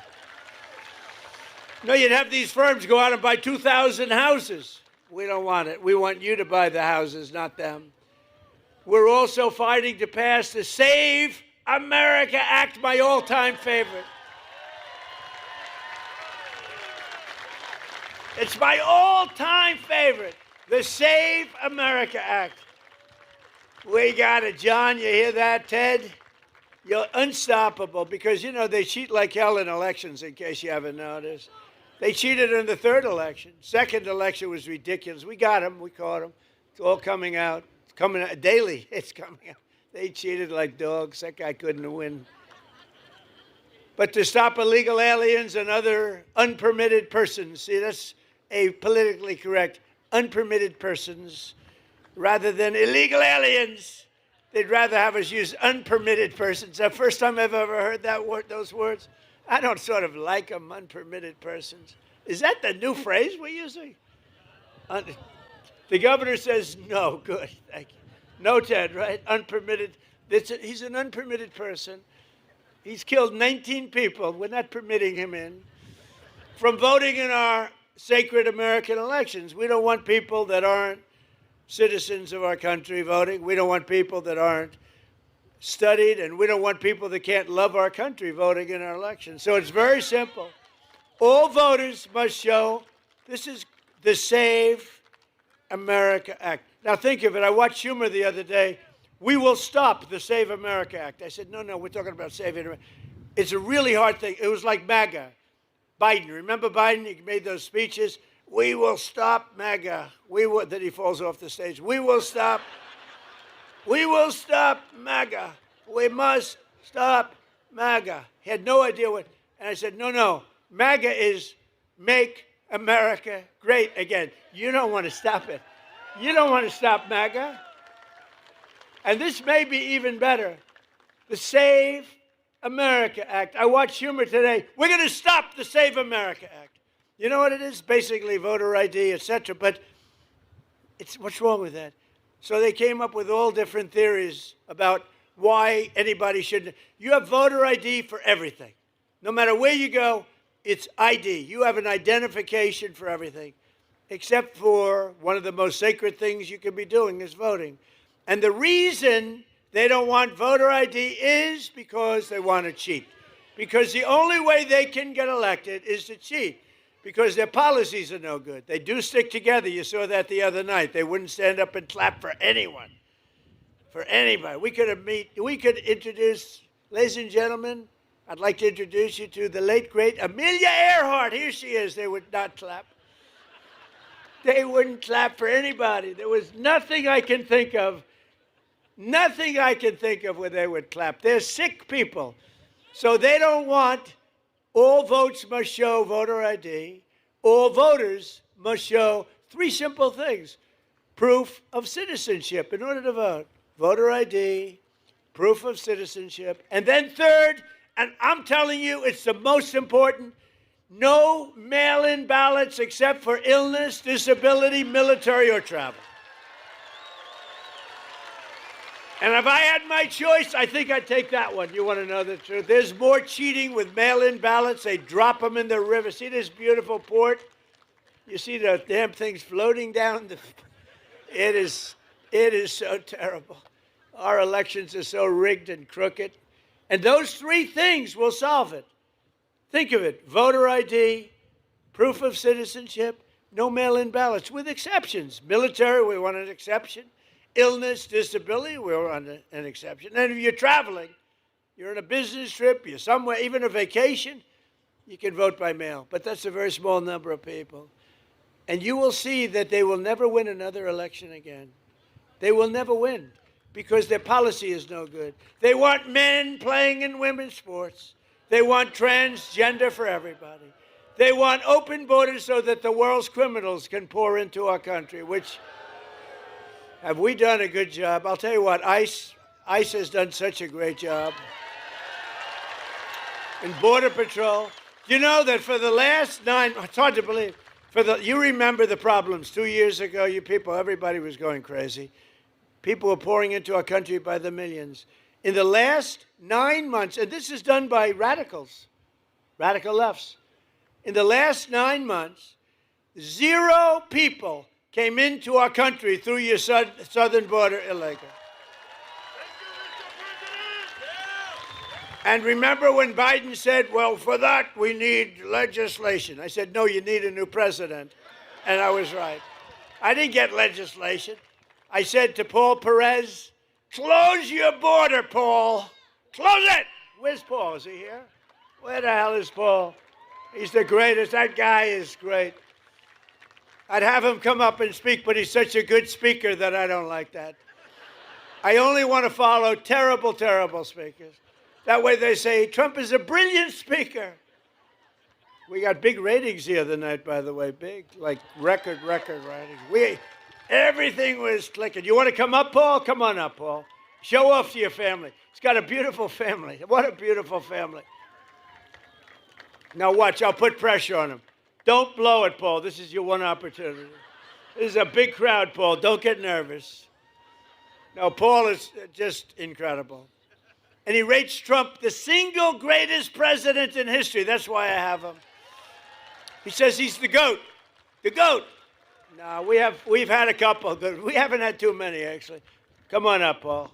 No, you'd have these firms go out and buy 2,000 houses. We don't want it. We want you to buy the houses, not them. We're also fighting to pass the Save America Act, my all-time favorite. It's my all-time favorite, the Save America Act. We got it, John. You hear that, Ted? You're unstoppable because, you know, they cheat like hell in elections, in case you haven't noticed. They cheated in the third election. Second election was ridiculous. We got them. We caught them. It's all coming out. It's coming out daily. It's coming out. They cheated like dogs. That guy couldn't win. but to stop illegal aliens and other unpermitted persons. See, that's a politically correct, unpermitted persons, rather than illegal aliens. They'd rather have us use unpermitted persons. The first time I've ever heard that word, those words. I don't sort of like them, unpermitted persons. Is that the new phrase we're using? The governor says no. Good, thank you. No, Ted, right? Unpermitted. He's an unpermitted person. He's killed 19 people. We're not permitting him in from voting in our sacred American elections. We don't want people that aren't citizens of our country voting. We don't want people that aren't studied, and we don't want people that can't love our country voting in our elections. So it's very simple. All voters must show, this is the Save America Act. Now think of it. I watched Schumer the other day. We will stop the Save America Act. I said, no, we're talking about saving America. It's a really hard thing. It was like MAGA. Biden, remember Biden? He made those speeches. We will stop MAGA. Then he falls off the stage. We will stop MAGA. We must stop MAGA. He had no idea what. And I said, no. MAGA is make America great again. You don't want to stop it. You don't want to stop MAGA. And this may be even better. The Save America Act. I watched Schumer today. We're going to stop the Save America Act. You know what it is? Basically voter ID, etc. But what's wrong with that? So they came up with all different theories about why anybody shouldn't. You have voter ID for everything. No matter where you go, it's ID. You have an identification for everything, except for one of the most sacred things you could be doing is voting. And the reason they don't want voter ID is because they want to cheat. Because the only way they can get elected is to cheat. Because their policies are no good. They do stick together. You saw that the other night. They wouldn't stand up and clap for anyone. For anybody. We could introduce, ladies and gentlemen, I'd like to introduce you to the late, great Amelia Earhart. Here she is. They would not clap. They wouldn't clap for anybody. There was nothing I can think of. Nothing I can think of where they would clap. They're sick people. So they don't want all votes must show voter ID. All voters must show three simple things. Proof of citizenship in order to vote. Voter ID, proof of citizenship. And then third, and I'm telling you it's the most important, no mail-in ballots except for illness, disability, military, or travel. And if I had my choice, I think I'd take that one. You want to know the truth? There's more cheating with mail-in ballots. They drop them in the river. See this beautiful port? You see the damn things floating down? It is so terrible. Our elections are so rigged and crooked. And those three things will solve it. Think of it. Voter ID, proof of citizenship, no mail-in ballots, with exceptions. Military, we want an exception. Illness, disability, we're on an exception. And if you're traveling, you're on a business trip, you're somewhere, even a vacation, you can vote by mail. But that's a very small number of people. And you will see that they will never win another election again. They will never win because their policy is no good. They want men playing in women's sports. They want transgender for everybody. They want open borders so that the world's criminals can pour into our country, which... Have we done a good job? I'll tell you what, ICE has done such a great job. And Border Patrol. You know that for the last it's hard to believe, you remember the problems 2 years ago, you people, everybody was going crazy. People were pouring into our country by the millions. In the last 9 months, and this is done by radicals, radical lefts. In the last 9 months, 0 people came into our country through your southern border illegal. And remember when Biden said, well, for that we need legislation. I said, no, you need a new president. And I was right. I didn't get legislation. I said to Paul Perez, close your border, Paul. Close it. Where's Paul? Is he here? Where the hell is Paul? He's the greatest. That guy is great. I'd have him come up and speak, but he's such a good speaker that I don't like that. I only want to follow terrible, terrible speakers. That way they say, Trump is a brilliant speaker. We got big ratings the other night, by the way, big, like record ratings. Everything was clicking. You want to come up, Paul? Come on up, Paul. Show off to your family. He's got a beautiful family. What a beautiful family. Now watch, I'll put pressure on him. Don't blow it, Paul. This is your one opportunity. This is a big crowd, Paul. Don't get nervous. No, Paul is just incredible. And he rates Trump the single greatest president in history. That's why I have him. He says he's the GOAT. The GOAT. No, we've had a couple good. We haven't had too many, actually. Come on up, Paul.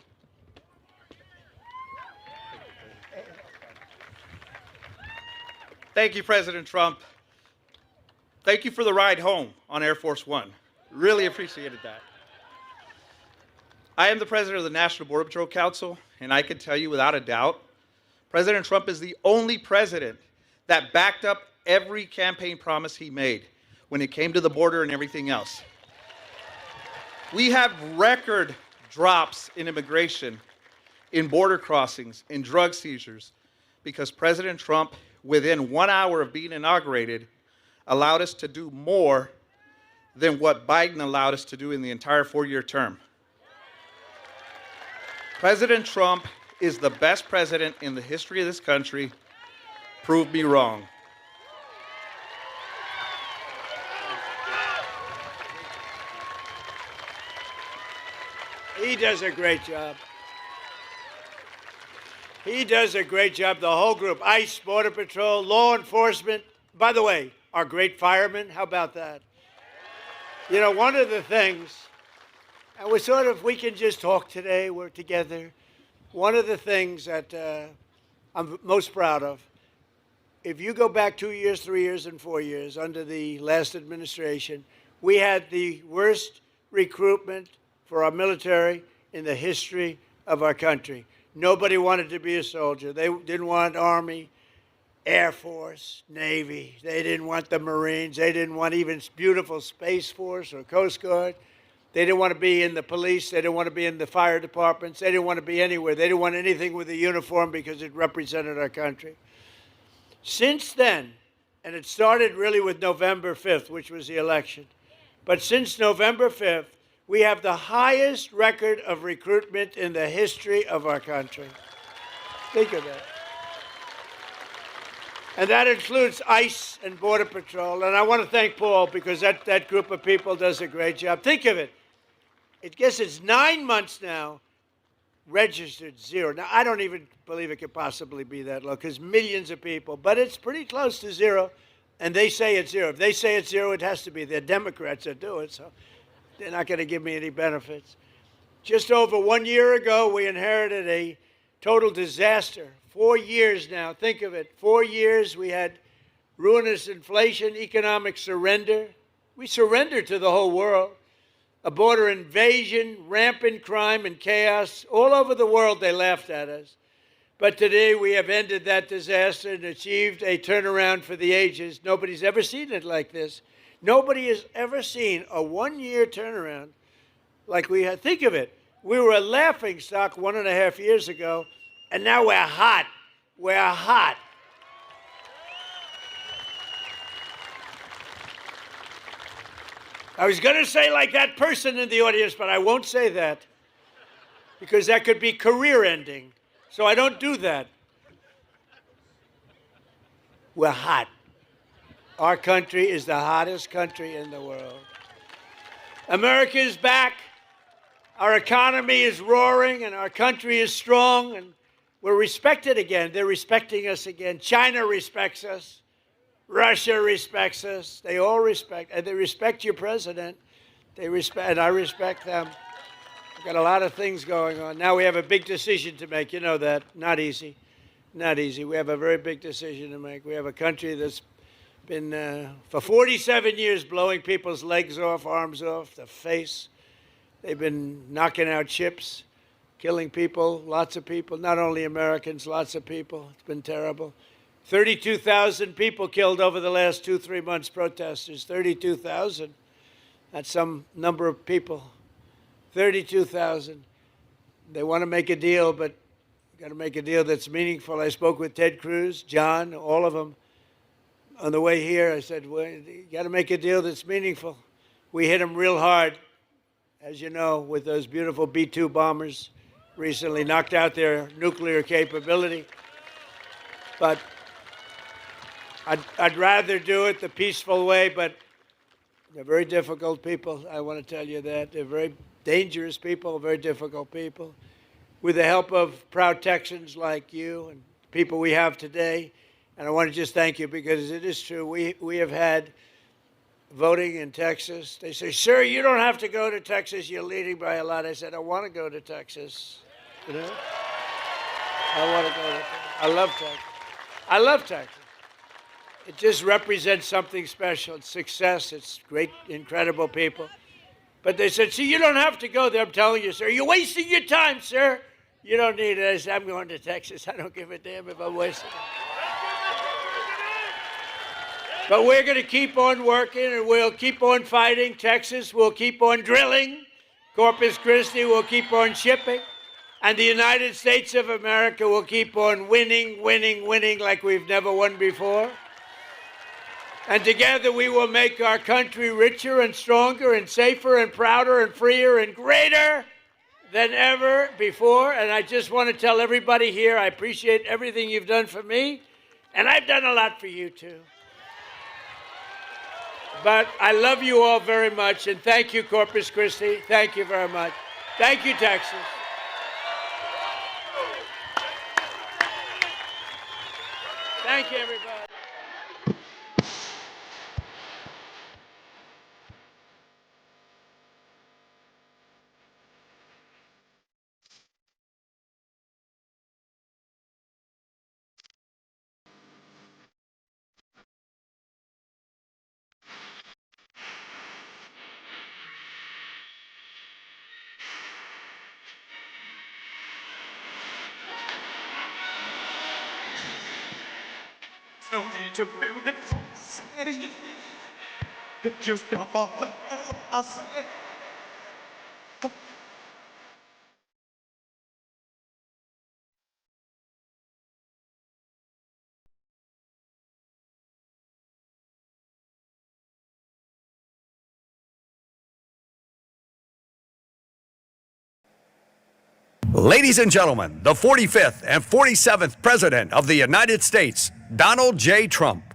Thank you, President Trump. Thank you for the ride home on Air Force One. Really appreciated that. I am the president of the National Border Patrol Council, and I can tell you without a doubt, President Trump is the only president that backed up every campaign promise he made when it came to the border and everything else. We have record drops in immigration, in border crossings, in drug seizures, because President Trump, within 1 hour of being inaugurated, allowed us to do more than what Biden allowed us to do in the entire 4-year term. President Trump is the best president in the history of this country. Prove me wrong. He does a great job. He does a great job, the whole group. ICE, Border Patrol, law enforcement. By the way, our great firemen, how about that? You know, one of the things, and we can just talk today, we're together. One of the things that I'm most proud of, if you go back 2 years, 3 years, and 4 years under the last administration, we had the worst recruitment for our military in the history of our country. Nobody wanted to be a soldier. They didn't want Army, Air Force, Navy. They didn't want the Marines. They didn't want even beautiful Space Force or Coast Guard. They didn't want to be in the police. They didn't want to be in the fire departments. They didn't want to be anywhere. They didn't want anything with a uniform because it represented our country. Since then, and it started really with November 5th, which was the election, but since November 5th, we have the highest record of recruitment in the history of our country. Think of that. And that includes ICE and Border Patrol. And I want to thank Paul because that group of people does a great job. Think of it. I guess it's 9 months now, registered zero. Now, I don't even believe it could possibly be that low because millions of people, but it's pretty close to zero. And they say it's zero. If they say it's zero, it has to be. They're Democrats that do it, so they're not going to give me any benefits. Just over 1 year ago, we inherited a total disaster. 4 years now, think of it. 4 years, we had ruinous inflation, economic surrender. We surrendered to the whole world. A border invasion, rampant crime and chaos. All over the world, they laughed at us. But today, we have ended that disaster and achieved a turnaround for the ages. Nobody's ever seen it like this. Nobody has ever seen a 1 year turnaround like we had. Think of it. We were a laughing stock 1.5 years ago, and now we're hot. We're hot. I was going to say like that person in the audience, but I won't say that because that could be career ending. So I don't do that. We're hot. Our country is the hottest country in the world. America is back. Our economy is roaring, and our country is strong, and we're respected again. They're respecting us again. China respects us. Russia respects us. They all respect, and they respect your president. They respect, and I respect them. We've got a lot of things going on. Now we have a big decision to make. You know that. Not easy. Not easy. We have a very big decision to make. We have a country that's been, for 47 years, blowing people's legs off, arms off, the face. They've been knocking out ships, killing people, lots of people, not only Americans, lots of people. It's been terrible. 32,000 people killed over the last 2-3 months, protesters. 32,000. That's some number of people. 32,000. They want to make a deal, but got to make a deal that's meaningful. I spoke with Ted Cruz, John, all of them. On the way here, I said, well, you got to make a deal that's meaningful. We hit them real hard, as you know, with those beautiful B-2 bombers recently, knocked out their nuclear capability. But I'd rather do it the peaceful way, but they're very difficult people. I want to tell you that. They're very dangerous people, very difficult people. With the help of proud Texans like you and people we have today, and I want to just thank you because it is true. We have had voting in Texas. They say, sir, you don't have to go to Texas. You're leading by a lot. I said, I want to go to Texas. You know? I want to go to Texas. I love Texas. I love Texas. It just represents something special. It's success. It's great, incredible people. But they said, see, you don't have to go there. I'm telling you, sir. You're wasting your time, sir. You don't need it. I said, I'm going to Texas. I don't give a damn if I'm wasting it. But we're going to keep on working, and we'll keep on fighting. Texas will keep on drilling. Corpus Christi will keep on shipping. And the United States of America will keep on winning, winning, winning like we've never won before. And together we will make our country richer and stronger and safer and prouder and freer and greater than ever before. And I just want to tell everybody here, I appreciate everything you've done for me, and I've done a lot for you too. But I love you all very much, and thank you, Corpus Christi. Thank you very much. Thank you, Texas. Thank you, everybody. No need to build it. Just I'll say. Ladies and gentlemen, the 45th and 47th President of the United States, Donald J. Trump.